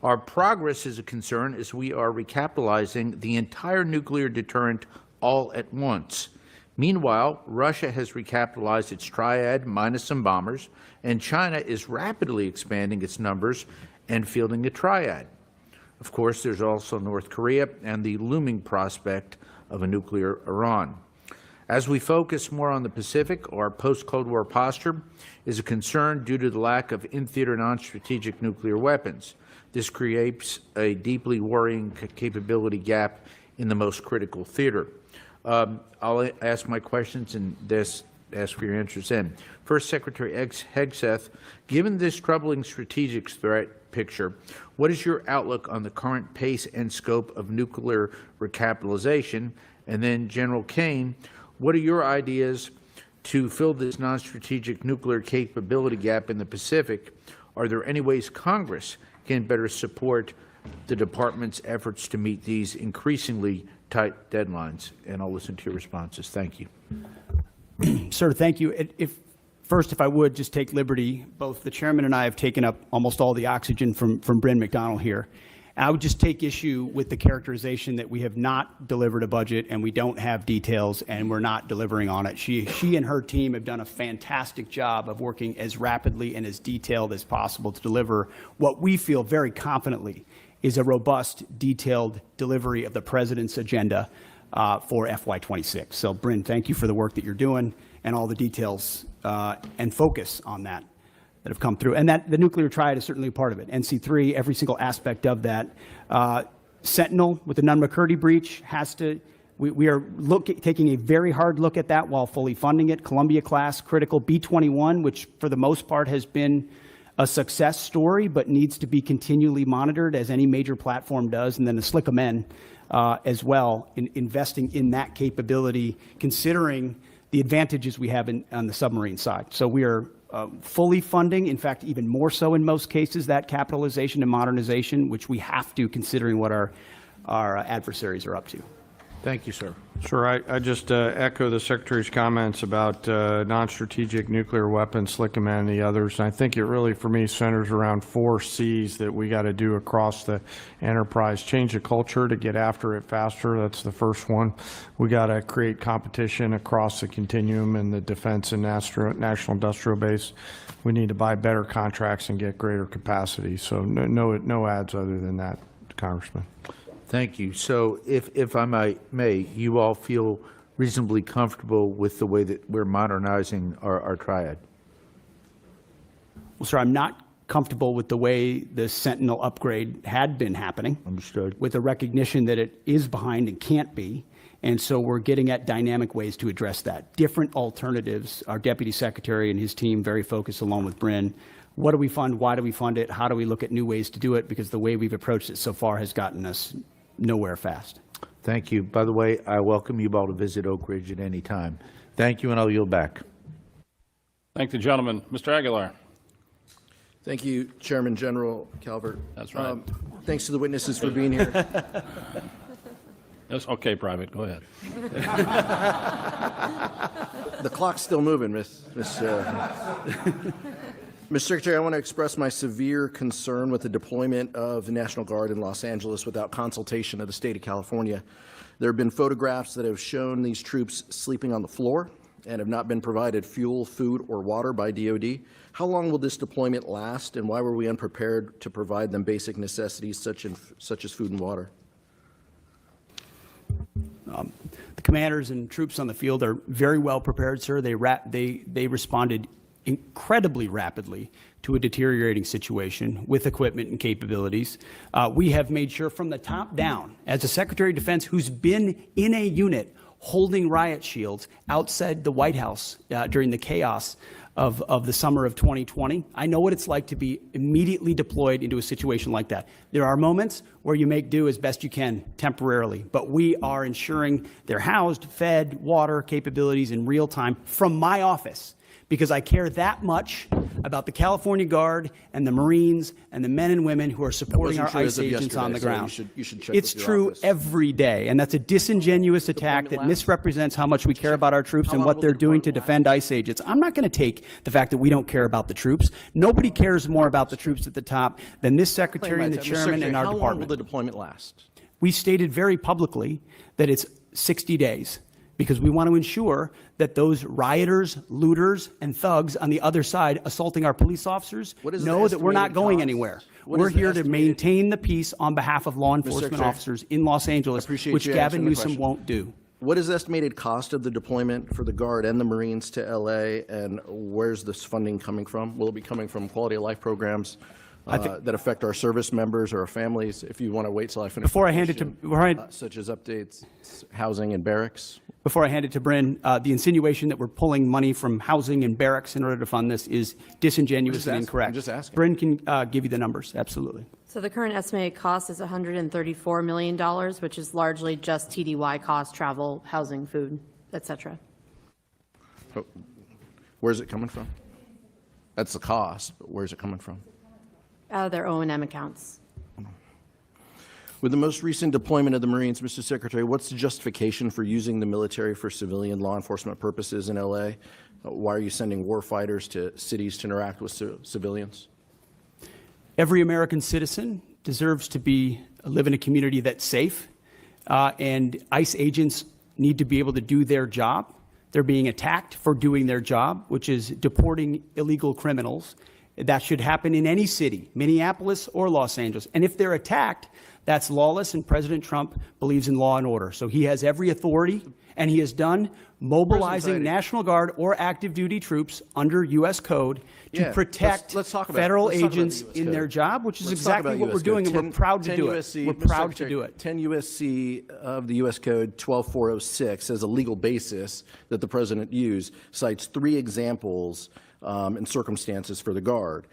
Speaker 18: Our progress is a concern as we are recapitalizing the entire nuclear deterrent all at once. Meanwhile, Russia has recapitalized its triad minus some bombers, and China is rapidly expanding its numbers and fielding a triad. Of course, there's also North Korea and the looming prospect of a nuclear Iran. As we focus more on the Pacific, our post-Cold War posture is a concern due to the lack of in-theater non-strategic nuclear weapons. This creates a deeply worrying capability gap in the most critical theater. I'll ask my questions and ask for your answers in. First, Secretary Hegseth, given this troubling strategic threat picture, what is your outlook on the current pace and scope of nuclear recapitalization? And then, General Kane, what are your ideas to fill this non-strategic nuclear capability gap in the Pacific? Are there any ways Congress can better support the department's efforts to meet these increasingly tight deadlines? And I'll listen to your responses. Thank you.
Speaker 5: Sir, thank you. First, if I would just take liberty, both the chairman and I have taken up almost all the oxygen from Bryn McDonald here. I would just take issue with the characterization that we have not delivered a budget and we don't have details and we're not delivering on it. She and her team have done a fantastic job of working as rapidly and as detailed as possible to deliver what we feel very confidently is a robust, detailed delivery of the president's agenda for FY26. So, Bryn, thank you for the work that you're doing and all the details and focus on that have come through. And that the nuclear triad is certainly a part of it. NC3, every single aspect of that. Sentinel with the Nunn-McCurdy breach has to, we are taking a very hard look at that while fully funding it. Columbia class, critical. B-21, which for the most part has been a success story, but needs to be continually monitored as any major platform does. And then the SLICM-N as well, in investing in that capability, considering the advantages we have on the submarine side. So we are fully funding, in fact, even more so in most cases, that capitalization and modernization, which we have to, considering what our adversaries are up to.
Speaker 18: Thank you, sir.
Speaker 6: Sure. I just echo the Secretary's comments about non-strategic nuclear weapons, SLICM and the others. And I think it really, for me, centers around 4 C's that we got to do across the enterprise. Change the culture to get after it faster. That's the first one. We got to create competition across the continuum in the defense and national industrial base. We need to buy better contracts and get greater capacity. So no ads other than that, Congressman.
Speaker 18: Thank you. So if I may, you all feel reasonably comfortable with the way that we're modernizing our triad?
Speaker 5: Well, sir, I'm not comfortable with the way the Sentinel upgrade had been happening.
Speaker 18: Understood.
Speaker 5: With the recognition that it is behind and can't be. And so we're getting at dynamic ways to address that. Different alternatives. Our Deputy Secretary and his team very focused along with Bryn. What do we fund? Why do we fund it? How do we look at new ways to do it? Because the way we've approached it so far has gotten us nowhere fast.
Speaker 18: Thank you. By the way, I welcome you all to visit Oak Ridge at any time. Thank you, and I'll yield back.
Speaker 1: Thank the gentleman. Mr. Aguilar.
Speaker 19: Thank you, Chairman General Calvert.
Speaker 1: That's right.
Speaker 19: Thanks to the witnesses for being here.
Speaker 1: That's okay, Private. Go ahead.
Speaker 19: The clock's still moving, Mr. Secretary, I want to express my severe concern with the deployment of the National Guard in Los Angeles without consultation of the state of California. There have been photographs that have shown these troops sleeping on the floor and have not been provided fuel, food, or water by DoD. How long will this deployment last, and why were we unprepared to provide them basic necessities such as food and water?
Speaker 5: The commanders and troops on the field are very well prepared, sir. They responded incredibly rapidly to a deteriorating situation with equipment and capabilities. We have made sure from the top down, as the Secretary of Defense who's been in a unit holding riot shields outside the White House during the chaos of the summer of 2020. I know what it's like to be immediately deployed into a situation like that. There are moments where you make do as best you can temporarily, but we are ensuring they're housed, fed, water capabilities in real time from my office, because I care that much about the California Guard and the Marines and the men and women who are supporting our ICE agents on the ground.
Speaker 19: You should check
Speaker 5: It's
Speaker 19: with your
Speaker 5: true
Speaker 19: office.
Speaker 5: every day, and that's a disingenuous attack that misrepresents how much we care about our troops and what they're doing to defend ICE agents. I'm not going to take the fact that we don't care about the troops. Nobody cares more about the troops at the top than this Secretary and the Chairman and our
Speaker 19: How long will
Speaker 5: department.
Speaker 19: the deployment last?
Speaker 5: We stated very publicly that it's 60 days because we want to ensure that those rioters, looters, and thugs on the other side assaulting our police officers know that we're not going anywhere. We're here to maintain the peace on behalf of law enforcement
Speaker 19: Secretary,
Speaker 5: officers in Los Angeles, which
Speaker 19: you
Speaker 5: Gavin
Speaker 19: answering the
Speaker 5: Newsom
Speaker 19: question.
Speaker 5: won't do.
Speaker 19: What is the estimated cost of the deployment for the Guard and the Marines to LA, and where's this funding coming from? Will it be coming from quality of life programs that affect our service members or our families? If you want to wait till I finish.
Speaker 5: Before I hand it to
Speaker 19: such as updates, housing and barracks.
Speaker 5: Before I hand it to Bryn, the insinuation that we're pulling money from housing and barracks in order to fund this is disingenuous and incorrect.
Speaker 19: I'm just asking.
Speaker 5: Bryn can give you the numbers, absolutely.
Speaker 15: So the current estimated cost is $134 million, which is largely just TDY costs, travel, housing, food, et cetera.
Speaker 19: Where's it coming from? That's the cost, but where's it coming from?
Speaker 15: Out of their O&M accounts.
Speaker 19: With the most recent deployment of the Marines, Mr. Secretary, what's the justification for using the military for civilian law enforcement purposes in LA? Why are you sending war fighters to cities to interact with civilians?
Speaker 5: Every American citizen deserves to live in a community that's safe, and ICE agents need to be able to do their job. They're being attacked for doing their job, which is deporting illegal criminals. That should happen in any city, Minneapolis or Los Angeles. And if they're attacked, that's lawless, and President Trump believes in law and order. So he has every authority, and he has done mobilizing National Guard or active duty troops under U.S. code to protect federal agents in their job, which is exactly what we're doing, and we're proud to do it. We're proud to do it.
Speaker 19: 10 U.S.C. of the U.S. Code 12406 as a legal basis that the President used cites 3 examples and circumstances for the Guard: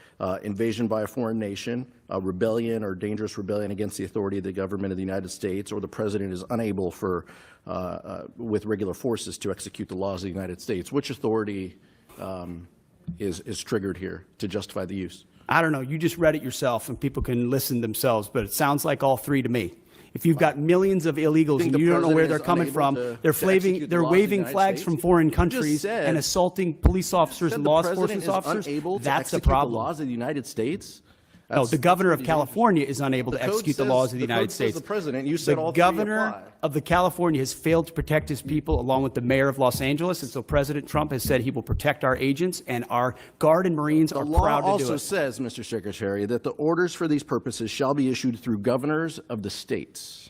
Speaker 19: invasion by a foreign nation, rebellion or dangerous rebellion against the authority of the government of the United States, or the President is unable with regular forces to execute the laws of the United States. Which authority is triggered here to justify the use?
Speaker 5: I don't know. You just read it yourself, and people can listen themselves, but it sounds like all 3 to me. If you've got millions of illegals and you don't know where they're coming from, they're waving flags from foreign countries and assaulting police officers and law enforcement officers, that's a problem.
Speaker 19: The laws of the United States?
Speaker 5: No, the governor of California is unable to execute the laws of the United States.
Speaker 19: The President, you said all
Speaker 5: the
Speaker 19: 3
Speaker 5: governor
Speaker 19: apply.
Speaker 5: of the California has failed to protect his people, along with the mayor of Los Angeles, and so President Trump has said he will protect our agents, and our Guard and Marines are proud to do it.
Speaker 19: The law also says, Mr. Secretary, that the orders for these purposes shall be issued through governors of the states.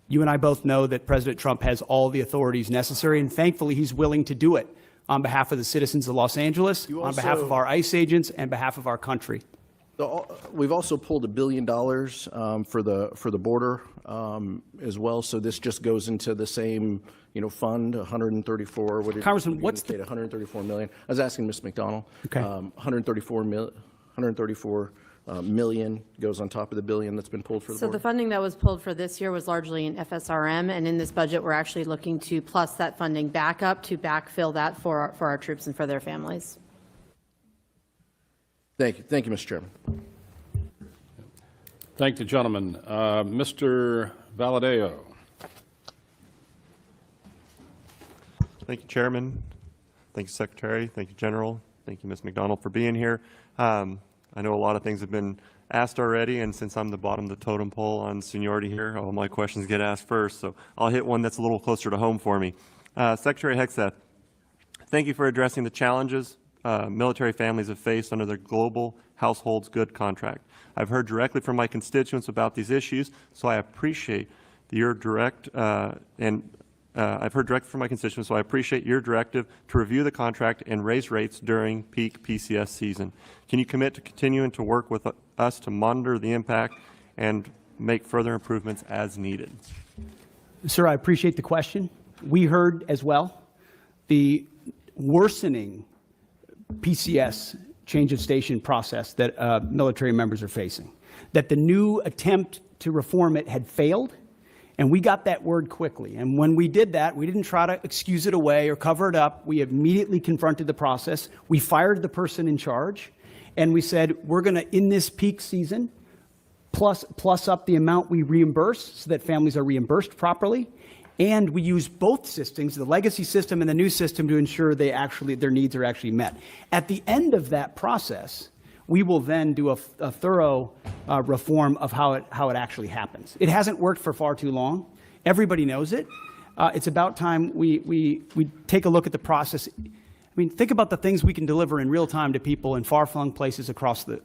Speaker 5: You and I both know that President Trump has all the authorities necessary, and thankfully he's willing to do it on behalf of the citizens of Los Angeles, on behalf of our ICE agents, and behalf of our country.
Speaker 19: We've also pulled $1 billion for the border as well. So this just goes into the same fund, 134. What did
Speaker 5: Congressman,
Speaker 19: what's the 134 million? I was asking Ms. McDonald.
Speaker 5: Okay.
Speaker 19: 134 million goes on top of the billion that's been pulled for the
Speaker 15: So the
Speaker 19: board?
Speaker 15: funding that was pulled for this year was largely in FSRM, and in this budget, we're actually looking to plus that funding back up to backfill that for our troops and for their families.
Speaker 19: Thank you. Thank you, Mr. Chairman.
Speaker 1: Thank the gentleman. Mr. Valadeo.
Speaker 20: Thank you, Chairman. Thank you, Secretary. Thank you, General. Thank you, Ms. McDonald, for being here. I know a lot of things have been asked already, and since I'm the bottom of the totem pole on seniority here, all my questions get asked first, so I'll hit one that's a little closer to home for me. Secretary Hegseth, thank you for addressing the challenges military families have faced under the Global Households Good contract. I've heard directly from my constituents about these issues, so I appreciate your I've heard directly from my constituents, so I appreciate your directive to review the contract and raise rates during peak PCS season. Can you commit to continuing to work with us to monitor the impact and make further improvements as needed?
Speaker 5: Sir, I appreciate the question. We heard as well the worsening PCS change of station process that military members are facing, that the new attempt to reform it had failed. And we got that word quickly. And when we did that, we didn't try to excuse it away or cover it up. We immediately confronted the process. We fired the person in charge. And we said, we're going to, in this peak season, plus up the amount we reimburse so that families are reimbursed properly. And we use both systems, the legacy system and the new system, to ensure their needs are actually met. At the end of that process, we will then do a thorough reform of how it actually happens. It hasn't worked for far too long. Everybody knows it. It's about time we take a look at the process. I mean, think about the things we can deliver in real time to people in far-flung places across the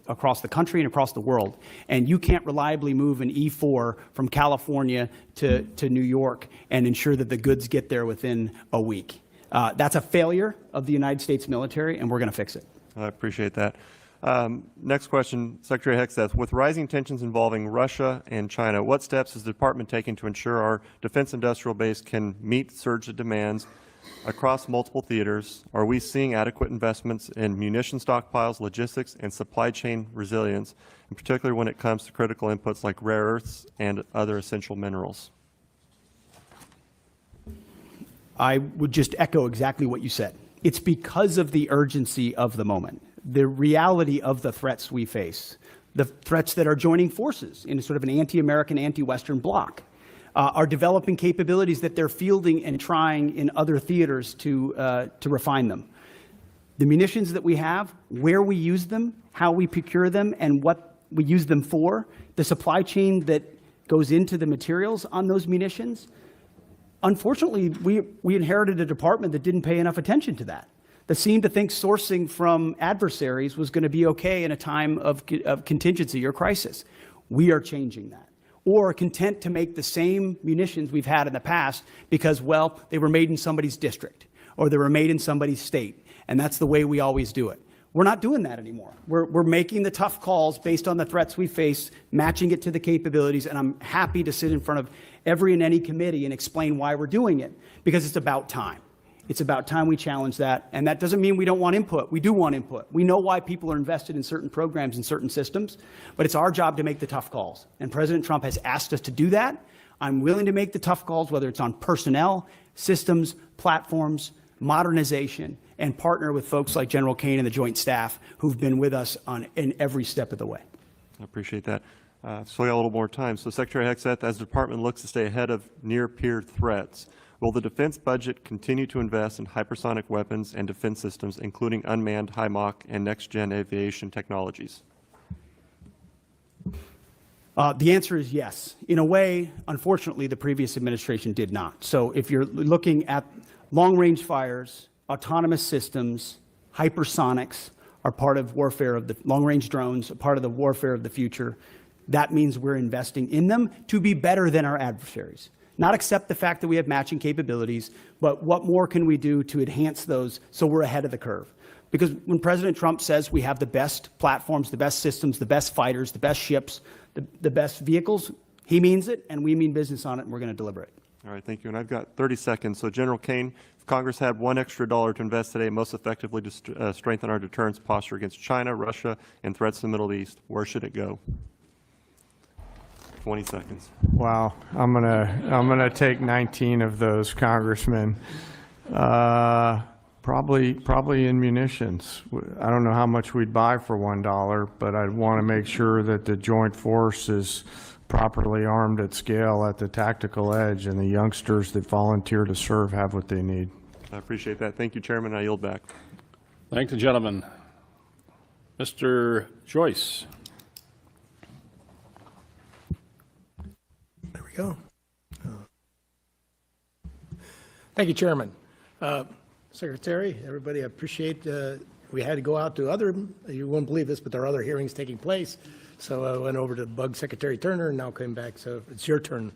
Speaker 5: country and across the world. And you can't reliably move an E4 from California to New York and ensure that the goods get there within a week. That's a failure of the United States military, and we're going to fix it.
Speaker 20: I appreciate that. Next question, Secretary Hegseth. With rising tensions involving Russia and China, what steps is the department taking to ensure our defense industrial base can meet surge demands across multiple theaters? Are we seeing adequate investments in munition stockpiles, logistics, and supply chain resilience, in particular when it comes to critical inputs like rare earths and other essential minerals?
Speaker 5: I would just echo exactly what you said. It's because of the urgency of the moment, the reality of the threats we face, the threats that are joining forces in sort of an anti-American, anti-Western bloc, are developing capabilities that they're fielding and trying in other theaters to refine them. The munitions that we have, where we use them, how we procure them, and what we use them for, the supply chain that goes into the materials on those munitions. Unfortunately, we inherited a department that didn't pay enough attention to that seemed to think sourcing from adversaries was going to be okay in a time of contingency or crisis. We are changing that. Or content to make the same munitions we've had in the past because, well, they were made in somebody's district or they were made in somebody's state, and that's the way we always do it. We're not doing that anymore. We're making the tough calls based on the threats we face, matching it to the capabilities, and I'm happy to sit in front of every and any committee and explain why we're doing it, because it's about time. It's about time we challenge that, and that doesn't mean we don't want input. We do want input. We know why people are invested in certain programs and certain systems, but it's our job to make the tough calls, and President Trump has asked us to do that. I'm willing to make the tough calls, whether it's on personnel, systems, platforms, modernization, and partner with folks like General Kane and the Joint Staff who've been with us in every step of the way.
Speaker 20: I appreciate that. So we got a little more time. So Secretary Hegseth, as the department looks to stay ahead of near-peer threats, will the defense budget continue to invest in hypersonic weapons and defense systems, including unmanned, high Mach, and next-gen aviation technologies?
Speaker 5: The answer is yes. In a way, unfortunately, the previous administration did not. So if you're looking at long-range fires, autonomous systems, hypersonics are part of warfare of the long-range drones, a part of the warfare of the future. That means we're investing in them to be better than our adversaries. Not accept the fact that we have matching capabilities, but what more can we do to enhance those so we're ahead of the curve? Because when President Trump says we have the best platforms, the best systems, the best fighters, the best ships, the best vehicles, he means it, and we mean business on it, and we're going to deliver it.
Speaker 20: All right, thank you. And I've got 30 seconds. So General Kane, if Congress had $1 extra to invest today most effectively to strengthen our deterrence posture against China, Russia, and threats in the Middle East, where should it go? 20 seconds.
Speaker 6: Wow, I'm gonna take 19 of those, Congressman. Probably in munitions. I don't know how much we'd buy for $1, but I'd want to make sure that the joint force is properly armed at scale at the tactical edge, and the youngsters that volunteer to serve have what they need.
Speaker 20: I appreciate that. Thank you, Chairman. I yield back.
Speaker 1: Thank the gentleman. Mr. Joyce.
Speaker 21: There we go. Thank you, Chairman. Secretary, everybody, I appreciate, we had to go out to other, you wouldn't believe this, but there are other hearings taking place. So I went over to bug Secretary Turner and now came back. So it's your turn.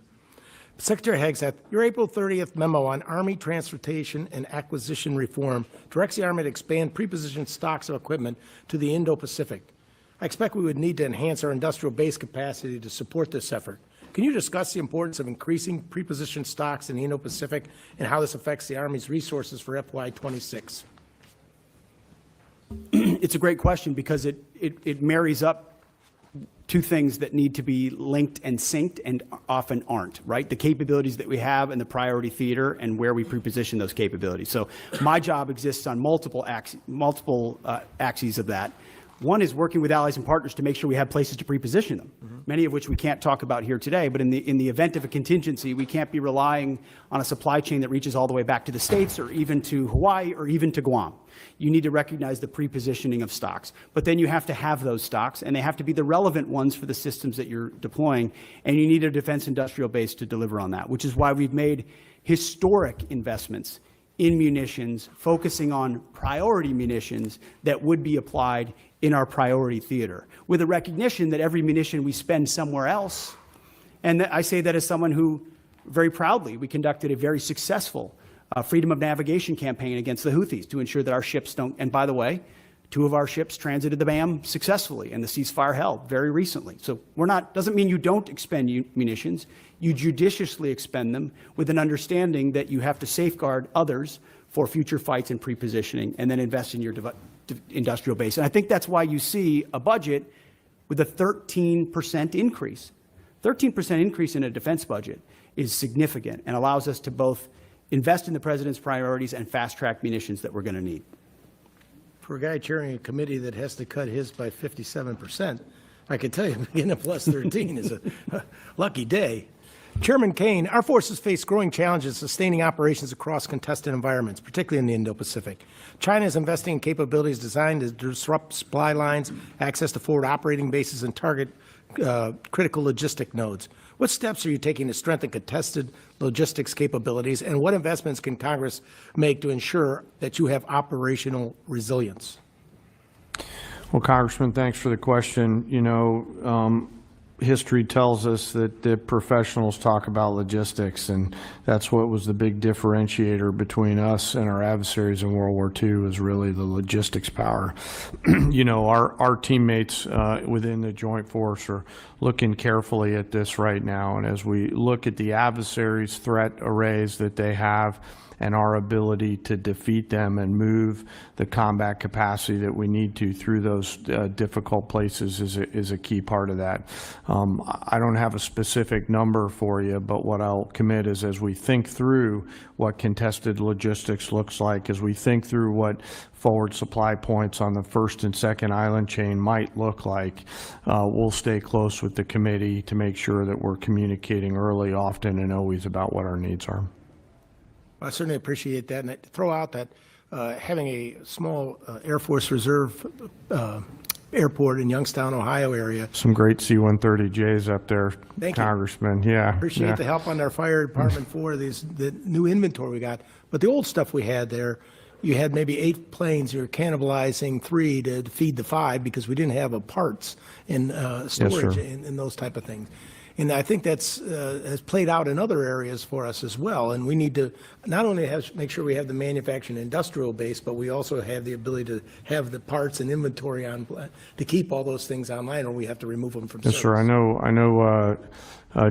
Speaker 21: Secretary Hegseth, your April 30th memo on Army transportation and acquisition reform directs the Army to expand prepositioned stocks of equipment to the Indo-Pacific. I expect we would need to enhance our industrial base capacity to support this effort. Can you discuss the importance of increasing prepositioned stocks in the Indo-Pacific and how this affects the Army's resources for FY26?
Speaker 5: It's a great question because it marries up two things that need to be linked and synced and often aren't, right? The capabilities that we have in the priority theater and where we preposition those capabilities. So my job exists on multiple axes of that. One is working with allies and partners to make sure we have places to preposition them, many of which we can't talk about here today. But in the event of a contingency, we can't be relying on a supply chain that reaches all the way back to the States or even to Hawaii or even to Guam. You need to recognize the prepositioning of stocks. But then you have to have those stocks, and they have to be the relevant ones for the systems that you're deploying. And you need a defense industrial base to deliver on that, which is why we've made historic investments in munitions, focusing on priority munitions that would be applied in our priority theater, with a recognition that every munition we spend somewhere else, and I say that as someone who, very proudly, we conducted a very successful freedom of navigation campaign against the Houthis to ensure that our ships don't, and by the way, 2 of our ships transited the BAM successfully, and the ceasefire held very recently. So doesn't mean you don't expend munitions, you judiciously expend them with an understanding that you have to safeguard others for future fights and prepositioning, and then invest in your industrial base. And I think that's why you see a budget with a 13% increase. 13% increase in a defense budget is significant and allows us to both invest in the president's priorities and fast-track munitions that we're going to need.
Speaker 21: For a guy chairing a committee that has to cut his by 57%, I can tell you getting a plus 13 is a lucky day. Chairman Kane, our forces face growing challenges sustaining operations across contested environments, particularly in the Indo-Pacific. China is investing in capabilities designed to disrupt supply lines, access to forward operating bases, and target critical logistic nodes. What steps are you taking to strengthen contested logistics capabilities, and what investments can Congress make to ensure that you have operational resilience?
Speaker 6: Well, Congressman, thanks for the question. You know, history tells us that the professionals talk about logistics, and that's what was the big differentiator between us and our adversaries in World War II, is really the logistics power. You know, our teammates within the Joint Force are looking carefully at this right now, and as we look at the adversaries' threat arrays that they have and our ability to defeat them and move the combat capacity that we need to through those difficult places is a key part of that. I don't have a specific number for you, but what I'll commit is, as we think through what contested logistics looks like, as we think through what forward supply points on the first and second island chain might look like, we'll stay close with the committee to make sure that we're communicating early, often, and always about what our needs are.
Speaker 21: I certainly appreciate that, and I throw out that having a small Air Force Reserve airport in Youngstown, Ohio area.
Speaker 6: Some great C-130Js up there,
Speaker 21: Thank you.
Speaker 6: Congressman. Yeah.
Speaker 21: Appreciate the help on our fire department for the new inventory we got. But the old stuff we had there, you had maybe 8 planes. You were cannibalizing 3 to feed the 5 because we didn't have parts and storage and those type of things. And I think that's has played out in other areas for us as well. And we need to not only make sure we have the manufacturing industrial base, but we also have the ability to have the parts and inventory on to keep all those things online, or we have to remove them from service.
Speaker 6: Yes, sir. I know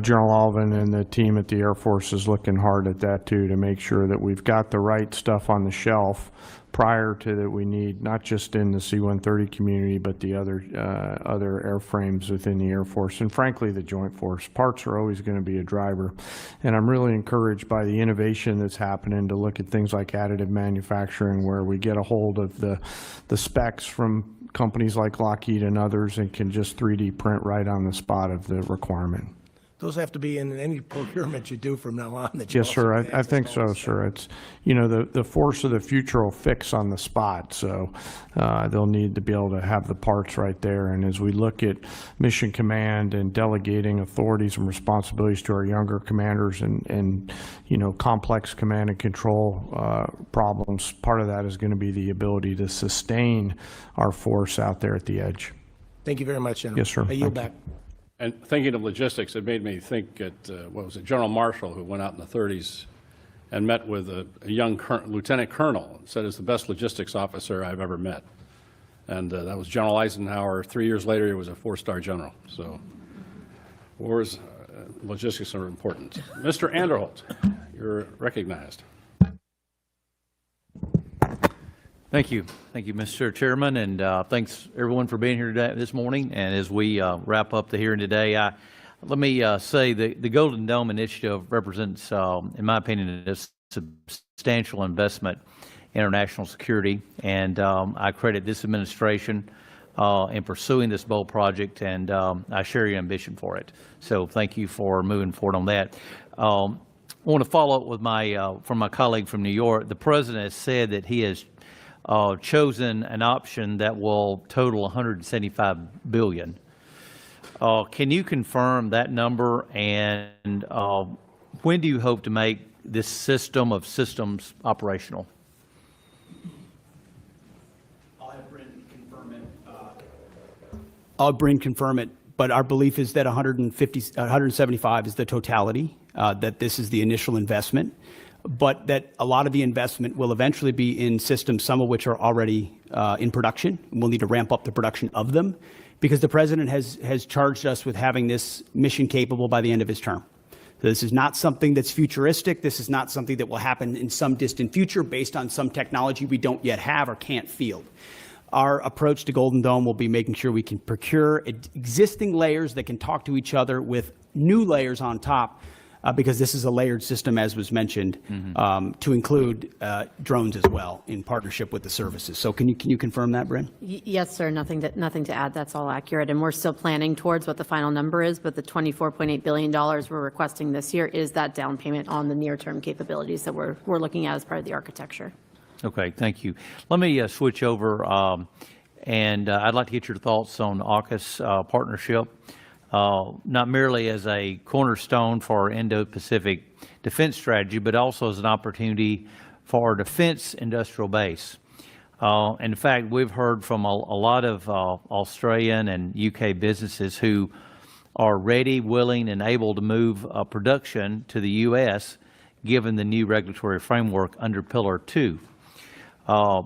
Speaker 6: General Alvin and the team at the Air Force is looking hard at that too, to make sure that we've got the right stuff on the shelf prior to that we need, not just in the C-130 community, but the other airframes within the Air Force, and frankly, the Joint Force. Parts are always going to be a driver, and I'm really encouraged by the innovation that's happening to look at things like additive manufacturing, where we get a hold of the specs from companies like Lockheed and others and can just 3D print right on the spot of the requirement.
Speaker 21: Those have to be in any procurement you do from now on. That you
Speaker 6: Yes,
Speaker 21: also
Speaker 6: sir.
Speaker 21: can
Speaker 6: I think
Speaker 21: access
Speaker 6: so,
Speaker 21: those.
Speaker 6: sir. It's, the force of the future will fix on the spot, so they'll need to be able to have the parts right there. And as we look at mission command and delegating authorities and responsibilities to our younger commanders and complex command and control problems, part of that is going to be the ability to sustain our force out there at the edge.
Speaker 21: Thank you very much, General.
Speaker 6: Yes, sir.
Speaker 21: I yield
Speaker 6: Thank
Speaker 21: back.
Speaker 1: And thinking of logistics, it made me think what was it, General Marshall, who went out in the 30s and met with a young lieutenant colonel, and said it's the best logistics officer I've ever met. And that was General Eisenhower. 3 years later, he was a 4-star general. So wars, logistics are important. Mr. Anderholt, you're recognized.
Speaker 2: Thank you, Mr. Chairman, and thanks everyone for being here today, this morning. And as we wrap up the hearing today, let me say the Golden Dome Initiative represents, in my opinion, a substantial investment in our national security, and I credit this administration in pursuing this bold project, and I share your ambition for it. So thank you for moving forward on that. I want to follow up with from my colleague from New York. The President has said that he has chosen an option that will total $175 billion. Can you confirm that number, and when do you hope to make this system of systems operational?
Speaker 5: I'll have Bryn confirm it. But our belief is that 175 is the totality, that this is the initial investment, but that a lot of the investment will eventually be in systems, some of which are already in production. We'll need to ramp up the production of them because the President has charged us with having this mission capable by the end of his term. So this is not something that's futuristic. This is not something that will happen in some distant future based on some technology we don't yet have or can't field. Our approach to Golden Dome will be making sure we can procure existing layers that can talk to each other with new layers on top, because this is a layered system, as was mentioned, to include drones as well in partnership with the services. So can you confirm that, Bryn?
Speaker 15: Yes, sir. Nothing to add. That's all accurate. And we're still planning towards what the final number is, but the $24.8 billion we're requesting this year is that down payment on the near-term capabilities that we're looking at as part of the architecture.
Speaker 2: Okay, thank you. Let me switch over, and I'd like to get your thoughts on AUKUS partnership. Not merely as a cornerstone for our Indo-Pacific defense strategy, but also as an opportunity for our defense industrial base. In fact, we've heard from a lot of Australian and UK businesses who are ready, willing, and able to move production to the U.S. given the new regulatory framework under Pillar 2.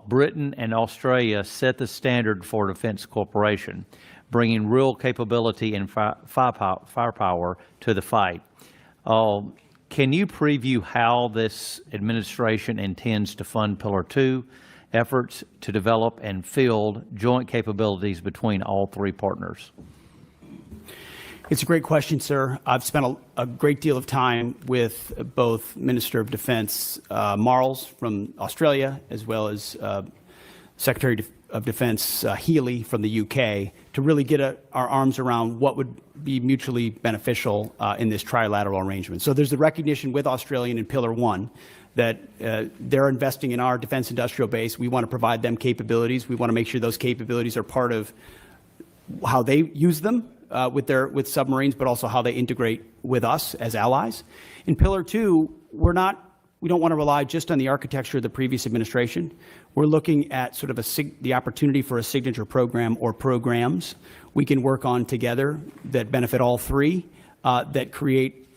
Speaker 2: Britain and Australia set the standard for defense cooperation, bringing real capability and firepower to the fight. Can you preview how this administration intends to fund Pillar 2 efforts to develop and field joint capabilities between all three partners?
Speaker 5: It's a great question, sir. I've spent a great deal of time with both Minister of Defense Marles from Australia, as well as Secretary of Defense Healy from the UK, to really get our arms around what would be mutually beneficial in this trilateral arrangement. So there's the recognition with Australia in Pillar 1 that they're investing in our defense industrial base. We want to provide them capabilities. We want to make sure those capabilities are part of how they use them with submarines, but also how they integrate with us as allies. In Pillar 2, we don't want to rely just on the architecture of the previous administration. We're looking at sort of the opportunity for a signature program or programs we can work on together that benefit all three, that create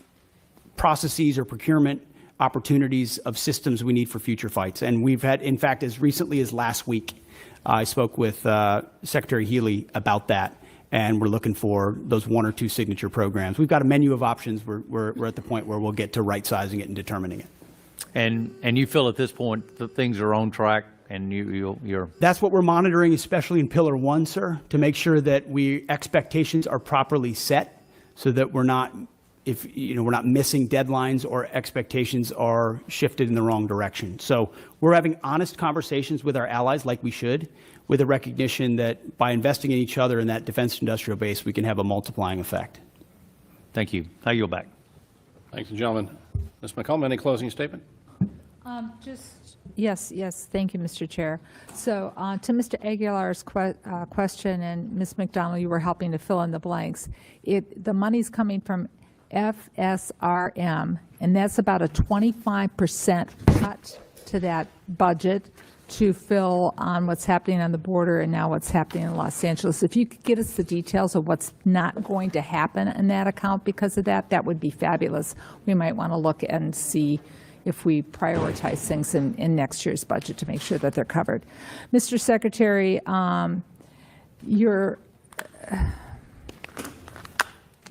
Speaker 5: processes or procurement opportunities of systems we need for future fights. And we've had, in fact, as recently as last week, I spoke with Secretary Healy about that. and we're looking for those 1 or 2 signature programs. We've got a menu of options. We're at the point where we'll get to right-sizing it and determining it.
Speaker 2: And you feel at this point that things are on track and you're...
Speaker 5: That's what we're monitoring, especially in Pillar 1, sir, to make sure that expectations are properly set so that we're not missing deadlines or expectations are shifted in the wrong direction. So we're having honest conversations with our allies like we should, with a recognition that by investing in each other in that defense industrial base, we can have a multiplying effect.
Speaker 2: Thank you. I yield back.
Speaker 1: Thanks, gentlemen. Ms. McCollum, any closing statement?
Speaker 3: Yes, thank you, Mr. Chair. So to Mr. Aguilar's question, and Ms. McDonald, you were helping to fill in the blanks. The money's coming from FSRM, and that's about a 25% cut to that budget to fill on what's happening on the border and now what's happening in Los Angeles. If you could get us the details of what's not going to happen in that account because of that, that would be fabulous. We might want to look and see if we prioritize things in next year's budget to make sure that they're covered. Mr. Secretary,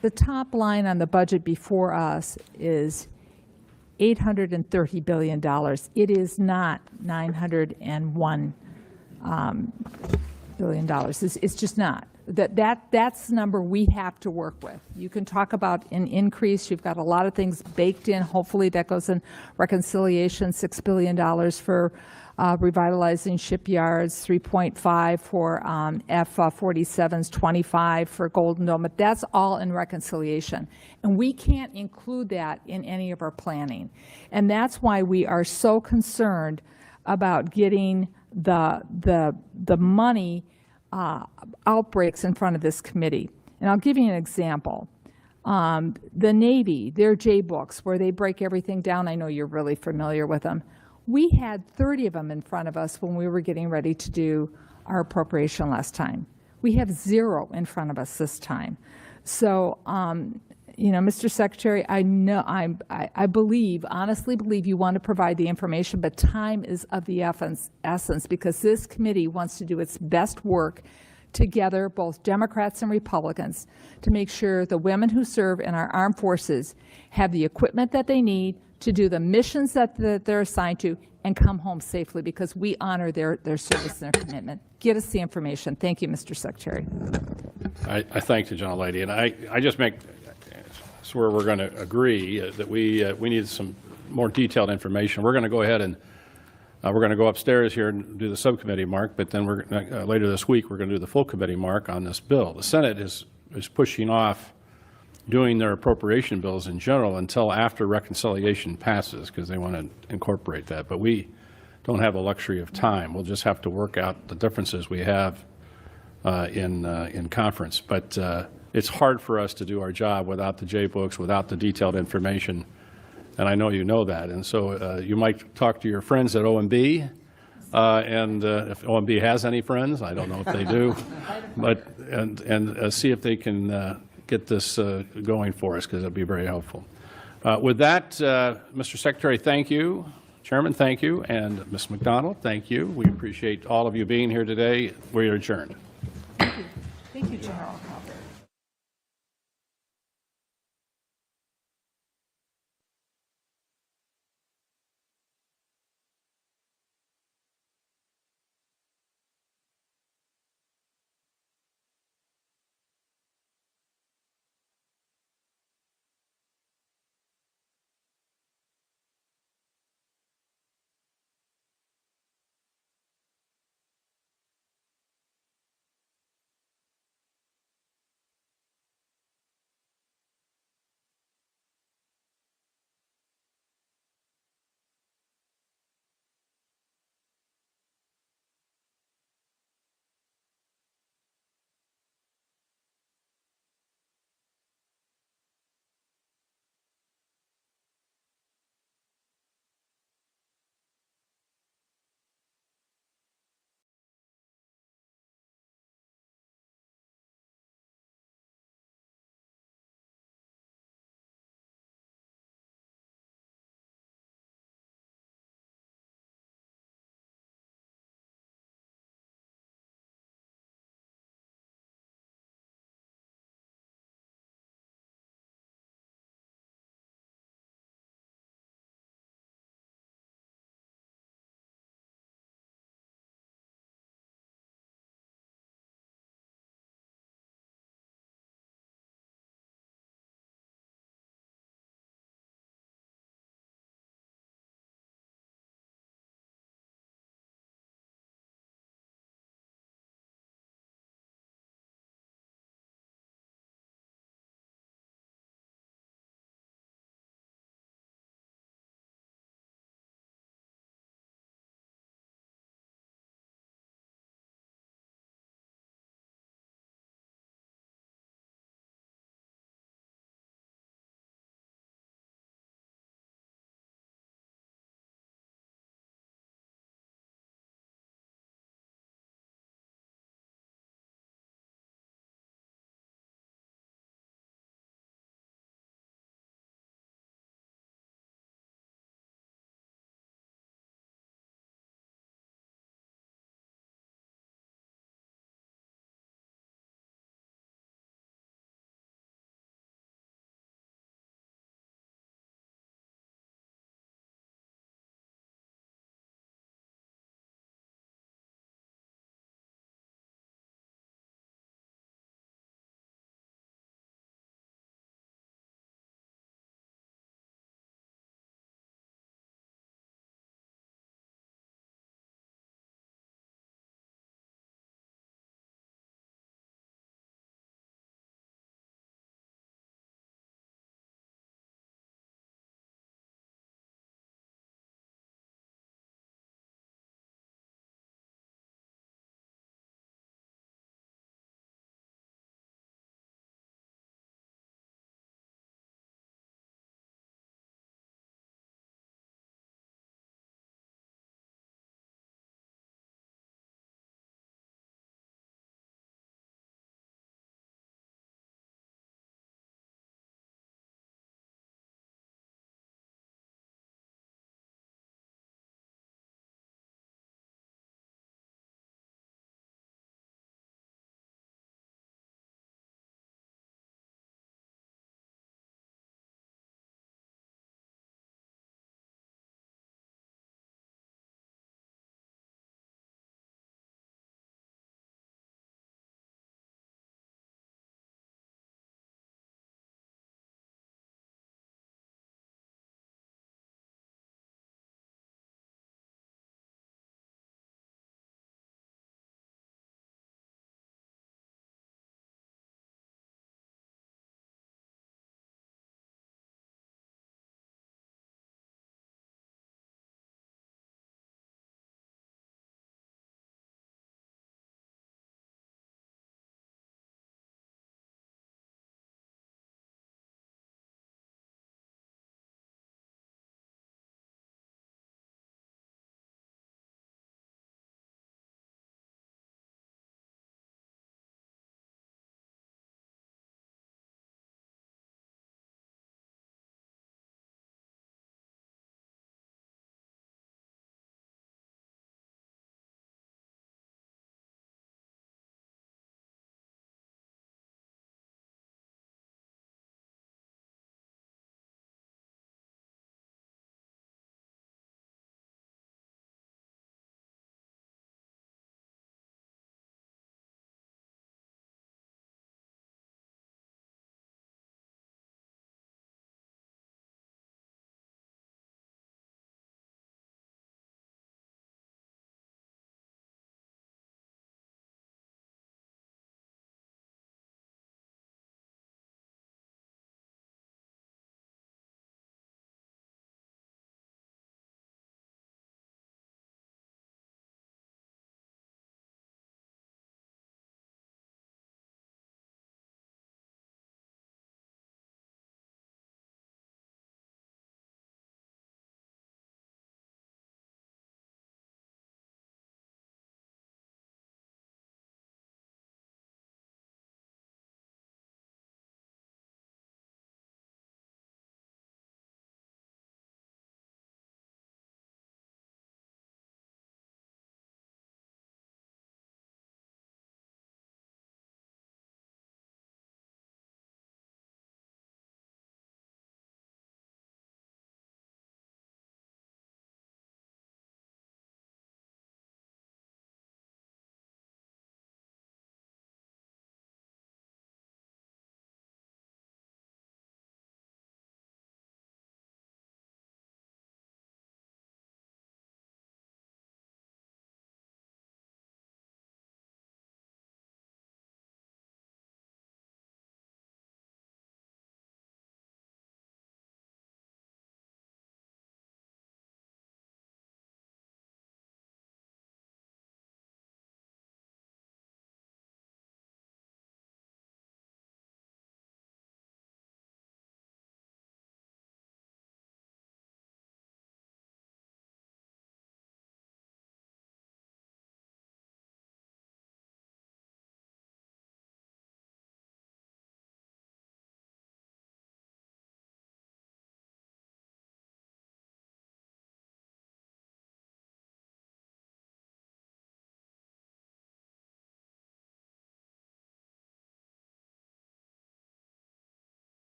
Speaker 3: the top line on the budget before us is $830 billion. It is not $901 billion. It's just not. That's the number we have to work with. You can talk about an increase. You've got a lot of things baked in. Hopefully that goes in reconciliation, $6 billion for revitalizing shipyards, 3.5 for F-47s, 25 for Golden Dome, but that's all in reconciliation. And we can't include that in any of our planning. And that's why we are so concerned about getting the money outbreaks in front of this committee. And I'll give you an example. The Navy, their J-books, where they break everything down, I know you're really familiar with them. We had 30 of them in front of us when we were getting ready to do our appropriation last time. We have 0 in front of us this time. So, Mr. Secretary, I believe, honestly believe you want to provide the information, but time is of the essence because this committee wants to do its best work together, both Democrats and Republicans, to make sure the women who serve in our armed forces have the equipment that they need to do the missions that they're assigned to and come home safely because we honor their service and their commitment. Get us the information. Thank you, Mr. Secretary.
Speaker 1: I thank the gentlelady, and I just swear we're going to agree that we need some more detailed information. We're going to go ahead and we're going to go upstairs here and do the subcommittee mark, but then later this week we're going to do the full committee mark on this bill. The Senate is pushing off doing their appropriation bills in general until after reconciliation passes because they want to incorporate that. But we don't have a luxury of time. We'll just have to work out the differences we have in conference. But it's hard for us to do our job without the J-books, without the detailed information, and I know you know that. And so you might talk to your friends at OMB, and if OMB has any friends, I don't know if they do, but and see if they can get this going for us, because it'll be very helpful. With that, Mr. Secretary, thank you. Chairman, thank you. And Ms. McDonald, thank you. We appreciate all of you being here today. We are adjourned.
Speaker 3: Thank you, General.